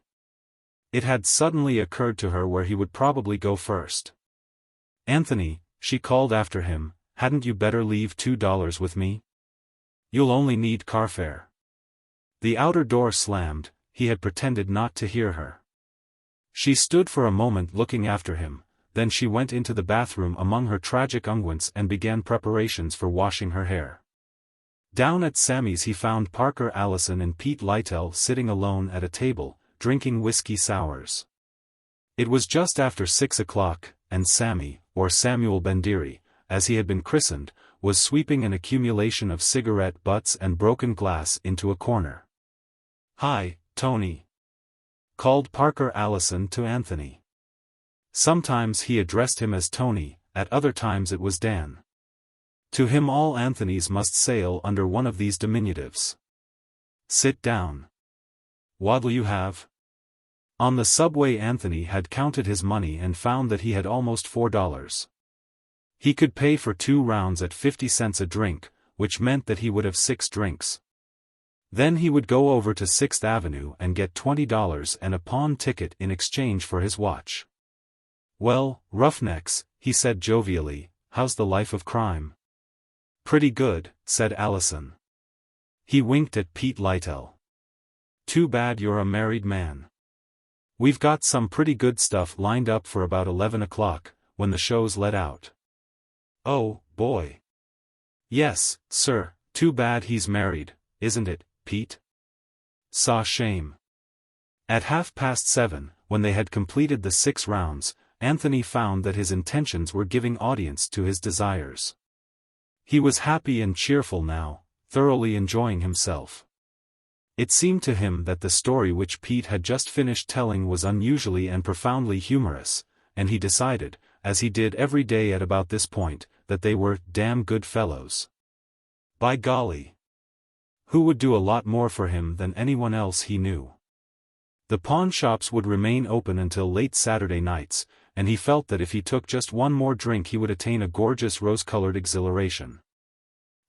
S1: It had suddenly occurred to her where he would probably go first. Anthony, she called after him, hadn't you better leave $2 with me? You'll only need car fare. The outer door slammed, he had pretended not to hear her. She stood for a moment looking after him, then she went into the bathroom among her tragic unguents and began preparations for washing her hair. Down at Sammy's he found Parker Allison and Pete Lytell sitting alone at a table, drinking whiskey sours. It was just after 6 o'clock, and Sammy, or Samuel Bendiri, as he had been christened, was sweeping an accumulation of cigarette butts and broken glass into a corner. "Hi, Tony," called Parker Allison to Anthony. Sometimes he addressed him as Tony, at other times it was Dan. To him all Anthonys must sail under one of these diminutives. "Sit down. What'll you have?" On the subway Anthony had counted his money and found that he had almost $4. He could pay for 2 rounds at 50 cents a drink, which meant that he would have 6 drinks. Then he would go over to 6th Avenue and get $20 and a pawn ticket in exchange for his watch. "Well, roughnecks," he said jovially, "how's the life of crime?" "Pretty good," said Allison. He winked at Pete Lytell. "Too bad you're a married man. We've got some pretty good stuff lined up for about 11 o'clock, when the show's let out. Oh, boy. Yes, sir, too bad he's married, isn't it, Pete? Saw shame. At 7:30, when they had completed the 6 rounds, Anthony found that his intentions were giving audience to his desires. He was happy and cheerful now, thoroughly enjoying himself. It seemed to him that the story which Pete had just finished telling was unusually and profoundly humorous, and he decided, as he did every day at about this point, that they were damn good fellows. By golly! Who would do a lot more for him than anyone else he knew? The pawn shops would remain open until late Saturday nights, and he felt that if he took just one more drink he would attain a gorgeous rose-colored exhilaration.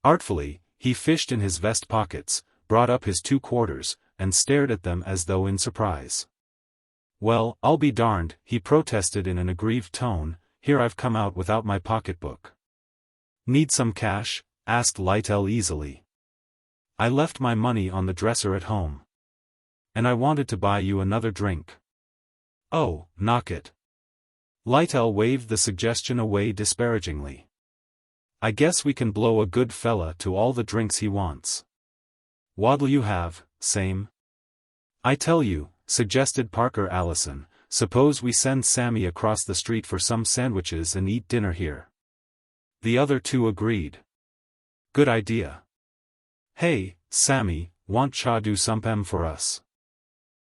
S1: Artfully, he fished in his vest pockets, brought up his 2 quarters, and stared at them as though in surprise. "Well, I'll be darned," he protested in an aggrieved tone, "here I've come out without my pocketbook." "Need some cash?" asked Lytle easily. "I left my money on the dresser at home. And I wanted to buy you another drink." "Oh, knock it." Lytle waved the suggestion away disparagingly. "I guess we can blow a good fella to all the drinks he wants. What'll you have, same?" "I tell you," suggested Parker Allison, "suppose we send Sammy across the street for some sandwiches and eat dinner here." The other 2 agreed. "Good idea. Hey, Sammy, want cha do sompem for us?"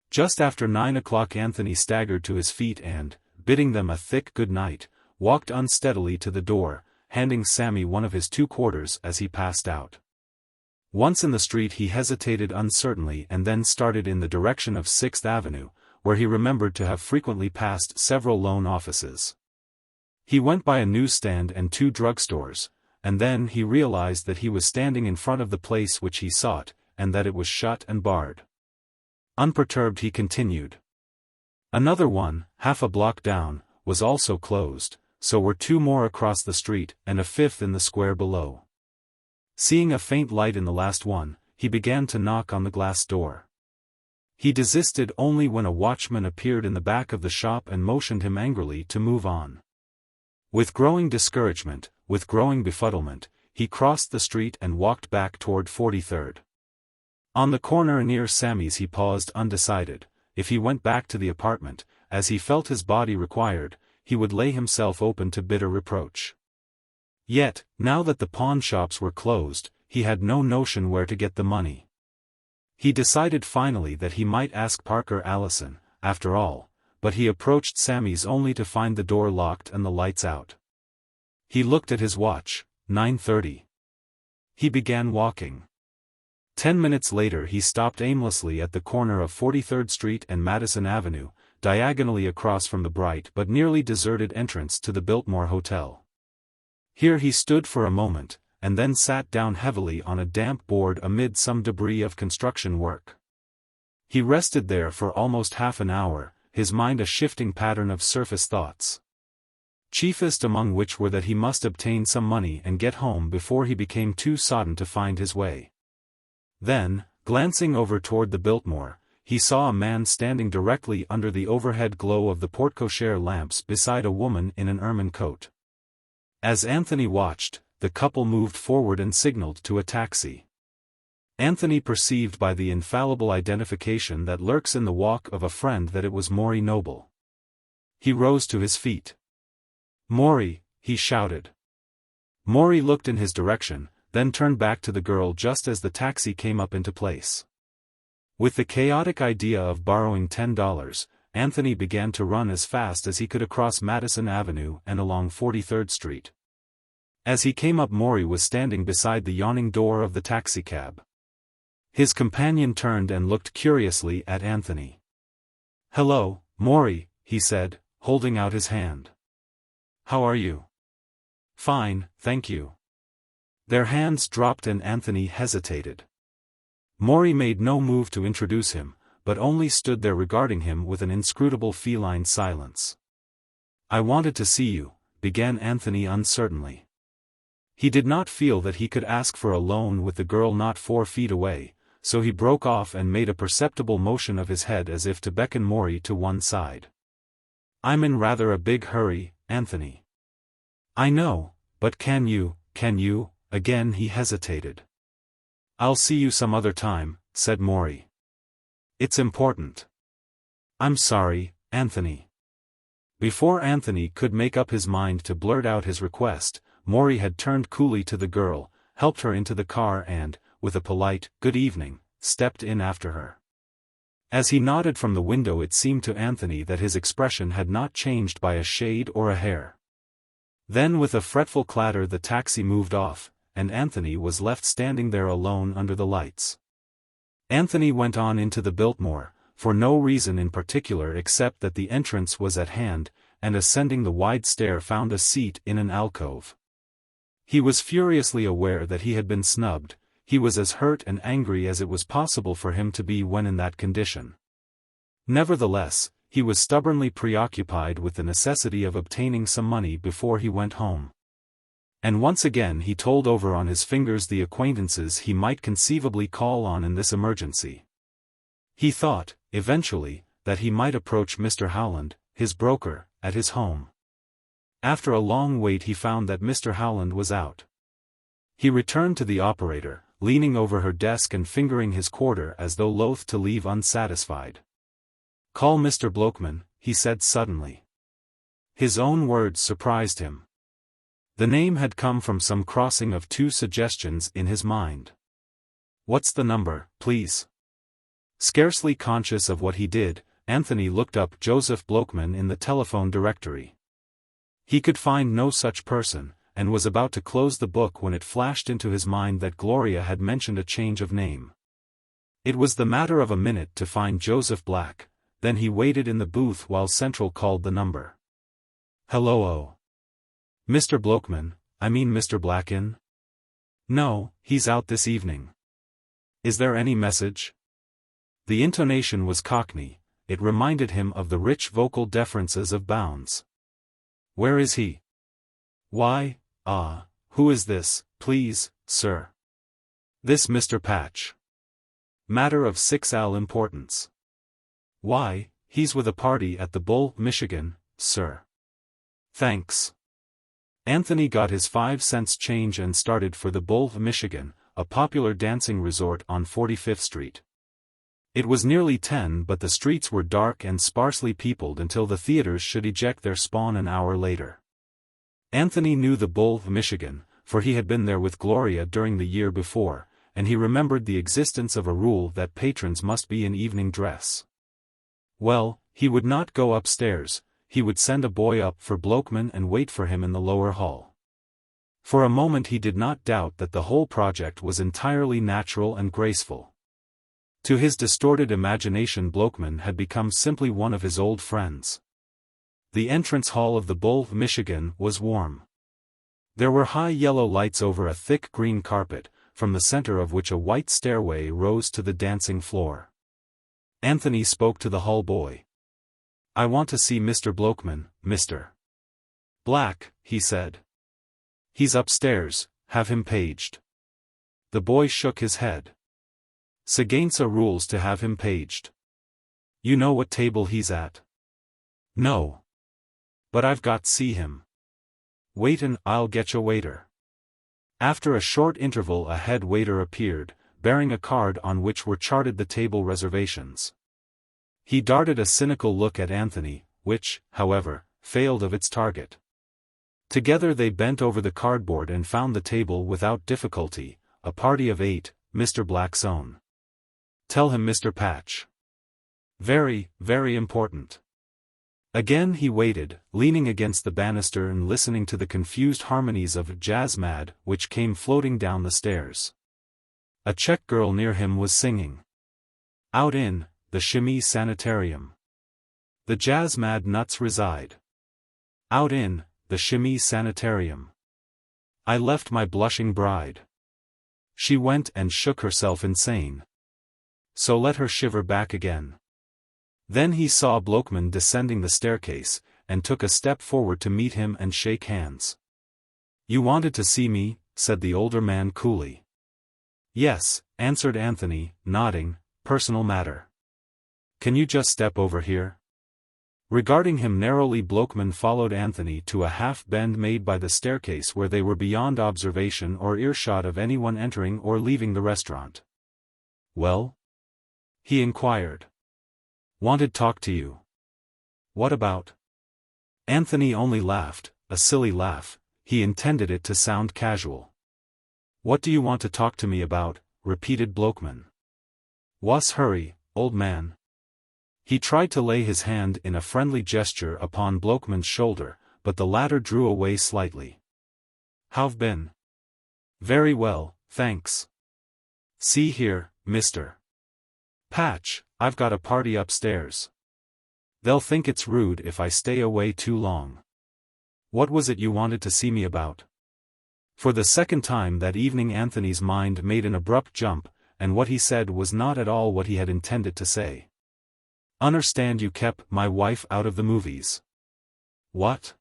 S1: Just after 9 o'clock Anthony staggered to his feet and, bidding them a thick good night, walked unsteadily to the door, handing Sammy one of his 2 quarters as he passed out. Once in the street he hesitated uncertainly and then started in the direction of 6th Avenue, where he remembered to have frequently passed several loan offices. He went by a newsstand and 2 drugstores, and then he realized that he was standing in front of the place which he sought, and that it was shut and barred. Unperturbed he continued. Another one, half a block down, was also closed, so were 2 more across the street and a 5th in the square below. Seeing a faint light in the last one, he began to knock on the glass door. He desisted only when a watchman appeared in the back of the shop and motioned him angrily to move on. With growing discouragement, with growing befuddlement, he crossed the street and walked back toward 43rd. On the corner near Sammy's he paused undecided. If he went back to the apartment, as he felt his body required, he would lay himself open to bitter reproach. Yet, now that the pawn shops were closed, he had no notion where to get the money. He decided finally that he might ask Parker Allison, after all, but he approached Sammy's only to find the door locked and the lights out. He looked at his watch, 9:30. He began walking. 10 minutes later he stopped aimlessly at the corner of 43rd Street and Madison Avenue, diagonally across from the bright but nearly deserted entrance to the Biltmore Hotel. Here he stood for a moment, and then sat down heavily on a damp board amid some debris of construction work. He rested there for almost half an hour, his mind a shifting pattern of surface thoughts. Chiefest among which were that he must obtain some money and get home before he became too sodden to find his way. Then, glancing over toward the Biltmore, he saw a man standing directly under the overhead glow of the porte-cochere lamps beside a woman in an ermine coat. As Anthony watched, the couple moved forward and signaled to a taxi. Anthony perceived by the infallible identification that lurks in the walk of a friend that it was Maury Noble. He rose to his feet. "Maury," he shouted. Maury looked in his direction, then turned back to the girl just as the taxi came up into place. With the chaotic idea of borrowing $10, Anthony began to run as fast as he could across Madison Avenue and along 43rd Street. As he came up, Maury was standing beside the yawning door of the taxicab. His companion turned and looked curiously at Anthony. "Hello, Maury," he said, holding out his hand. "How are you?" "Fine, thank you." Their hands dropped and Anthony hesitated. Maury made no move to introduce him, but only stood there regarding him with an inscrutable feline silence. "I wanted to see you," began Anthony uncertainly. He did not feel that he could ask for a loan with the girl not 4 feet away, so he broke off and made a perceptible motion of his head as if to beckon Maury to one side. "I'm in rather a big hurry, Anthony." I know, but can you, again he hesitated. I'll see you some other time, said Maury. It's important. I'm sorry, Anthony. Before Anthony could make up his mind to blurt out his request, Maury had turned coolly to the girl, helped her into the car and, with a polite, good evening, stepped in after her. As he nodded from the window it seemed to Anthony that his expression had not changed by a shade or a hair. Then with a fretful clatter the taxi moved off, and Anthony was left standing there alone under the lights. Anthony went on into the Biltmore, for no reason in particular except that the entrance was at hand, and ascending the wide stair found a seat in an alcove. He was furiously aware that he had been snubbed. He was as hurt and angry as it was possible for him to be when in that condition. Nevertheless, he was stubbornly preoccupied with the necessity of obtaining some money before he went home. And once again he told over on his fingers the acquaintances he might conceivably call on in this emergency. He thought, eventually, that he might approach Mr. Howland, his broker, at his home. After a long wait he found that Mr. Howland was out. He returned to the operator, leaning over her desk and fingering his quarter as though loath to leave unsatisfied. "Call Mr. Blokeman," he said suddenly. His own words surprised him. The name had come from some crossing of two suggestions in his mind. "What's the number, please?" Scarcely conscious of what he did, Anthony looked up Joseph Blokeman in the telephone directory. He could find no such person, and was about to close the book when it flashed into his mind that Gloria had mentioned a change of name. It was the matter of a minute to find Joseph Black, then he waited in the booth while Central called the number. "Hello, Mr. Blokeman, I mean Mr. Black in?" "No, he's out this evening." "Is there any message?" The intonation was Cockney, it reminded him of the rich vocal deferences of Bounds. "Where is he?" "Why, who is this, please, sir?" "This Mr. Patch. Matter of 6L importance." "Why, he's with a party at the Bull, Michigan, sir." "Thanks." Anthony got his 5 cents change and started for the Bull, Michigan, a popular dancing resort on 45th Street. It was nearly 10 but the streets were dark and sparsely peopled until the theaters should eject their spawn an hour later. Anthony knew the Bull, Michigan, for he had been there with Gloria during the year before, and he remembered the existence of a rule that patrons must be in evening dress. Well, he would not go upstairs, he would send a boy up for Blokeman and wait for him in the lower hall. For a moment he did not doubt that the whole project was entirely natural and graceful. To his distorted imagination Blokeman had become simply one of his old friends. The entrance hall of the Bull, Michigan, was warm. There were high yellow lights over a thick green carpet, from the center of which a white stairway rose to the dancing floor. Anthony spoke to the hall boy. "I want to see Mr. Blokeman, Mr. Black," he said. "He's upstairs, have him paged." The boy shook his head. "Seguenza rules to have him paged." "You know what table he's at?" "No. But I've got see him." "Wait and I'll getcha waiter." After a short interval a head waiter appeared, bearing a card on which were charted the table reservations. He darted a cynical look at Anthony, which, however, failed of its target. Together they bent over the cardboard and found the table without difficulty, a party of 8, Mr. Black's own. "Tell him Mr. Patch. Very, very important." Again he waited, leaning against the banister and listening to the confused harmonies of Jazz Mad which came floating down the stairs. A Czech girl near him was singing. "Out in the Chimie Sanitarium the Jazz Mad Nuts reside. Out in the Chimie Sanitarium I left my blushing bride. She went and shook herself insane. So let her shiver back again." Then he saw Blokeman descending the staircase, and took a step forward to meet him and shake hands. "You wanted to see me," said the older man coolly. "Yes," answered Anthony, nodding, "personal matter. Can you just step over here?" Regarding him narrowly, Blokeman followed Anthony to a half-bend made by the staircase where they were beyond observation or earshot of anyone entering or leaving the restaurant. "Well?" he inquired. "Wanted talk to you." "What about?" Anthony only laughed, a silly laugh. He intended it to sound casual. "What do you want to talk to me about?" repeated Blokeman. "Wha's hurry, old man?" He tried to lay his hand in a friendly gesture upon Blokeman's shoulder, but the latter drew away slightly. "How've been?" "Very well, thanks." "See here, Mr. Patch, I've got a party upstairs. They'll think it's rude if I stay away too long." "What was it you wanted to see me about?" For the second time that evening Anthony's mind made an abrupt jump, and what he said was not at all what he had intended to say. "Understand you kept my wife out of the movies." "What?"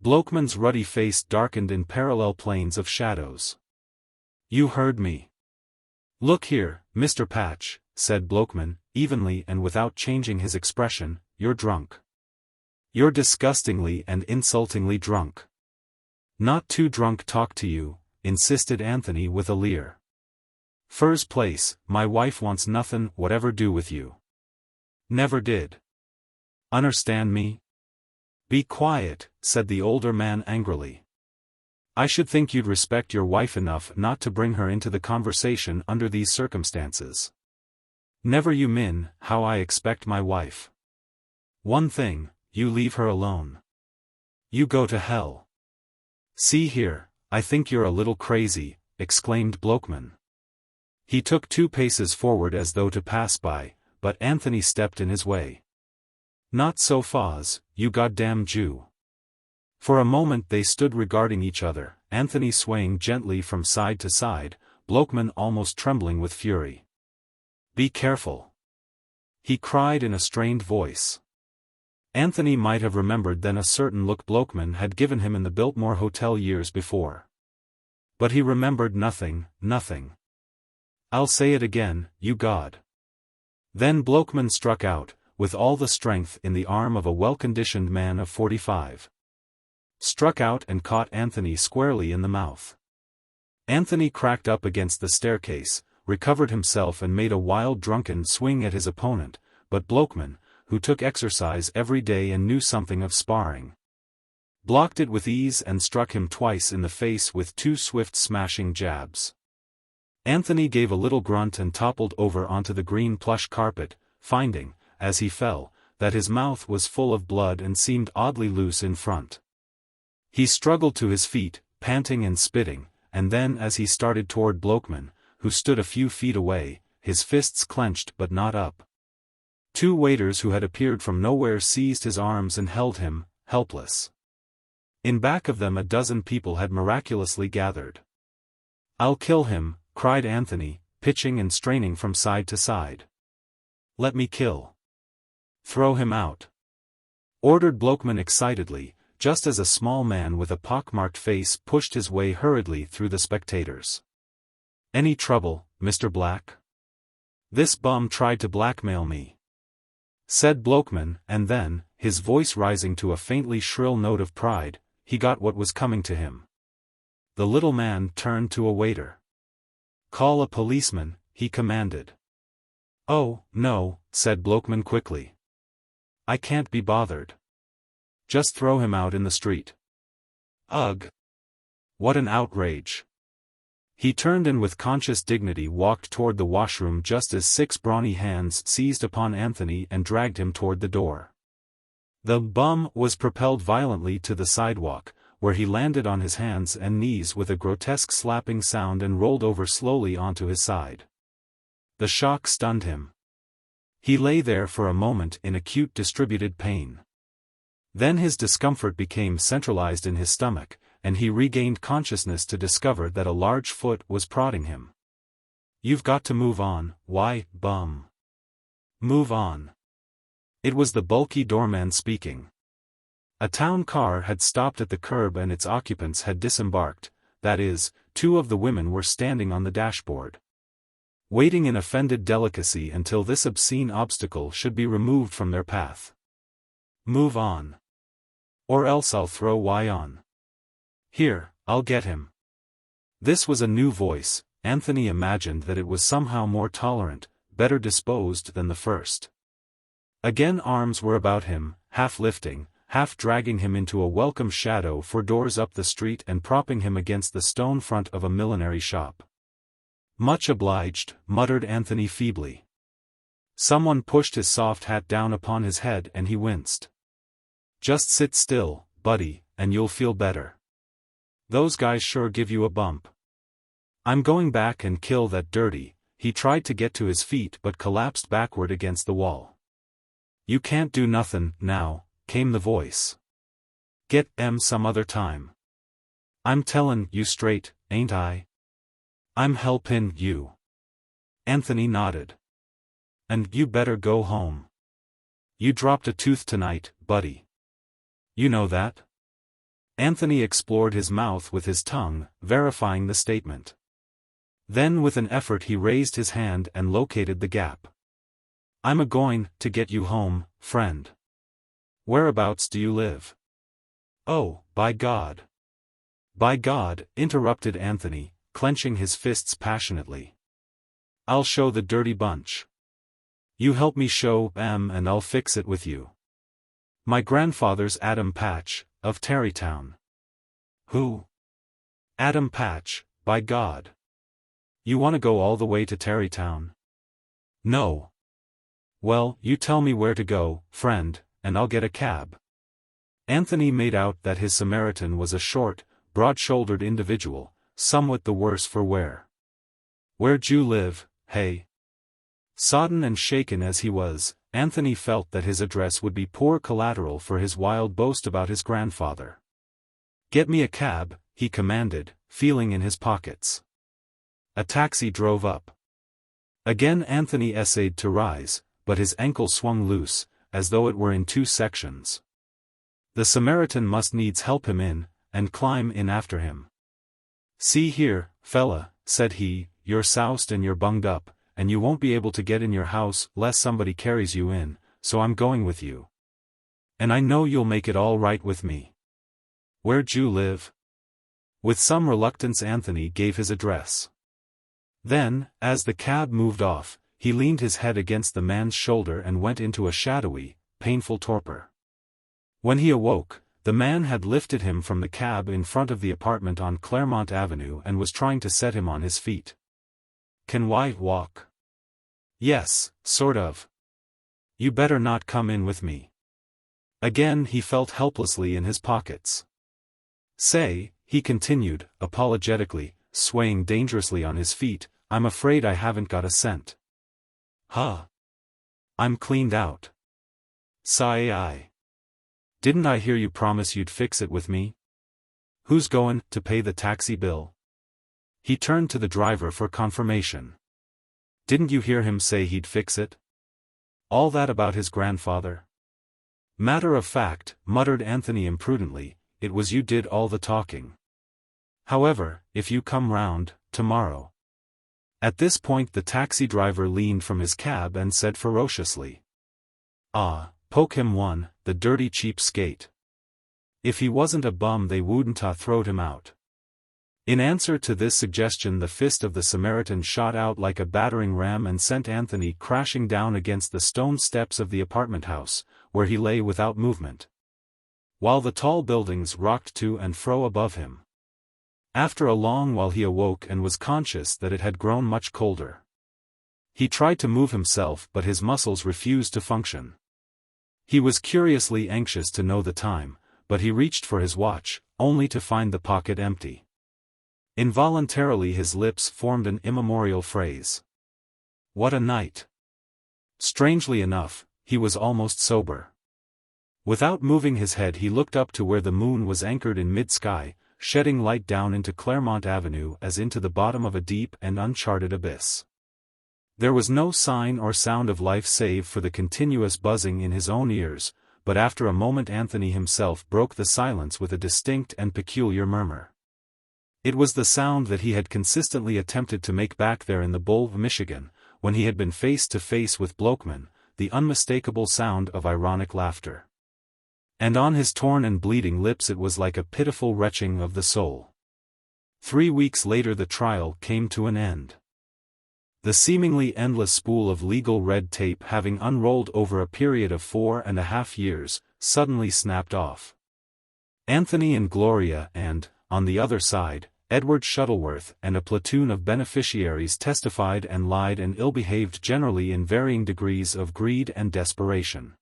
S1: Blokeman's ruddy face darkened in parallel planes of shadows. "You heard me." "Look here, Mr. Patch," said Blokeman, evenly and without changing his expression, "you're drunk. You're disgustingly and insultingly drunk." "Not too drunk to talk to you," insisted Anthony with a leer. "First place, my wife wants nothin' whatever do with you. Never did. Understand me?" "Be quiet," said the older man angrily. "I should think you'd respect your wife enough not to bring her into the conversation under these circumstances." "Never you min how I expect my wife. One thing, you leave her alone. You go to hell." "See here, I think you're a little crazy," exclaimed Blokeman. He took 2 paces forward as though to pass by, but Anthony stepped in his way. "Not so fast, you goddamn Jew." For a moment they stood regarding each other, Anthony swaying gently from side to side, Blokeman almost trembling with fury. "Be careful," he cried in a strained voice. Anthony might have remembered then a certain look Blokeman had given him in the Biltmore Hotel years before. But he remembered nothing. "I'll say it again, you God." Then Blokeman struck out, with all the strength in the arm of a well-conditioned man of 45. Struck out and caught Anthony squarely in the mouth. Anthony cracked up against the staircase, recovered himself and made a wild drunken swing at his opponent, but Blokeman, who took exercise every day and knew something of sparring, blocked it with ease and struck him twice in the face with 2 swift smashing jabs. Anthony gave a little grunt and toppled over onto the green plush carpet, finding, as he fell, that his mouth was full of blood and seemed oddly loose in front. He struggled to his feet, panting and spitting, and then as he started toward Blokeman, who stood a few feet away, his fists clenched but not up. 2 waiters who had appeared from nowhere seized his arms and held him, helpless. In back of them a dozen people had miraculously gathered. "I'll kill him," cried Anthony, pitching and straining from side to side. "Let me kill." "Throw him out," ordered Blokeman excitedly, just as a small man with a pockmarked face pushed his way hurriedly through the spectators. "Any trouble, Mr. Black? This bum tried to blackmail me," said Blokeman, and then, his voice rising to a faintly shrill note of pride, he got what was coming to him. The little man turned to a waiter. "Call a policeman," he commanded. "Oh, no," said Blokeman quickly. "I can't be bothered. Just throw him out in the street." "Ugh! What an outrage!" He turned and with conscious dignity walked toward the washroom just as 6 brawny hands seized upon Anthony and dragged him toward the door. The bum was propelled violently to the sidewalk, where he landed on his hands and knees with a grotesque slapping sound and rolled over slowly onto his side. The shock stunned him. He lay there for a moment in acute distributed pain. Then his discomfort became centralized in his stomach, and he regained consciousness to discover that a large foot was prodding him. "You've got to move on, why, bum? Move on." It was the bulky doorman speaking. A town car had stopped at the curb and its occupants had disembarked, that is, 2 of the women were standing on the dashboard, waiting in offended delicacy until this obscene obstacle should be removed from their path. Move on. Or else I'll throw Y on. Here, I'll get him. This was a new voice. Anthony imagined that it was somehow more tolerant, better disposed than the first. Again arms were about him, half lifting, half dragging him into a welcome shadow for doors up the street and propping him against the stone front of a millinery shop. Much obliged, muttered Anthony feebly. Someone pushed his soft hat down upon his head and he winced. Just sit still, buddy, and you'll feel better. Those guys sure give you a bump. I'm going back and kill that dirty. He tried to get to his feet but collapsed backward against the wall. You can't do nothin' now, came the voice. Get em some other time. I'm tellin' you straight, ain't I? I'm helpin' you. Anthony nodded. And you better go home. You dropped a tooth tonight, buddy. You know that? Anthony explored his mouth with his tongue, verifying the statement. Then with an effort he raised his hand and located the gap. I'm a-going to get you home, friend. Whereabouts do you live? Oh, by God. By God, interrupted Anthony, clenching his fists passionately. I'll show the dirty bunch. You help me show em and I'll fix it with you. My grandfather's Adam Patch, of Tarrytown. Who? Adam Patch, by God. You want to go all the way to Tarrytown? No. Well, you tell me where to go, friend, and I'll get a cab. Anthony made out that his Samaritan was a short, broad-shouldered individual, somewhat the worse for wear. Where'd you live, hey? Sodden and shaken as he was, Anthony felt that his address would be poor collateral for his wild boast about his grandfather. Get me a cab, he commanded, feeling in his pockets. A taxi drove up. Again Anthony essayed to rise, but his ankle swung loose, as though it were in two sections. The Samaritan must needs help him in, and climb in after him. See here, fella, said he, you're soused and you're bunged up, and you won't be able to get in your house lest somebody carries you in, so I'm going with you. And I know you'll make it all right with me. Where'd you live? With some reluctance Anthony gave his address. Then, as the cab moved off, he leaned his head against the man's shoulder and went into a shadowy, painful torpor. When he awoke, the man had lifted him from the cab in front of the apartment on Claremont Avenue and was trying to set him on his feet. Can I walk? Yes, sort of. You better not come in with me. Again he felt helplessly in his pockets. Say, he continued, apologetically, swaying dangerously on his feet, I'm afraid I haven't got a cent. Huh? I'm cleaned out. Sigh I. Didn't I hear you promise you'd fix it with me? Who's goin' to pay the taxi bill? He turned to the driver for confirmation. Didn't you hear him say he'd fix it? All that about his grandfather? Matter of fact, muttered Anthony imprudently, it was you did all the talking. However, if you come round, tomorrow. At this point the taxi driver leaned from his cab and said ferociously. Ah, poke him one, the dirty cheap skate. If he wasn't a bum they wouldn't ha' throwed him out. In answer to this suggestion the fist of the Samaritan shot out like a battering ram and sent Anthony crashing down against the stone steps of the apartment house, where he lay without movement, while the tall buildings rocked to and fro above him. After a long while he awoke and was conscious that it had grown much colder. He tried to move himself but his muscles refused to function. He was curiously anxious to know the time, but he reached for his watch, only to find the pocket empty. Involuntarily his lips formed an immemorial phrase. What a night! Strangely enough, he was almost sober. Without moving his head he looked up to where the moon was anchored in mid-sky, shedding light down into Claremont Avenue as into the bottom of a deep and uncharted abyss. There was no sign or sound of life save for the continuous buzzing in his own ears, but after a moment Anthony himself broke the silence with a distinct and peculiar murmur. It was the sound that he had consistently attempted to make back there in the Bull, Michigan, when he had been face to face with Blokeman, the unmistakable sound of ironic laughter. And on his torn and bleeding lips it was like a pitiful retching of the soul. 3 weeks later the trial came to an end. The seemingly endless spool of legal red tape, having unrolled over a period of 4.5 years, suddenly snapped off. Anthony and Gloria and, on the other side, Edward Shuttleworth and a platoon of beneficiaries testified and lied and ill-behaved generally in varying degrees of greed and desperation.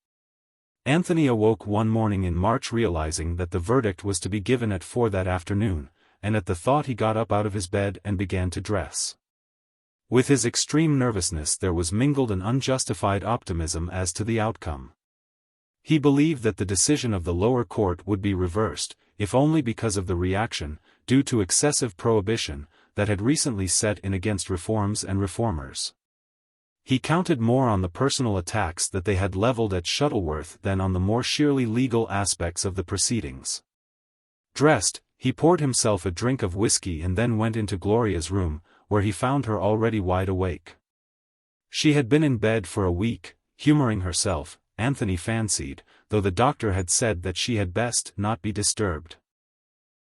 S1: Anthony awoke one morning in March realizing that the verdict was to be given at 4 that afternoon, and at the thought he got up out of his bed and began to dress. With his extreme nervousness there was mingled an unjustified optimism as to the outcome. He believed that the decision of the lower court would be reversed, if only because of the reaction, due to excessive prohibition, that had recently set in against reforms and reformers. He counted more on the personal attacks that they had leveled at Shuttleworth than on the more sheerly legal aspects of the proceedings. Dressed, he poured himself a drink of whiskey and then went into Gloria's room, where he found her already wide awake. She had been in bed for a week, humoring herself, Anthony fancied, though the doctor had said that she had best not be disturbed.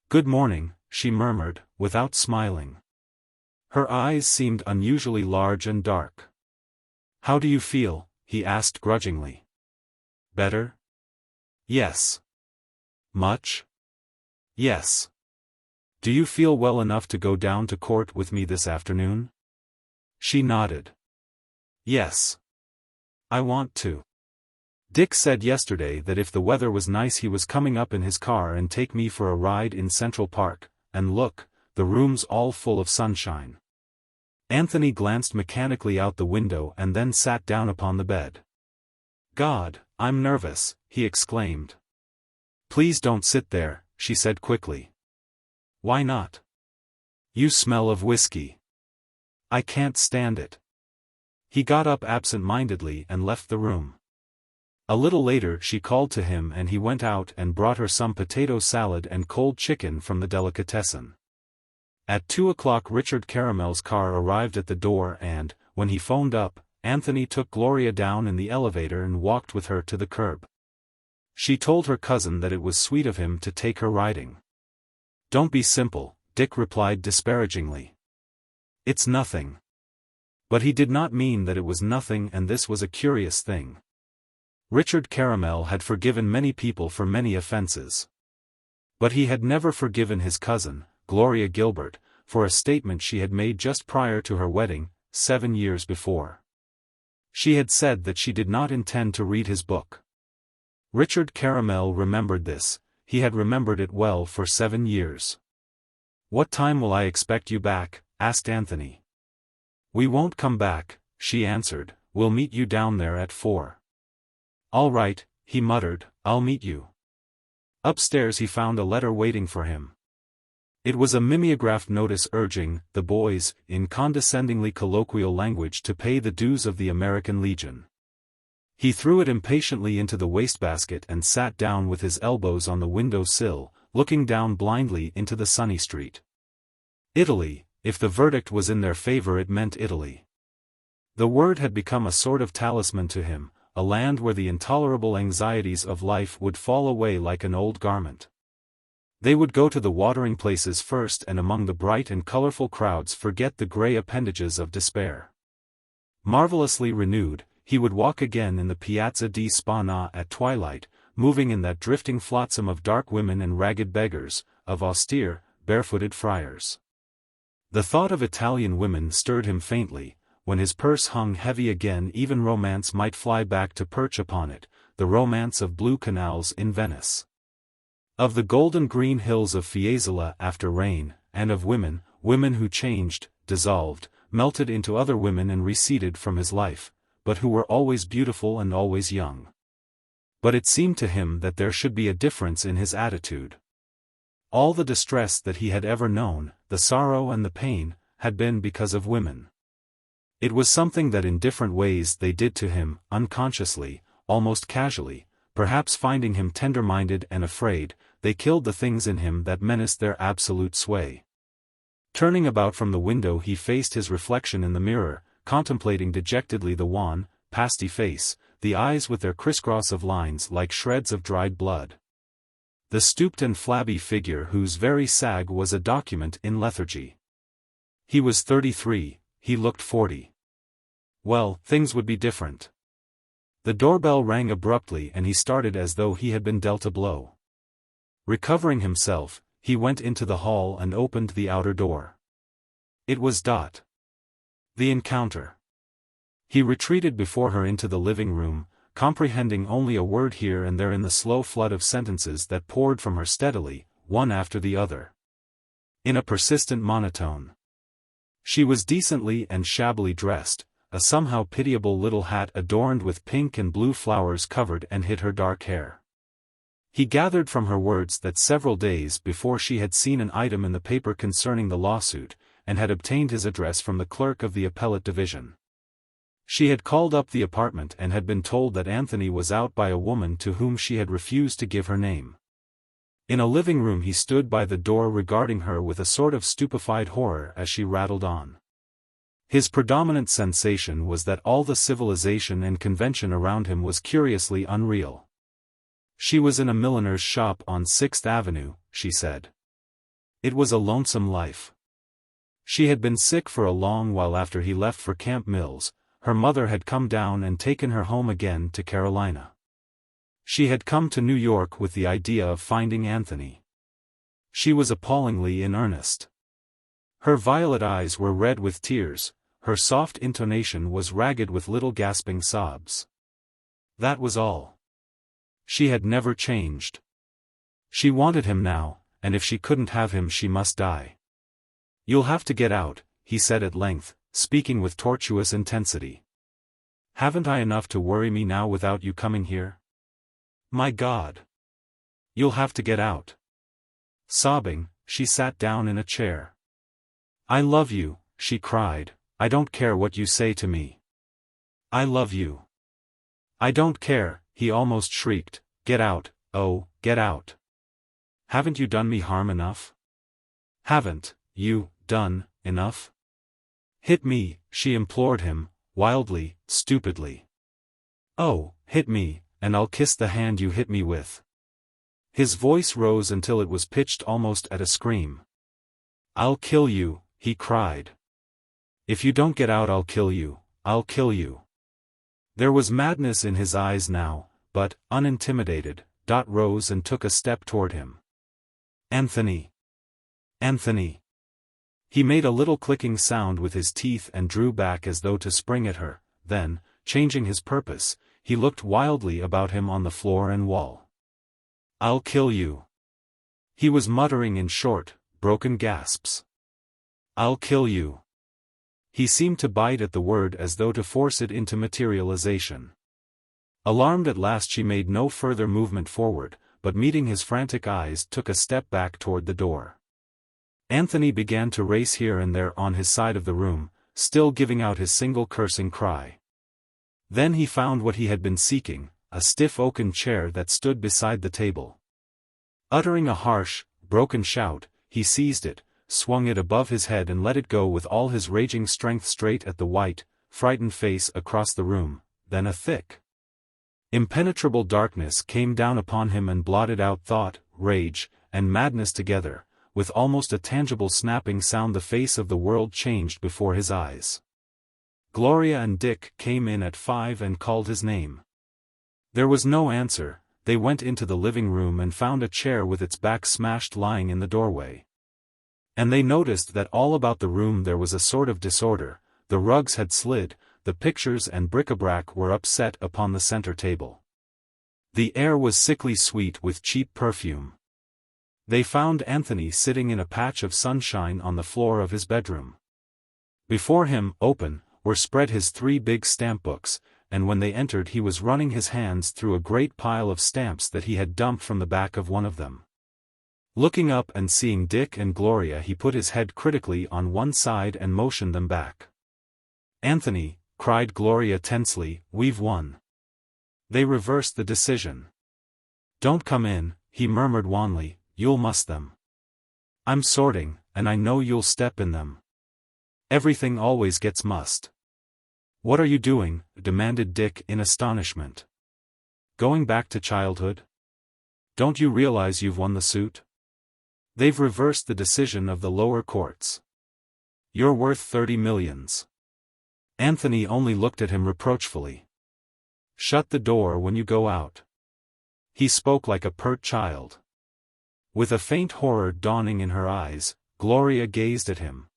S1: "Good morning," she murmured, without smiling. Her eyes seemed unusually large and dark. "How do you feel?" he asked grudgingly. "Better?" "Yes." "Much?" "Yes." "Do you feel well enough to go down to court with me this afternoon?" She nodded. "Yes. I want to. Dick said yesterday that if the weather was nice he was coming up in his car and take me for a ride in Central Park, and look, the room's all full of sunshine." Anthony glanced mechanically out the window and then sat down upon the bed. "God, I'm nervous," he exclaimed. "Please don't sit there," she said quickly. "Why not?" "You smell of whiskey. I can't stand it." He got up absent-mindedly and left the room. A little later she called to him and he went out and brought her some potato salad and cold chicken from the delicatessen. At 2 o'clock Richard Caramel's car arrived at the door and, when he phoned up, Anthony took Gloria down in the elevator and walked with her to the curb. She told her cousin that it was sweet of him to take her riding. "Don't be simple," Dick replied disparagingly. "It's nothing." But he did not mean that it was nothing, and this was a curious thing. Richard Caramel had forgiven many people for many offenses. But he had never forgiven his cousin, Gloria Gilbert, for a statement she had made just prior to her wedding, 7 years before. She had said that she did not intend to read his book. Richard Caramel remembered this. He had remembered it well for 7 years. "What time will I expect you back?" asked Anthony. "We won't come back," she answered, "we'll meet you down there at 4. "All right," he muttered, "I'll meet you." Upstairs he found a letter waiting for him. It was a mimeographed notice urging the boys, in condescendingly colloquial language, to pay the dues of the American Legion. He threw it impatiently into the wastebasket and sat down with his elbows on the window sill, looking down blindly into the sunny street. Italy, if the verdict was in their favor it meant Italy. The word had become a sort of talisman to him, a land where the intolerable anxieties of life would fall away like an old garment. They would go to the watering places first and among the bright and colorful crowds forget the gray appendages of despair. Marvelously renewed, he would walk again in the Piazza di Spagna at twilight, moving in that drifting flotsam of dark women and ragged beggars, of austere, barefooted friars. The thought of Italian women stirred him faintly. When his purse hung heavy again even romance might fly back to perch upon it, the romance of blue canals in Venice. Of the golden green hills of Fiesole after rain, and of women who changed, dissolved, melted into other women and receded from his life, but who were always beautiful and always young. But it seemed to him that there should be a difference in his attitude. All the distress that he had ever known, the sorrow and the pain, had been because of women. It was something that in different ways they did to him, unconsciously, almost casually, perhaps finding him tender-minded and afraid, they killed the things in him that menaced their absolute sway. Turning about from the window he faced his reflection in the mirror, contemplating dejectedly the wan, pasty face, the eyes with their crisscross of lines like shreds of dried blood. The stooped and flabby figure whose very sag was a document in lethargy. He was 33, he looked 40. Well, things would be different. The doorbell rang abruptly and he started as though he had been dealt a blow. Recovering himself, he went into the hall and opened the outer door. It was Dot. The encounter. He retreated before her into the living room, comprehending only a word here and there in the slow flood of sentences that poured from her steadily, one after the other. In a persistent monotone. She was decently and shabbily dressed, a somehow pitiable little hat adorned with pink and blue flowers covered and hid her dark hair. He gathered from her words that several days before she had seen an item in the paper concerning the lawsuit, and had obtained his address from the clerk of the appellate division. She had called up the apartment and had been told that Anthony was out by a woman to whom she had refused to give her name. In a living room he stood by the door regarding her with a sort of stupefied horror as she rattled on. His predominant sensation was that all the civilization and convention around him was curiously unreal. She was in a milliner's shop on 6th Avenue, she said. It was a lonesome life. She had been sick for a long while after he left for Camp Mills. Her mother had come down and taken her home again to Carolina. She had come to New York with the idea of finding Anthony. She was appallingly in earnest. Her violet eyes were red with tears, her soft intonation was ragged with little gasping sobs. That was all. She had never changed. She wanted him now, and if she couldn't have him she must die. "You'll have to get out," he said at length, speaking with tortuous intensity. "Haven't I enough to worry me now without you coming here? My God! You'll have to get out." Sobbing, she sat down in a chair. "I love you," she cried, "I don't care what you say to me. I love you." "I don't care," he almost shrieked, "get out, oh, get out. Haven't you done me harm enough? Haven't you done enough? Hit me," she implored him, wildly, stupidly. "Oh, hit me, and I'll kiss the hand you hit me with." His voice rose until it was pitched almost at a scream. "I'll kill you," he cried. "If you don't get out I'll kill you, I'll kill you." There was madness in his eyes now, but, unintimidated, Dot rose and took a step toward him. "Anthony! Anthony!" He made a little clicking sound with his teeth and drew back as though to spring at her, then, changing his purpose, he looked wildly about him on the floor and wall. "I'll kill you." He was muttering in short, broken gasps. "I'll kill you." He seemed to bite at the word as though to force it into materialization. Alarmed at last she made no further movement forward, but meeting his frantic eyes took a step back toward the door. Anthony began to race here and there on his side of the room, still giving out his single cursing cry. Then he found what he had been seeking, a stiff oaken chair that stood beside the table. Uttering a harsh, broken shout, he seized it, swung it above his head and let it go with all his raging strength straight at the white, frightened face across the room. Then a thick, impenetrable darkness came down upon him and blotted out thought, rage, and madness together. With almost a tangible snapping sound the face of the world changed before his eyes. Gloria and Dick came in at 5 and called his name. There was no answer. They went into the living room and found a chair with its back smashed lying in the doorway. And they noticed that all about the room there was a sort of disorder. The rugs had slid, the pictures and bric-a-brac were upset upon the center table. The air was sickly sweet with cheap perfume. They found Anthony sitting in a patch of sunshine on the floor of his bedroom. Before him, open, were spread his 3 big stamp books, and when they entered he was running his hands through a great pile of stamps that he had dumped from the back of one of them. Looking up and seeing Dick and Gloria he put his head critically on one side and motioned them back. "Anthony," cried Gloria tensely, "we've won." They reversed the decision. "Don't come in," he murmured wanly. "You'll muss them. I'm sorting, and I know you'll step in them. Everything always gets mussed." "What are you doing?" demanded Dick in astonishment. "Going back to childhood?" Don't you realize you've won the suit? They've reversed the decision of the lower courts. You're worth 30 millions. Anthony only looked at him reproachfully. Shut the door when you go out. He spoke like a pert child. With a faint horror dawning in her eyes, Gloria gazed at him.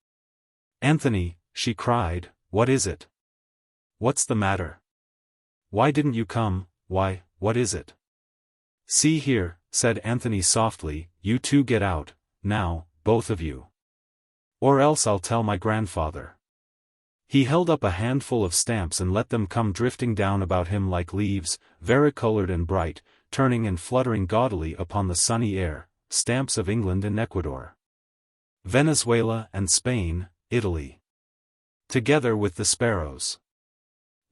S1: Anthony, she cried, what is it? What's the matter? Why didn't you come? Why, what is it? See here, said Anthony softly, you two get out, now, both of you. Or else I'll tell my grandfather. He held up a handful of stamps and let them come drifting down about him like leaves, varicolored and bright, turning and fluttering gaudily upon the sunny air, stamps of England and Ecuador, Venezuela and Spain, Italy. Together with the sparrows.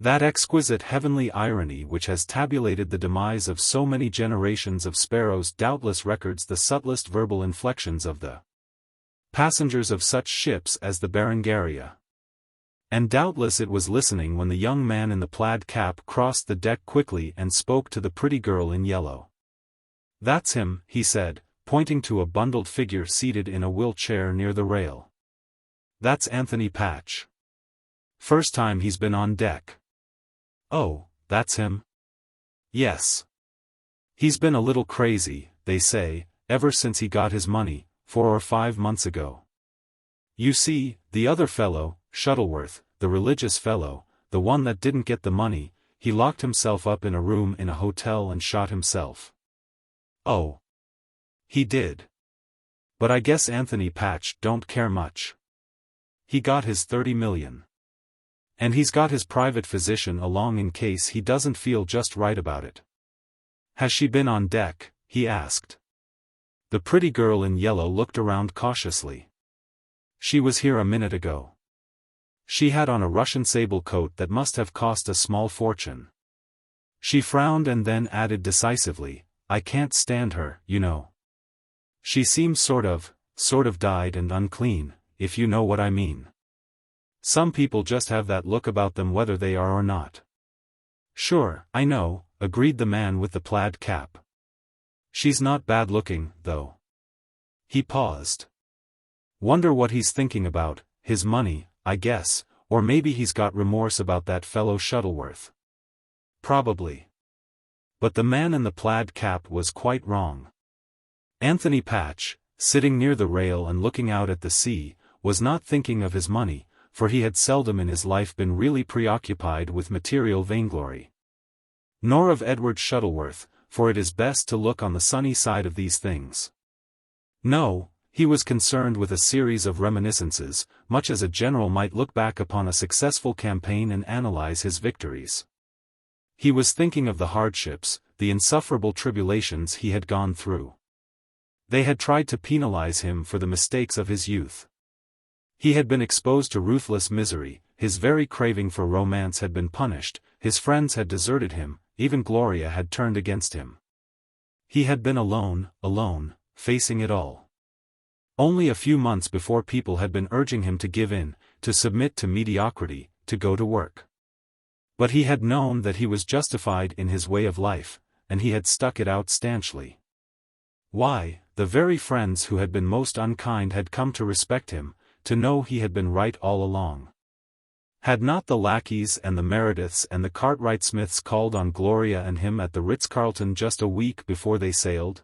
S1: That exquisite heavenly irony which has tabulated the demise of so many generations of sparrows doubtless records the subtlest verbal inflections of the passengers of such ships as the Berengaria. And doubtless it was listening when the young man in the plaid cap crossed the deck quickly and spoke to the pretty girl in yellow. That's him, he said, pointing to a bundled figure seated in a wheelchair near the rail. That's Anthony Patch. First time he's been on deck. Oh, that's him? Yes. He's been a little crazy, they say, ever since he got his money, 4 or 5 months ago. You see, the other fellow, Shuttleworth, the religious fellow, the one that didn't get the money, he locked himself up in a room in a hotel and shot himself. Oh. He did. But I guess Anthony Patch don't care much. He got his 30 million. And he's got his private physician along in case he doesn't feel just right about it. Has she been on deck? He asked. The pretty girl in yellow looked around cautiously. She was here a minute ago. She had on a Russian sable coat that must have cost a small fortune. She frowned and then added decisively, I can't stand her, you know. She seems sort of dyed and unclean, if you know what I mean. Some people just have that look about them whether they are or not. Sure, I know, agreed the man with the plaid cap. She's not bad looking, though. He paused. Wonder what he's thinking about, his money, I guess, or maybe he's got remorse about that fellow Shuttleworth. Probably. But the man in the plaid cap was quite wrong. Anthony Patch, sitting near the rail and looking out at the sea, was not thinking of his money, for he had seldom in his life been really preoccupied with material vainglory. Nor of Edward Shuttleworth, for it is best to look on the sunny side of these things. No, he was concerned with a series of reminiscences, much as a general might look back upon a successful campaign and analyze his victories. He was thinking of the hardships, the insufferable tribulations he had gone through. They had tried to penalize him for the mistakes of his youth. He had been exposed to ruthless misery, his very craving for romance had been punished, his friends had deserted him, even Gloria had turned against him. He had been alone, facing it all. Only a few months before people had been urging him to give in, to submit to mediocrity, to go to work. But he had known that he was justified in his way of life, and he had stuck it out stanchly. Why, the very friends who had been most unkind had come to respect him, to know he had been right all along. Had not the lackeys and the Merediths and the Cartwright Smiths called on Gloria and him at the Ritz-Carlton just a week before they sailed?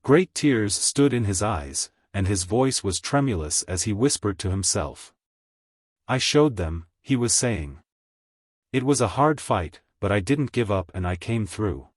S1: Great tears stood in his eyes, and his voice was tremulous as he whispered to himself. I showed them, he was saying. It was a hard fight, but I didn't give up and I came through.